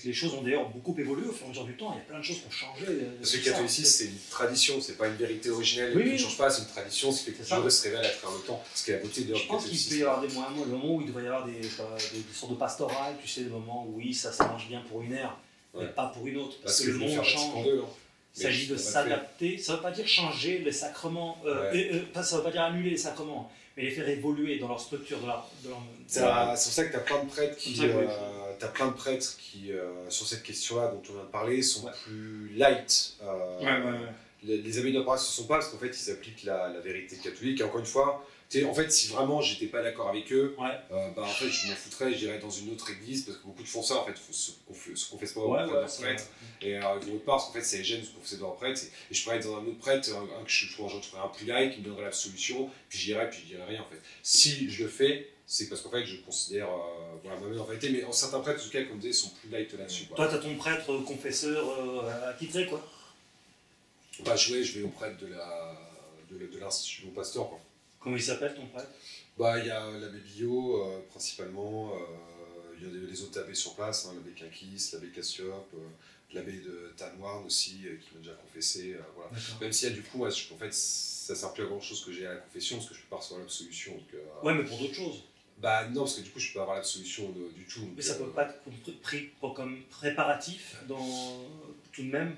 Les choses ont d'ailleurs beaucoup évolué au fur et à mesure du temps, il y a plein de choses qui ont changé. Parce que le catholicisme, c'est une tradition, c'est pas une vérité originelle qui ne change pas, c'est une tradition, c'est que Dieu se révèle à travers le temps. Parce que la beauté de Je pense qu'il peut y avoir des moments, le moment où il devrait y avoir des sortes de pastorales, tu sais, des moments où oui, ça marche bien pour une ère. Mais pas pour une autre, parce que le monde change. Il s'agit de s'adapter, ça ne veut pas dire changer les sacrements, ça ne veut pas dire annuler les sacrements, mais les faire évoluer dans leur structure. C'est pour ça que tu as plein de prêtres qui, sur cette question-là dont on vient de parler, sont plus light. Les amis de Paroisse ne sont pas, parce qu'en fait, ils appliquent la vérité catholique. Et encore une fois, en fait, si vraiment j'étais pas d'accord avec eux, en fait, je m'en foutrais, j'irais dans une autre église, parce que beaucoup de font ça, en fait, se confessent pas auprès de leur prêtre. Et ils vont autre part, parce qu'en fait, ça les gêne de se confesser devant leur prêtre. Et je pourrais être dans un autre prêtre, que j'en trouverais un plus light, qui me donnerait l'absolution, puis j'irais, puis je dirais rien, en fait. Si je le fais, c'est parce qu'en fait, je considère moi-même en vérité, mais certains prêtres, en tout cas, comme je disais, sont plus light là-dessus. Toi, tu as ton prêtre confesseur attitré, quoi. Bah, je vais au prêtre de l'institution pasteur, quoi. Comment il s'appelle ton prêtre? Bah, il y a l'abbé Billot, principalement. Il y a les autres abbés sur place, hein, l'abbé Quinquis, l'abbé Cassiope, l'abbé de Tanoirne aussi, qui m'a déjà confessé. Voilà. Même s'il y a du coup, en fait, ça ne sert plus à grand chose que j'ai à la confession, parce que je ne peux pas recevoir l'absolution. Ouais, mais pour d'autres choses. Bah non, parce que du coup, je ne peux pas avoir l'absolution du tout. Mais ça ne peut pas être pris comme préparatif tout de même.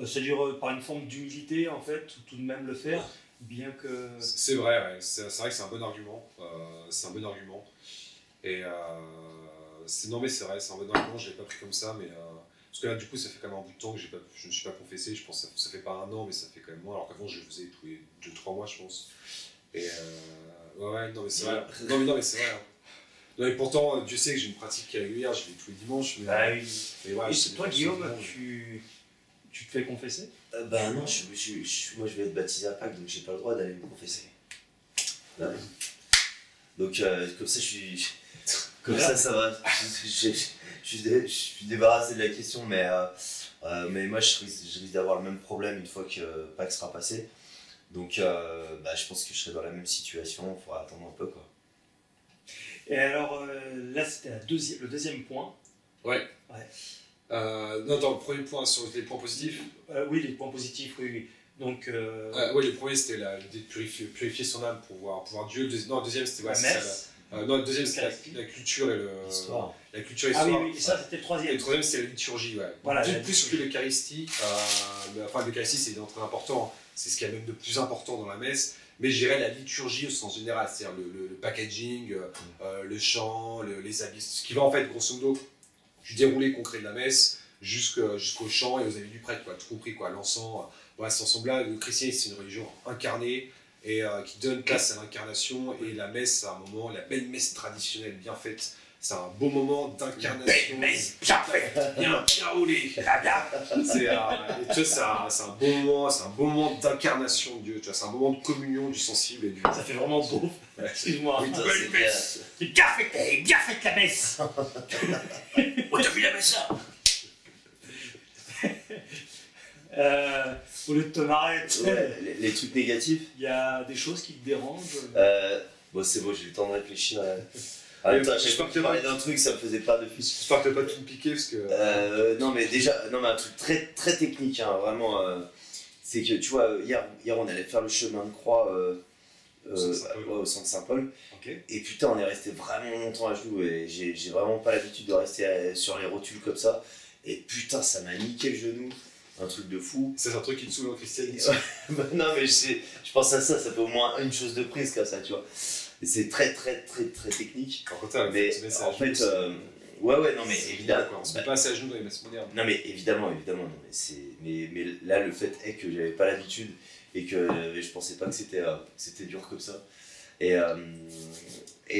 C'est-à-dire par une forme d'humilité, en fait, tout de même le faire, bien que... C'est vrai, ouais. C'est vrai que c'est un bon argument. C'est un bon argument. Et non, mais c'est vrai, c'est un bon argument, je ne l'ai pas pris comme ça, mais... parce que là, du coup, ça fait quand même un bout de temps que je ne me suis pas confessé. Je pense que ça fait pas 1 an, mais ça fait quand même moins. Alors qu'avant, je le faisais tous les 2-3 mois, je pense. Et ouais, non, mais c'est vrai. Non, mais c'est vrai. Hein. Non, mais pourtant, Dieu sait que j'ai une pratique qui est régulière, je vais tous les dimanches. Mais, oui. Mais ouais, et toi, Guillaume, tu te fais confesser? Bah non, moi je vais être baptisé à Pâques, donc j'ai pas le droit d'aller me confesser. Bah, donc comme ça, ça va. Je suis débarrassé de la question, mais moi je risque d'avoir le même problème une fois que Pâques sera passé. Donc je pense que je serai dans la même situation, il faudra attendre un peu, quoi. Et alors là, c'était le deuxième point. Ouais. Non, dans le premier point sur les points positifs. Oui, les points positifs, oui. Donc. Oui, le premier c'était l'idée de purifier son âme pour voir Dieu. Le deuxième c'était la messe. Non, le deuxième c'était la culture et l'histoire. La culture et l'histoire. Ah oui, et ça c'était le troisième. Et le troisième c'était la liturgie, ouais. Voilà, plus que l'Eucharistie. Enfin, l'Eucharistie c'est très important. C'est ce qu'il y a même de plus important dans la messe. Mais je dirais la liturgie au sens général, c'est-à-dire le packaging, le chant, les habits, ce qui va en fait, grosso modo, du déroulé concret de la messe jusqu'au chant et aux habits du prêtre, quoi, tout compris, quoi, l'encens. Cet ensemble-là, le christianisme, c'est une religion incarnée et qui donne place à l'incarnation. Et la messe, c'est un moment, la belle messe traditionnelle bien faite, c'est un beau moment d'incarnation. Belle messe bien faite, bien roulée. C'est un bon moment d'incarnation de Dieu, tu vois, c'est un moment de communion du sensible et du... Ça fait vraiment beau. Excuse-moi. Oui, belle messe. C'est bien faite la messe. Oh, t'as vu la messe là? Au lieu de te marrer, les trucs négatifs. Il y a des choses qui te dérangent. Bon, c'est bon, j'ai eu le temps de réfléchir. J'espère que tu parlais d'un truc, ça me faisait pas de plus. J'espère que tu vas pas tout me piquer parce que. Non, mais un truc très, très technique, hein, vraiment. C'est que tu vois, hier on allait faire le chemin de croix au centre Saint-Paul. Okay. Et putain, on est resté vraiment longtemps à genoux et j'ai vraiment pas l'habitude de rester sur les rotules comme ça. Et putain, ça m'a niqué le genou. Un truc de fou. C'est un truc qui te saoule en christianisme. Non, mais je pense à ça fait au moins une chose de prise comme ça, tu vois. Et c'est très, très, très, très technique. Mais en fait, ouais, non, mais évidemment. On se met pas assez à genoux dans les messes modernes. Non, mais évidemment, non, mais là, le fait est que j'avais pas l'habitude et que je pensais pas que c'était dur comme ça. Et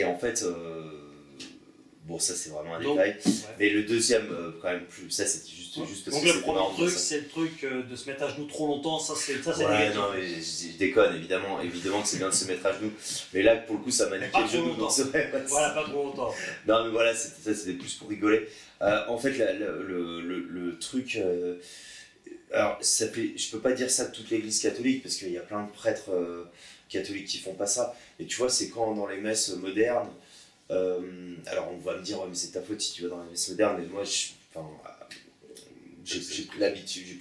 en fait, bon, ça c'est vraiment un détail. Ouais. Mais le deuxième, quand même, ça c'était juste parce donc que le premier truc, c'est le truc de se mettre à genoux trop longtemps, ça c'est négatif. Non, mais je déconne, évidemment que c'est bien de se mettre à genoux. Mais là, pour le coup, ça m'a niqué le genou. Voilà, pas trop longtemps. Non, mais voilà, c'était plus pour rigoler. En fait, le truc. Alors, je peux pas dire ça de toute l'église catholique, parce qu'il y a plein de prêtres catholiques qui font pas ça. Mais tu vois, c'est quand dans les messes modernes. Alors on va me dire, ouais, mais c'est ta faute si tu vas dans la messe moderne, mais moi j'ai pris l'habitude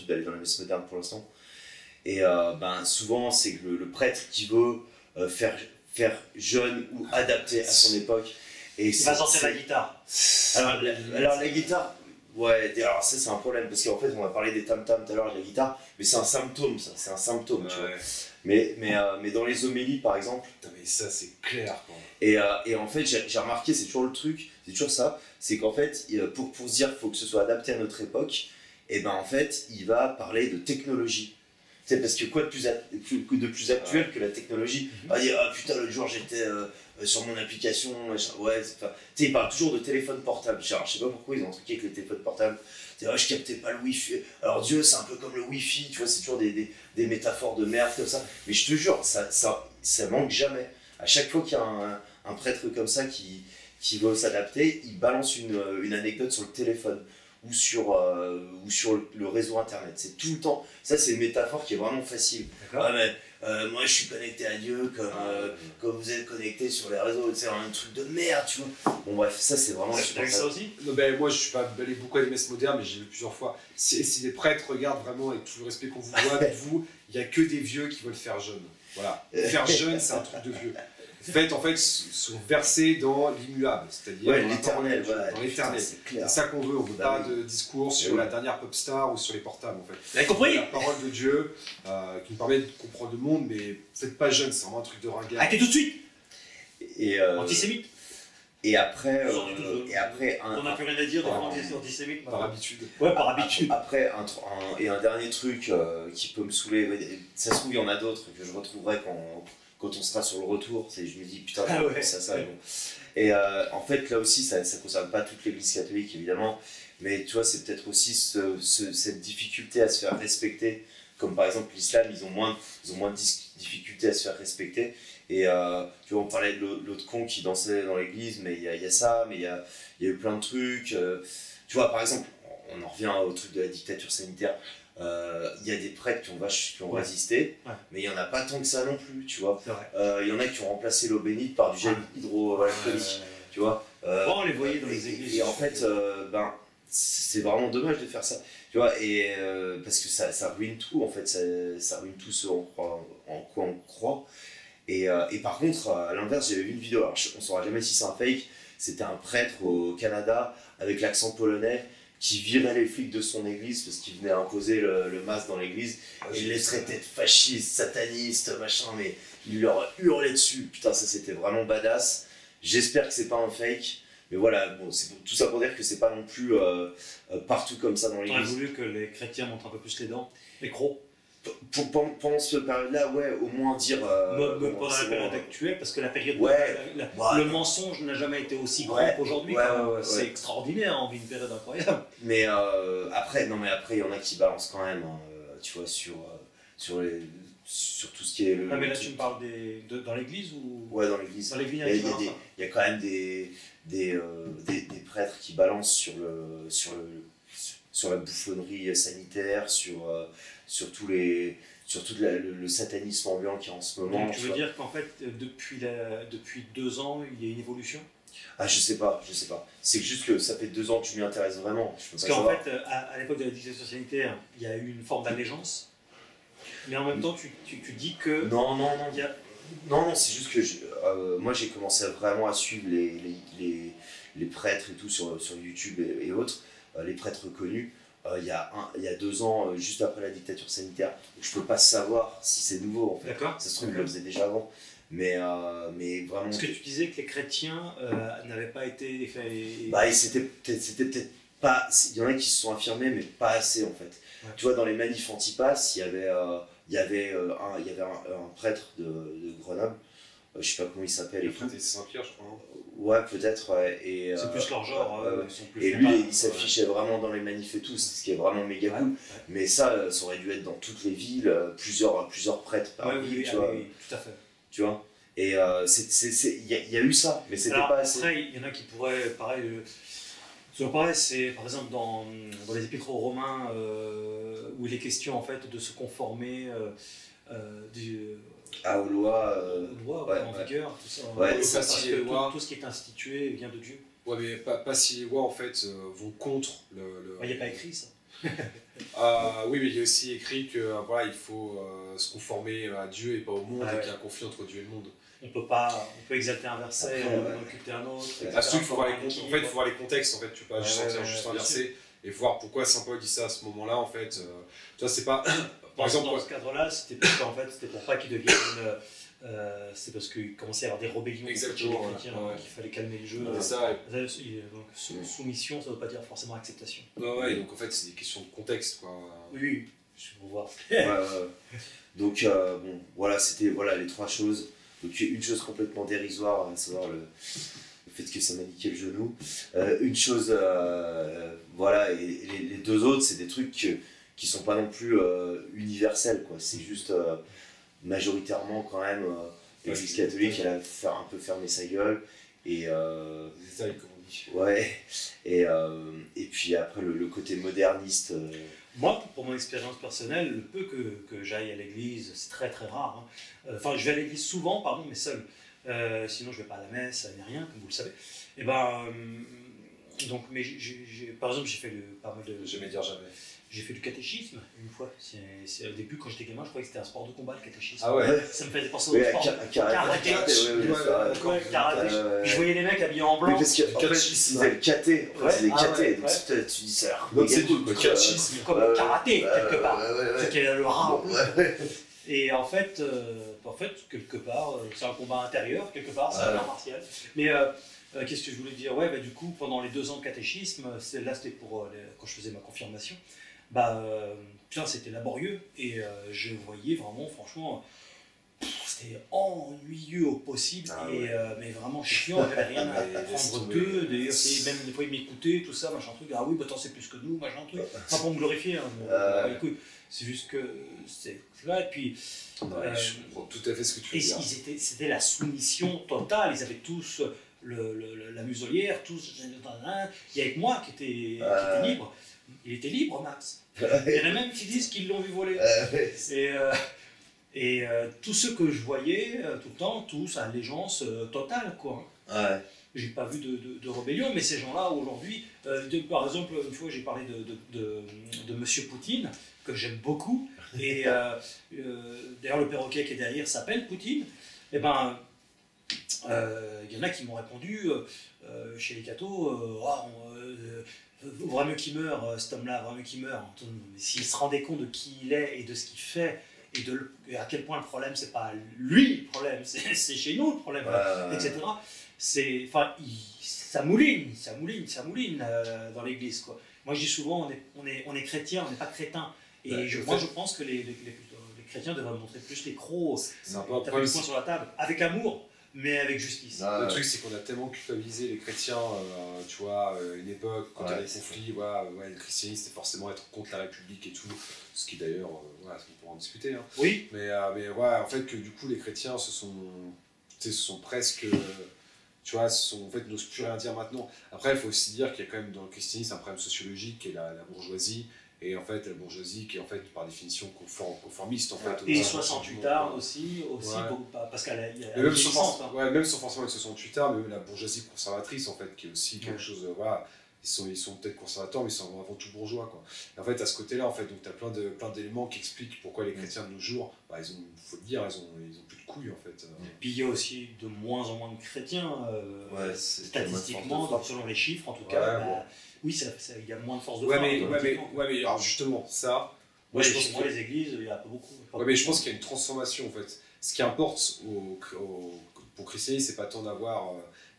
d'aller dans la messe moderne pour l'instant. Et souvent c'est que le prêtre qui veut faire jeune ou adapté à son époque. Et il va sortir la guitare. Alors la guitare, Ouais, alors ça c'est un problème, parce qu'en fait on a parlé des tam-tams tout à l'heure de la guitare, mais c'est un symptôme ça, c'est un symptôme, tu vois. Mais dans les homélies par exemple... Putain, mais ça c'est clair quoi. Et en fait j'ai remarqué, c'est toujours le truc, c'est toujours ça, c'est qu'en fait pour se dire qu'il faut que ce soit adapté à notre époque, et ben en fait il va parler de technologie. C'est parce que quoi de plus actuel que la technologie? On va dire, ah putain, l'autre jour j'étais sur mon application, ouais, tu sais, il parle toujours de téléphone portable. Je sais pas pourquoi ils ont un truc avec les téléphones portables. Ouais, je captais pas le wifi. Alors Dieu, c'est un peu comme le wifi, tu vois, c'est toujours des métaphores de merde comme ça. Mais je te jure, ça manque jamais. À chaque fois qu'il y a un prêtre comme ça qui veut s'adapter, il balance une anecdote sur le téléphone. Ou sur le réseau internet, c'est tout le temps. Ça, c'est une métaphore qui est vraiment facile. Ah, mais, moi, je suis connecté à Dieu comme vous êtes connecté sur les réseaux. C'est un truc de merde, tu vois. Bon, bref, ça, c'est vraiment. T'as vu ça aussi? Non, ben, moi, je suis pas allé beaucoup à des messes modernes, mais j'ai vu plusieurs fois. Si les prêtres regardent vraiment avec tout le respect qu'on vous doit, avec vous, il n'y a que des vieux qui veulent faire jeune. Voilà. Faire jeune, c'est un truc de vieux. En fait, sont versés dans l'immuable, c'est-à-dire l'éternel. Dans l'éternel. C'est ça qu'on veut. On ne veut pas de discours sur la dernière pop star ou sur les portables, en fait. Vous avez compris? La parole de Dieu qui nous permet de comprendre le monde, mais faites pas jeune, c'est vraiment un truc de ringard. Arrêtez tout de suite! Antisémite? Et après, on n'a plus rien à dire devant antisémite. Par habitude. Ouais, par habitude. Après, un dernier truc qui peut me saouler, ça se trouve, il y en a d'autres que je retrouverai quand on sera sur le retour. Je me dis, putain, ça. Bon. Et en fait, là aussi, ça ne concerne pas toute l'église catholique, évidemment, mais tu vois, c'est peut-être aussi cette difficulté à se faire respecter. Comme par exemple l'islam, ils ont moins de difficulté à se faire respecter. Et tu vois, on parlait de l'autre con qui dansait dans l'église, mais il y a ça, mais il y a eu plein de trucs. Tu vois, par exemple, on en revient au truc de la dictature sanitaire. Il y a des prêtres qui ont résisté, mais il n'y en a pas tant que ça non plus, tu vois. Il y en a qui ont remplacé l'eau bénite par du gel hydroalcoolique, tu vois. On les voyait dans les églises. Et en fait, c'est vraiment dommage de faire ça, tu vois, et parce que ça ruine tout, en fait, ça ruine tout ce en quoi on croit. Et par contre, à l'inverse, j'avais vu une vidéo, alors on ne saura jamais si c'est un fake, c'était un prêtre au Canada avec l'accent polonais qui virait les flics de son église parce qu'il venait imposer le masque dans l'église, et il les traitait de fascistes, satanistes, machin, mais il leur hurlait dessus. Putain, ça c'était vraiment badass. J'espère que c'est pas un fake, mais voilà, bon, c'est tout ça pour dire que c'est pas non plus partout comme ça dans l'église. On a voulu que les chrétiens montrent un peu plus les dents, les crocs. Pendant cette période-là, ouais, au moins dire. Pendant la période actuelle, parce que la période. Le mensonge n'a jamais été aussi grand qu'aujourd'hui. C'est extraordinaire, on vit une période incroyable. Mais après, il y en a qui balancent quand même, hein, tu vois, sur tout ce qui est. Mais là, tu me parles dans l'église ou. Ouais, dans l'église. Dans l'église, il y a quand même des prêtres qui balancent sur la bouffonnerie sanitaire, sur tout le satanisme ambiant qu'il y a en ce moment. Donc, tu veux dire qu'en fait, depuis 2 ans, il y a une évolution? Ah, je sais pas. C'est juste que ça fait 2 ans que je m'y intéresse vraiment. Parce qu'en fait, à l'époque de la dictature sanitaire, il y a eu une forme d'allégeance. Mais en même temps, tu dis que... Non, c'est juste que moi j'ai commencé vraiment à suivre les prêtres et tout sur YouTube et autres, les prêtres connus. Il y a 2 ans, juste après la dictature sanitaire. Donc, je peux pas savoir si c'est nouveau en fait. D'accord. Ça se trouve, ils le faisaient déjà avant. Mais vraiment. Parce que tu disais que les chrétiens n'avaient pas été faits. C'était peut-être pas. Il y en a qui se sont affirmés, mais pas assez en fait. Ouais. Tu vois, dans les manifs anti-pass, il y avait un prêtre de Grenoble. Je sais pas comment il s'appelle. Le prêtre de Saint-Pierre, je crois. Ouais, peut-être. Ouais. C'est plus leur genre. Et lui, il s'affichait vraiment dans les manifs et tout, ce qui est vraiment méga cool. Ouais. Mais ça aurait dû être dans toutes les villes, plusieurs prêtres par ville, tu vois. Oui, tout à fait. Tu vois. Et il y a eu ça, mais c'était pas assez. Après, il y en a qui pourraient, pareil, c'est par exemple dans les épîtres aux Romains, où il est question en fait de se conformer aux lois en vigueur, tout ça. Parce que tout ce qui est institué vient de Dieu. Ouais, mais pas si les lois en fait vont contre le... Il n'y a pas écrit ça. Oui, mais il y a aussi écrit que il faut se conformer à Dieu et pas au monde, et qu'il y a un conflit entre Dieu et le monde. On peut exalter un verset, occulter un autre. Il faut voir les contextes en fait, tu peux pas juste sortir juste un verset et voir pourquoi Saint Paul dit ça à ce moment-là, en fait. Tu vois, c'est pas... Par exemple, dans ce cadre-là, c'était parce qu'en fait, c'était pour pas qu'ils deviennent... c'est parce qu'il commençait à y avoir des rébellions chez les chrétiens, qu'il fallait calmer le jeu. Donc, soumission, ça ne veut pas dire forcément acceptation. Ouais, donc en fait, c'est des questions de contexte, quoi. Oui, je vais voir. Donc, bon, voilà, c'était les 3 choses. Donc, une chose complètement dérisoire, à savoir le fait que ça m'a niqué le genou. Une chose, voilà, et les 2 autres, c'est des trucs qui sont pas non plus universels, quoi. C'est juste majoritairement quand même l'Église catholique, elle a un peu fermé sa gueule. Et c'est ça, comme on dit. Ouais, et puis après le côté moderniste. Moi, pour mon expérience personnelle, le peu que j'aille à l'église, c'est très très rare. Hein. Enfin, je vais à l'église souvent, pardon, mais seul. Sinon, je ne vais pas à la messe, ni rien, comme vous le savez. Et donc, mais par exemple, j'ai fait pas mal de. Jamais dire jamais. J'ai fait du catéchisme une fois. Au début, quand j'étais gamin, je croyais que c'était un sport de combat, le catéchisme. Ah ouais. Ça me faisait penser au sport. Karaté. Karaté. Je voyais les mecs habillés en blanc. Mais parce qu'en fait, ils disaient le katé. Donc tu dis ça. Donc c'est cool, le catéchisme. Comme le karaté, quelque part. C'est qu'il y a le rat. Et en fait, quelque part, c'est un combat intérieur, quelque part, c'est un art martial. Mais qu'est-ce que je voulais dire? Ouais, du coup, pendant les 2 ans de catéchisme, là c'était pour quand je faisais ma confirmation, c'était laborieux et je voyais vraiment, franchement, c'était ennuyeux au possible, mais vraiment chiant, il n'y avait rien à apprendre d'eux, même des fois ils m'écoutaient, tout ça, machin truc, ah oui, t'en sais plus que nous, machin truc, pas pour me glorifier, hein, c'est juste que c'est là, et puis... je comprends tout à fait ce que tu veux dire. C'était la soumission totale, ils avaient tous la muselière, tous... Il y avait que moi qui était libre. Il était libre, Max. Il y en a même qui disent qu'ils l'ont vu voler. Et tous ceux que je voyais tout le temps, tous à allégeance totale, quoi. Ouais. J'ai pas vu de rébellion, mais ces gens-là aujourd'hui, par exemple, une fois j'ai parlé de Monsieur Poutine, que j'aime beaucoup, et d'ailleurs le perroquet qui est derrière s'appelle Poutine. Et ben, il y en a qui m'ont répondu chez les cathos, vraiment qu'il meurt, cet homme-là, vraiment qu'il meurt. S'il se rendait compte de qui il est et de ce qu'il fait, et à quel point le problème, c'est pas lui le problème, c'est chez nous le problème, etc. Ça mouline dans l'église, quoi. Moi je dis souvent, on est chrétien, on n'est pas crétin. Et je pense que les chrétiens devraient montrer plus les crocs, taper le poing sur la table, avec amour, mais avec justice. Le truc, c'est qu'on a tellement culpabilisé les chrétiens, tu vois, une époque, quand il y a des conflits, le christianisme, c'était forcément être contre la République et tout, ce qui d'ailleurs, ce qu'on pourra en discuter. Hein. Oui. Mais en fait, que du coup, les chrétiens se sont presque... Tu vois, en fait, n'osent plus rien dire maintenant. Après, il faut aussi dire qu'il y a quand même dans le christianisme un problème sociologique qui est la bourgeoisie. Et en fait, la bourgeoisie qui est en fait par définition conformiste en fait. Et 68 arts aussi parce qu'il y a même sans forcément avec 68 arts, mais même la bourgeoisie conservatrice en fait, qui est aussi quelque chose. Ils sont peut-être conservateurs, mais ils sont avant tout bourgeois, quoi. Et en fait, à ce côté-là, en fait, donc tu as plein d'éléments qui expliquent pourquoi les chrétiens de nos jours, ils ont, faut le dire, ils ont plus de couilles, en fait. Et puis il y a aussi de moins en moins de chrétiens, statistiquement, donc, selon les chiffres en tout cas. Oui, il y a moins de force de frappe. Mais alors justement, ça... Moi, je pense que les églises, il y a pas beaucoup. Mais je pense qu'il y a une transformation, en fait. Ce qui importe pour christianisme, c'est pas tant d'avoir...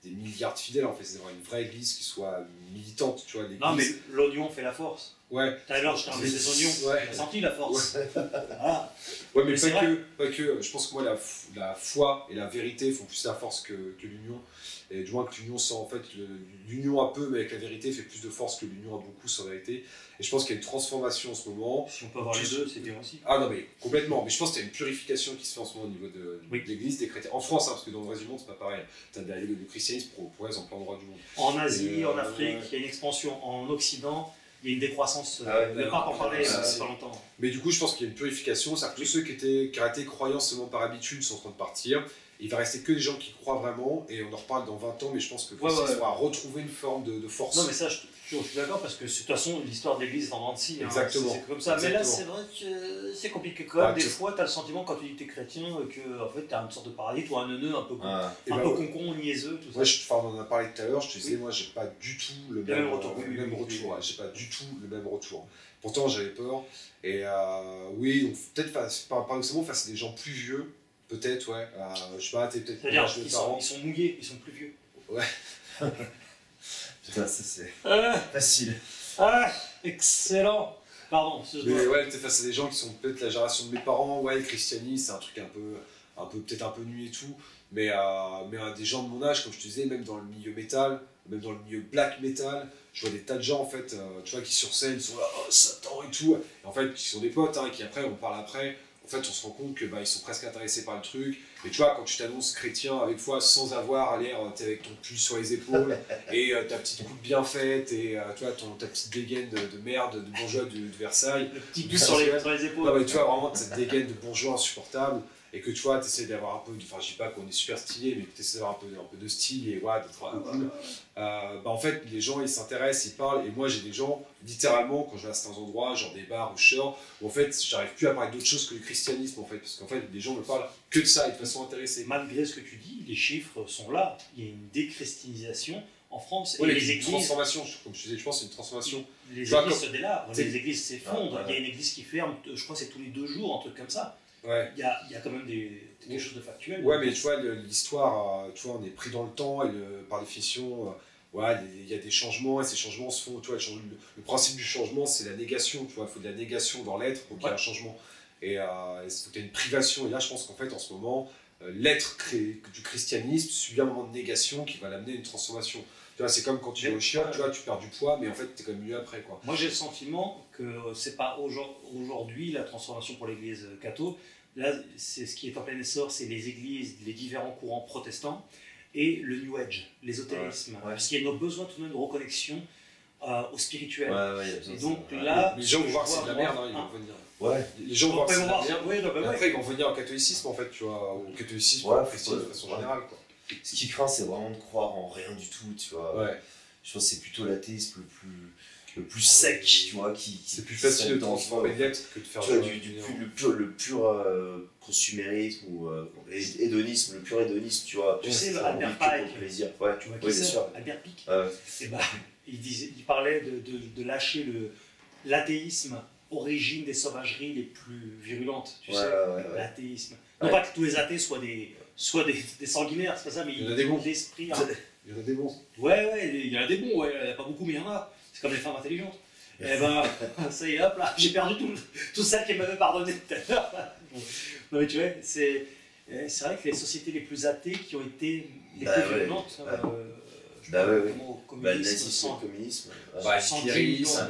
des milliards de fidèles, en fait, c'est d'avoir une vraie église qui soit militante, tu vois. Non, mais l'oignon fait la force. Ouais. Tout à l'heure, je t'ai enlevé des oignons, tu as senti la force. Voilà. Ouais, mais pas que. Je pense que moi, la foi et la vérité font plus la force que l'union. Et du moins que l'union sans, en fait, l'union un peu, mais avec la vérité, fait plus de force que l'union a beaucoup sans vérité. Et je pense qu'il y a une transformation en ce moment. Si on peut avoir les deux, c'est bien aussi. Ah non, mais complètement. Mais je pense qu'il y a une purification qui se fait en ce moment au niveau de l'église, des chrétiens. En France, parce que dans le reste du monde, c'est pas pareil. Tu as le christianisme progresse en plein droit du monde. En Asie, en Afrique, il y a une expansion. En Occident, il y a une décroissance. Ne pas en parler pas longtemps. Mais du coup, je pense qu'il y a une purification. C'est-à-dire que tous ceux qui étaient croyants seulement par habitude sont en train de partir. Il va rester que des gens qui croient vraiment, et on en reparle dans 20 ans, mais je pense que le christianisme va retrouver une forme de force. Non, mais ça, je suis d'accord, parce que de toute façon, l'histoire de l'église est en dents de scie. Exactement. C'est comme ça. Exactement. Mais là, c'est vrai que c'est compliqué quand même. Des fois, tu as le sentiment, quand tu dis que tu es chrétien, que en fait, tu as une sorte de paradis, toi, un neuneu un peu concon, niaiseux, tout ça. On en a parlé tout à l'heure, je te disais, moi, j'ai pas du tout le même retour. J'ai pas du tout le même retour. Pourtant, j'avais peur. Et oui, donc peut-être paradoxalement face à des gens plus vieux, peut-être, ouais. Je sais pas, t'es peut-être. C'est-à-dire qu'ils sont mouillés, ils sont plus vieux. Ouais. Putain, ça c'est facile. Ah, excellent. Pardon, mais ouais, peut-être face à des gens qui sont peut-être la génération de mes parents, ouais, le christianisme, c'est un truc peut-être un peu nu et tout. Mais des gens de mon âge, comme je te disais, même dans le milieu métal, même dans le milieu black metal, je vois des tas de gens en fait, tu vois, qui sur scène sont là, oh Satan et tout, et en fait, qui sont des potes, qui après, on parle après, en fait, on se rend compte que ils sont presque intéressés par le truc. Et tu vois, quand tu t'annonces chrétien avec foi, sans avoir l'air, t'es avec ton pull sur les épaules, et ta petite coupe bien faite, et tu vois, ta petite dégaine de merde, de bourgeois de Versailles. Le petit pull sur les épaules. Non, mais tu vois, vraiment, cette dégaine de bourgeois insupportable. Et que tu vois, tu essaies d'avoir un peu, enfin je dis pas qu'on est super stylé, mais que tu essaies d'avoir un peu de style et ouais, d'être un peu cool. En fait, les gens ils s'intéressent, ils parlent, et moi j'ai des gens, littéralement, quand je vais à certains endroits, genre des bars où je sors, où en fait j'arrive plus à parler d'autre chose que le christianisme en fait, parce qu'en fait les gens me parlent que de ça et de façon intéressée. Malgré ce que tu dis, les chiffres sont là, il y a une déchristianisation en France. Ouais, et les églises. Transformation, comme je disais, je pense que c'est une transformation. Les églises se délabrent, les églises s'effondrent, il y a une église qui ferme, je crois que c'est tous les 2 jours, un truc comme ça. Ouais. Il y a quand même quelque chose de factuel. Ouais, mais tu vois, l'histoire, tu vois, on est pris dans le temps et par définition, il y a des changements et ces changements se font. Tu vois, le principe du changement, c'est la négation. Tu vois, il faut de la négation dans l'être pour qu'il y ait un changement. Et il faut qu'il y ait une privation. Et là, je pense qu'en fait, en ce moment, l'être du christianisme subit un moment de négation qui va l'amener à une transformation. Tu vois, c'est comme quand tu vas au chien, tu vois, tu perds du poids, mais en fait, tu es quand même mieux après, quoi. Moi, j'ai le sentiment que c'est pas aujourd'hui la transformation pour l'église catho. Là, c'est ce qui est en plein essor, c'est les églises, les différents courants protestants et le New Age, l'ésotérisme. Parce qu'il y a nos besoins tout de même de reconnexion au spirituel. Et donc là, les gens vont voir que c'est de la merde, ils vont venir. Ouais. Les gens vont voir que c'est de la merde. Après, ils vont venir au catholicisme, en fait, tu vois, au catholicisme, au christianisme de façon générale, quoi. Ce qui craint, c'est vraiment de croire en rien du tout, tu vois. Ouais. Je pense que c'est plutôt l'athéisme le plus sec, tu vois, c'est plus facile de transformer l'être que de faire le pur consumérisme ou hédonisme, le pur hédonisme, tu vois. Tu sais, Albert Pike, plaisir. Ouais, tu vois qui c'est, Albert Pike. Il parlait de lâcher l'athéisme, origine des sauvageries les plus virulentes, tu sais, l'athéisme. Non pas que tous les athées soient des sanguinaires, c'est pas ça, mais il y en a des bons. D'esprit. Il y en a des bons. Ouais, il y en a des bons, il n'y en a pas beaucoup, mais il y en a. C'est comme les femmes intelligentes. Et ça y est, hop là, j'ai perdu tout ça qui m'avait pardonné tout à l'heure. Non mais tu vois, c'est vrai que les sociétés les plus athées qui ont été les plus virulentes, le nazisme, le communisme, l'empiricisme,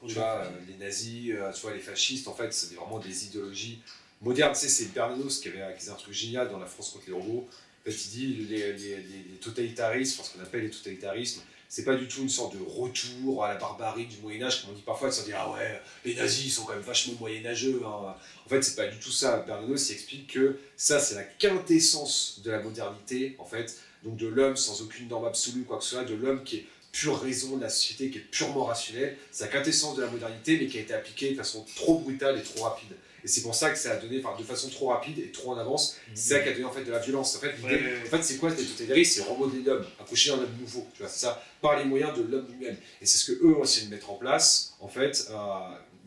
tu vois, les nazis, tu vois, les fascistes, en fait, c'est vraiment des idéologies modernes. Tu sais, c'est Bernanos qui avait un truc génial dans La France contre les robots. En fait, il dit les totalitarismes, ce qu'on appelle les totalitarismes, c'est pas du tout une sorte de retour à la barbarie du Moyen-Âge, comme on dit parfois, de se dire ah ouais, les nazis ils sont quand même vachement moyenâgeux. Hein. En fait, c'est pas du tout ça. Bernanos il explique que ça, c'est la quintessence de la modernité, en fait, donc de l'homme sans aucune norme absolue, quoi que ce soit, de l'homme qui est pure raison, de la société qui est purement rationnelle. C'est la quintessence de la modernité, mais qui a été appliquée de façon trop brutale et trop rapide. Et c'est pour ça que ça a donné, de façon trop rapide et trop en avance, c'est ça qui a donné en fait de la violence. En fait, l'idée, c'est quoi les totalitaristes? C'est remodeler l'homme, accoucher d'un homme nouveau, tu vois, c'est ça, par les moyens de l'homme lui-même. Et c'est ce que eux ont essayé de mettre en place, en fait,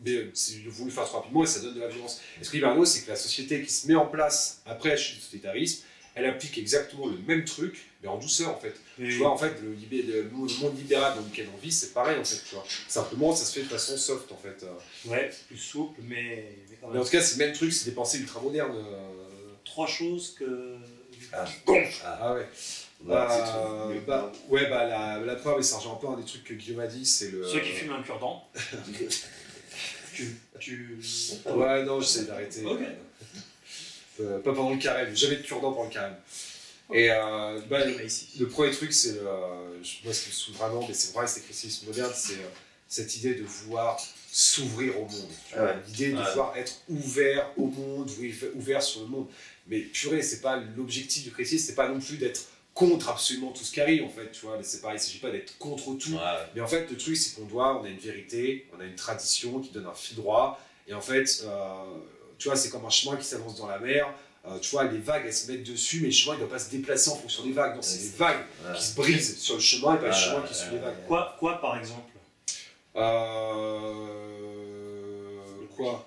mais ils ont voulu faire trop rapidement et ça donne de la violence. Et ce que dit Bernanos, c'est que la société qui se met en place après le totalitarisme, elle applique exactement le même truc, mais en douceur en fait. Tu vois, en fait, le monde libéral dans lequel on vit, c'est pareil en fait, tu vois. Simplement, ça se fait de façon soft en fait. Ouais, c'est plus souple, mais quand même. Mais en tout cas, c'est le même truc, c'est des pensées ultra-modernes. 3 choses que... ouais. Ouais, la preuve, et ça rejoint un peu un des trucs que Guillaume a dit, c'est le... Ceux qui fument un cure-dent. Ouais, non, j'essaie d'arrêter. Ok. Pas pendant le carême, jamais de cure-dent pendant le carême. Et le premier truc, moi ce qui me saoule vraiment, mais c'est vrai, c'est le christianisme moderne, c'est cette idée de vouloir s'ouvrir au monde. L'idée de pouvoir être ouvert au monde, ouvert sur le monde. Mais purée, c'est pas l'objectif du chrétien, c'est pas non plus d'être contre absolument tout ce qui arrive, en fait, tu vois. C'est pareil, il s'agit pas d'être contre tout. Mais en fait, le truc, c'est on a une vérité, on a une tradition qui donne un fil droit. Et en fait, tu vois, c'est comme un chemin qui s'avance dans la mer. Tu vois, les vagues, elles se mettent dessus, mais le chemin, il ne doit pas se déplacer en fonction des vagues. Non, c'est les vagues qui se brisent sur le chemin et pas le chemin qui suit les vagues. Quoi, par exemple Quoi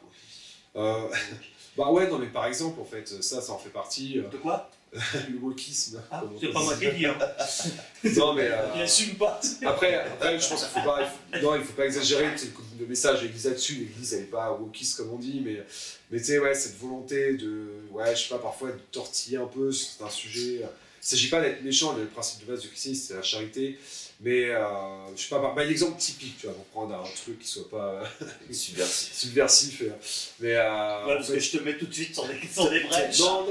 Bah ouais, non, mais par exemple, en fait, ça en fait partie. De quoi Le wokisme. Ah, c'est pas moi qui ai dit, hein. Non, mais. Il assume pas. Après, je pense qu'il ne faut pas exagérer. Le message de l'Église là-dessus, l'Église, elle n'est pas wokiste comme on dit, mais tu sais, ouais, cette volonté de. Ouais, je sais pas, parfois de tortiller un peu, c'est un sujet. Il ne s'agit pas d'être méchant, le principe de base du christianisme, c'est la charité. Mais je sais pas, l'exemple typique, tu vois, pour prendre un truc qui soit pas subversif. Mais parce que je te mets tout de suite sur des brèches. Non,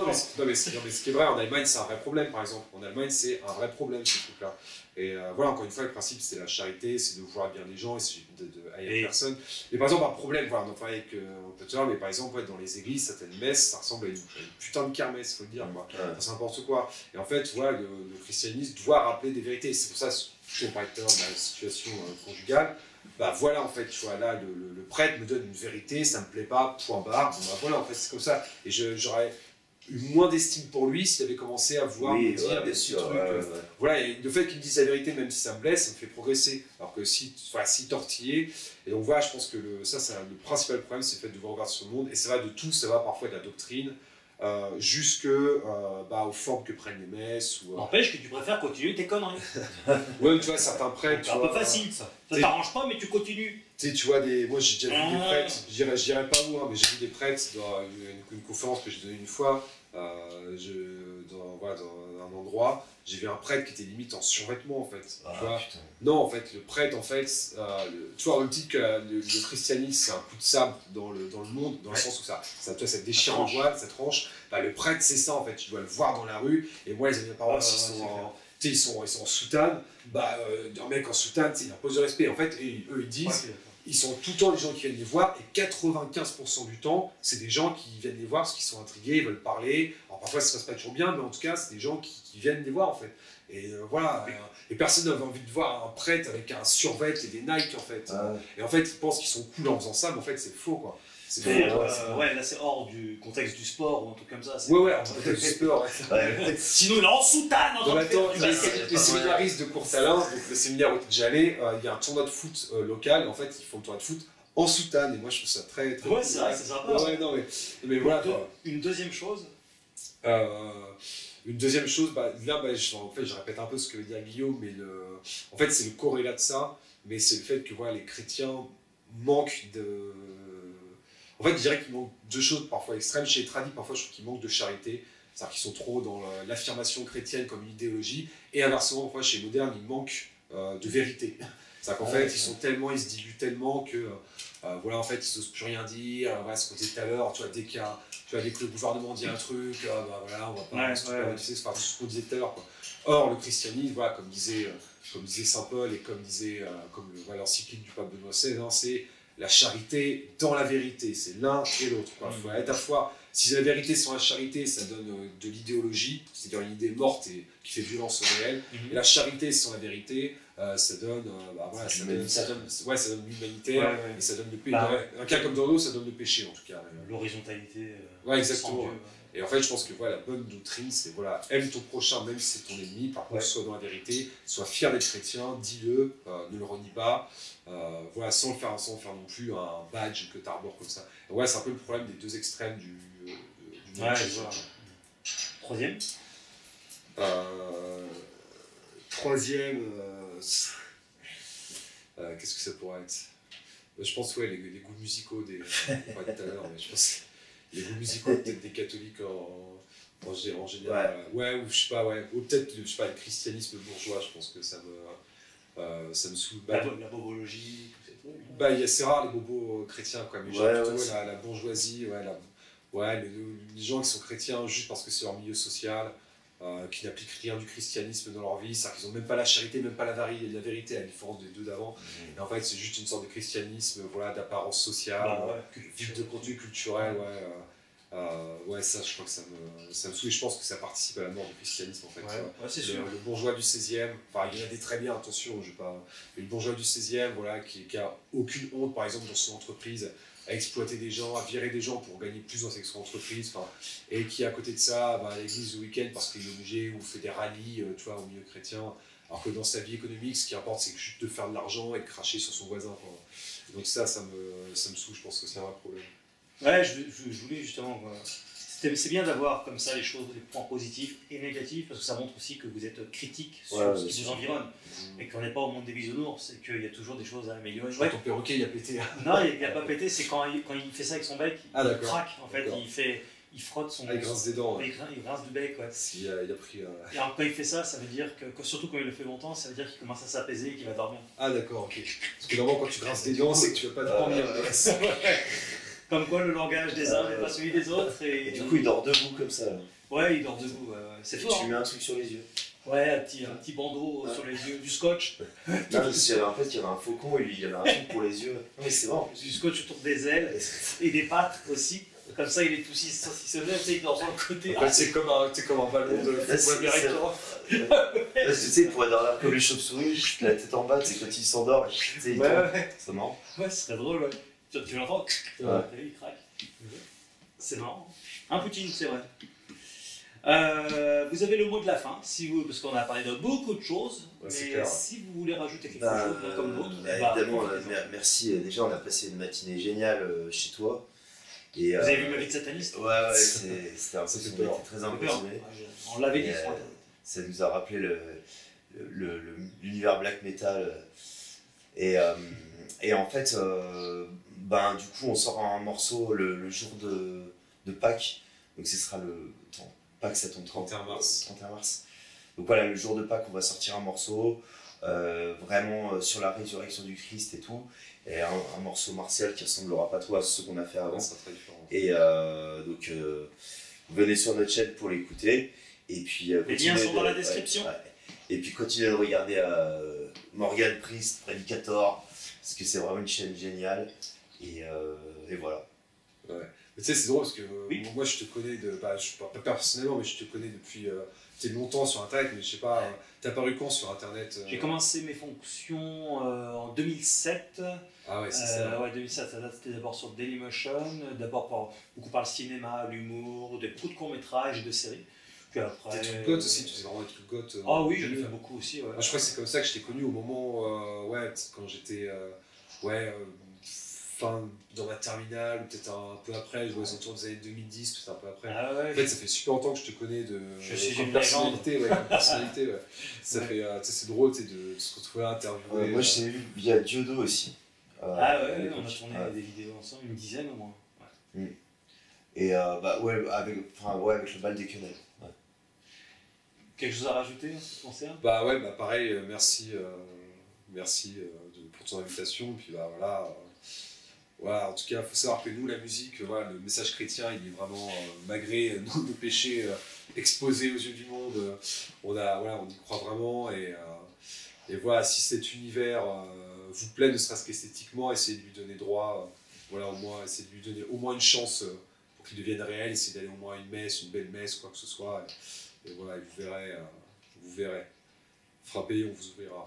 mais ce qui est vrai, en Allemagne, c'est un vrai problème, par exemple. En Allemagne, c'est un vrai problème, ce truc-là. Et voilà, encore une fois, le principe, c'est la charité, c'est de vouloir bien les gens, et c'est de haïr personne. Mais par exemple, un problème, voilà, on en parlait avec Peter, mais par exemple, dans les églises, certaines messes, ça ressemble à une putain de kermesse, il faut le dire, quoi. C'est n'importe quoi. Et en fait, voilà, le christianisme doit rappeler des vérités. C'est pour ça, on parlait tout à l'heure de la situation conjugale. Bah voilà, en fait, tu vois, là, le prêtre me donne une vérité, ça me plaît pas, point barre. Bon, bah voilà, en fait, c'est comme ça. Et j'aurais eu moins d'estime pour lui s'il avait commencé à vouloir me dire des petits trucs. Voilà, et le fait qu'il me dise la vérité, même si ça me blesse, ça me fait progresser. Alors que si tortillé, et donc voilà, je pense que le principal problème, c'est le fait de voir ouvert sur le monde. Et ça va de tout, ça va parfois de la doctrine. Jusque aux formes que prennent les messes. N'empêche que tu préfères continuer tes conneries. Ouais, tu vois, certains prêtres. C'est un peu facile ça. Ça t'arrange pas, mais tu continues. Tu sais, tu vois, moi j'ai déjà vu des prêtres, je dirais pas où, hein, mais j'ai vu des prêtres dans une conférence que j'ai donnée une fois, dans un endroit, j'ai vu un prêtre qui était limite en survêtement en fait. Tu vois. Non, en fait, le prêtre, en fait, tu vois, on dit que le christianisme c'est un coup de sabre dans le monde, dans le sens où ça déchire en voile, ça tranche. Bah, le prêtre, c'est ça en fait, tu dois le voir dans la rue, et moi, les amis paroles, ils sont en soutane, un mec en soutane, il impose le respect. En fait, et eux ils disent. Ils sont tout le temps les gens qui viennent les voir, et 95% du temps, c'est des gens qui viennent les voir parce qu'ils sont intrigués, ils veulent parler. Alors parfois ça se passe pas toujours bien, mais en tout cas, c'est des gens qui viennent les voir en fait. Et voilà, et personne n'avait envie de voir un prêtre avec un survêt et des Nike en fait. Et en fait, ils pensent qu'ils sont cool en faisant ça, mais en fait, c'est faux quoi. Là c'est hors du contexte du sport ou un truc comme ça. Ouais, en contexte du sport. Sinon, il est en soutane. Les séminaristes de Courtalin, donc le séminaire où j'étais allé, il y a un tournoi de foot local, et en fait, ils font le tournoi de foot en soutane, et moi je trouve ça très ouais, c'est vrai, c'est sympa. Ouais, non, mais voilà. Une deuxième chose là, en fait, je répète un peu ce que veut dire Guillaume, mais en fait, c'est le corrélat de ça, mais c'est le fait que les chrétiens manquent de. En fait, je dirais qu'il manque deux choses parfois extrêmes. Chez les tradis, parfois, je trouve qu'ils manquent de charité. C'est-à-dire qu'ils sont trop dans l'affirmation chrétienne comme une idéologie. Et inversement, parfois, chez les modernes, ils manquent de vérité. C'est-à-dire qu'en fait, ils se diluent tellement que, en fait, ils n'osent plus rien dire. Ce qu'on disait tout à l'heure, tu vois, dès que le gouvernement dit un truc, on va pas... tout ce qu'on disait tout à l'heure, quoi. Or, le christianisme, comme disait Saint Paul et comme l'encyclique du pape Benoît XVI, c'est la charité dans la vérité, c'est l'un et l'autre. Il faut être à la fois, si la vérité sans la charité, ça donne de l'idéologie, c'est-à-dire une idée morte et qui fait violence au réel, et la charité sans la vérité, ça donne l'humanitaire, et ça donne le péché. Dans un cas comme dans l'autre, ça donne le péché en tout cas. L'horizontalité. Exactement. Et en fait, je pense que la bonne doctrine, c'est aime ton prochain même si c'est ton ennemi, par contre, sois dans la vérité, sois fier d'être chrétien, dis-le, ne le renie pas, sans le faire non plus un badge que tu arbores comme ça. Et c'est un peu le problème des deux extrêmes du monde. Troisième qu'est-ce que ça pourrait être? Je pense, les goûts musicaux on parlait tout à l'heure, mais je pense les goûts musicaux peut-être des catholiques en général. Ou je sais pas, ou peut-être, je sais pas, le christianisme bourgeois, je pense que ça me saoule. La bobologie, tous ces trucs. C'est rare les bobos chrétiens, quoi, mais plutôt la bourgeoisie, les gens qui sont chrétiens juste parce que c'est leur milieu social. qui n'appliquent rien du christianisme dans leur vie, c'est-à-dire qu'ils n'ont même pas la charité, même pas la vérité, à la différence des deux d'avant. Et en fait, c'est juste une sorte de christianisme, voilà, d'apparence sociale, vide de contenu culturel, ouais, ça, je crois que ça me saoule, et je pense que ça participe à la mort du christianisme, en fait. C'est sûr. Le bourgeois du 16e, enfin, il y en a des très bien, attention, je vais pas... Mais le bourgeois du 16e, voilà, qui a aucune honte, par exemple, dans son entreprise, à exploiter des gens, à virer des gens pour gagner plus dans son entreprise, et qui à côté de ça va à l'église le week-end parce qu'il est obligé ou fait des rallyes, tu vois, au milieu chrétien, alors que dans sa vie économique, ce qui importe, c'est juste de faire de l'argent et de cracher sur son voisin, quoi. Donc ça me saoule, je pense que c'est un vrai problème. Ouais, je voulais justement... C'est bien d'avoir comme ça les choses, des points positifs et négatifs, parce que ça montre aussi que vous êtes critique sur ce qui vous environne. Et qu'on n'est pas au monde des bisounours, c'est qu'il y a toujours des choses à améliorer. Je crois que ton perroquet, il a pété. Non, il n'a pas pété, c'est quand il fait ça avec son bec, il craque, en fait, il frotte son... il grince des dents. Il grince du bec, ouais. Il a pris... Et alors quand il fait ça, ça veut dire que, surtout quand il le fait longtemps, ça veut dire qu'il commence à s'apaiser et qu'il va dormir. Ah d'accord, ok. Parce que normalement, quand tu grinces des dents, c'est que tu vas pas dormir. Comme quoi le langage des uns n'est pas celui des autres. Et du coup, il dort debout comme ça. Là. Ouais, il dort debout. C'est fort. Tu lui mets un truc sur les yeux. Ouais, un petit bandeau sur les yeux, du scotch. Non, parce qu'il y avait, en fait, il y avait un faucon et lui, il y avait un truc pour les yeux. Oui, c'est vrai. Du scotch autour des ailes et des pattes aussi. Comme ça, il est tout si se lève, il dort sur le côté. En fait, c'est comme un ballon de football américain. Tu sais, il pourrait dormir comme les chauves-souris, la tête en bas, c'est quand il s'endort, il tombe. C'est marrant. Ouais, ce serait drôle, ouais. Tu l'entends, il craque. C'est marrant. Un Poutine, c'est vrai. Vous avez le mot de la fin, parce qu'on a parlé de beaucoup de choses, mais si vous voulez rajouter quelque chose comme l'autre... Évidemment, merci. Déjà, on a passé une matinée géniale chez toi. Et, vous avez vu ma vie de sataniste? Ouais, c'était impressionnant, on était très impressionné. On l'avait dit. Ça nous a rappelé l'univers black metal. Et en fait, du coup, on sort un morceau le jour de Pâques. Donc ce sera Pâques, ça tombe 31 mars. Donc voilà, le jour de Pâques, on va sortir un morceau vraiment sur la résurrection du Christ et tout. Et un morceau martial qui ressemblera pas trop à ce qu'on a fait avant. Ça sera très différent. Et donc, venez sur notre chaîne pour l'écouter. Et puis, les liens sont dans la description. Et puis, continuez de regarder Morgan Priest, Predicator, parce que c'est vraiment une chaîne géniale. Et voilà. Ouais. Mais tu sais, c'est drôle parce que moi, je te connais, pas personnellement, mais je te connais depuis longtemps sur Internet, mais je sais pas, t'es apparu quand sur Internet J'ai commencé mes fonctions en 2007. Ah ouais, c'est ça. Ouais, 2007, c'était d'abord sur Dailymotion, d'abord beaucoup par le cinéma, l'humour, beaucoup de courts-métrages et de séries. Puis après... Des trucs goth aussi, tu faisais vraiment des trucs goth. Ah oui, j'en ai fait beaucoup aussi, ouais. Moi, je crois que c'est comme ça que je t'ai connu au moment, quand j'étais, dans ma terminale, ou peut-être un peu après, autour des années 2010, peut-être un peu après. Ah ouais, en fait, ça fait super longtemps que je te connais je suis comme une personnalité. Ça fait, c'est drôle de se retrouver à interviewer. Moi, je t'ai vu via Diodo aussi. On a tourné des vidéos ensemble, une dizaine au moins. Ouais. Et avec le bal des quenelles. Ouais. Quelque chose à rajouter en ce qui concerne? Pareil, merci pour ton invitation. Puis voilà, en tout cas, il faut savoir que nous, la musique, le message chrétien, il est vraiment, malgré nos péchés exposés aux yeux du monde, on y croit vraiment. Et voilà, si cet univers vous plaît, ne serait-ce qu'esthétiquement, essayez de lui donner droit, au moins, essayez de lui donner au moins une chance pour qu'il devienne réel, essayez d'aller au moins à une messe, une belle messe, quoi que ce soit. Et voilà, vous verrez. Frappez, on vous ouvrira.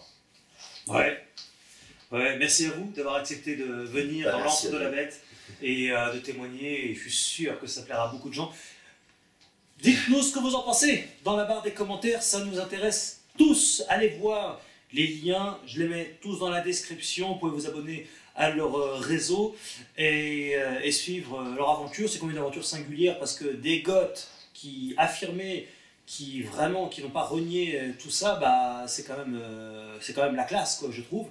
Ouais, merci à vous d'avoir accepté de venir dans l'antre de la bête et de témoigner. Et je suis sûr que ça plaira à beaucoup de gens. Dites-nous ce que vous en pensez dans la barre des commentaires, ça nous intéresse tous. Allez voir les liens, je les mets tous dans la description. Vous pouvez vous abonner à leur réseau et suivre leur aventure. C'est comme une aventure singulière parce que des goths qui affirmaient, qui n'ont pas renié tout ça, c'est quand même la classe, quoi, je trouve.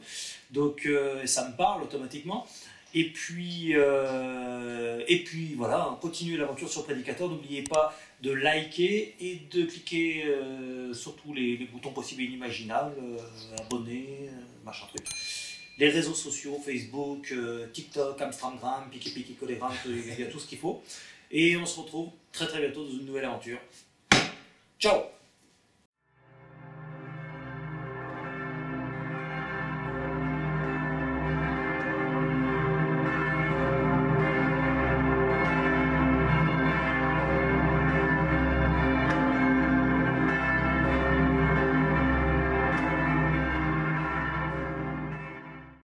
Donc ça me parle automatiquement. Et puis voilà, continuez l'aventure sur Predicator. N'oubliez pas de liker et de cliquer sur tous les boutons possibles et inimaginables, abonner, machin truc. Les réseaux sociaux, Facebook, TikTok, Instagram, Piki, Colegram, il y a tout ce qu'il faut. Et on se retrouve très très bientôt dans une nouvelle aventure. Ciao!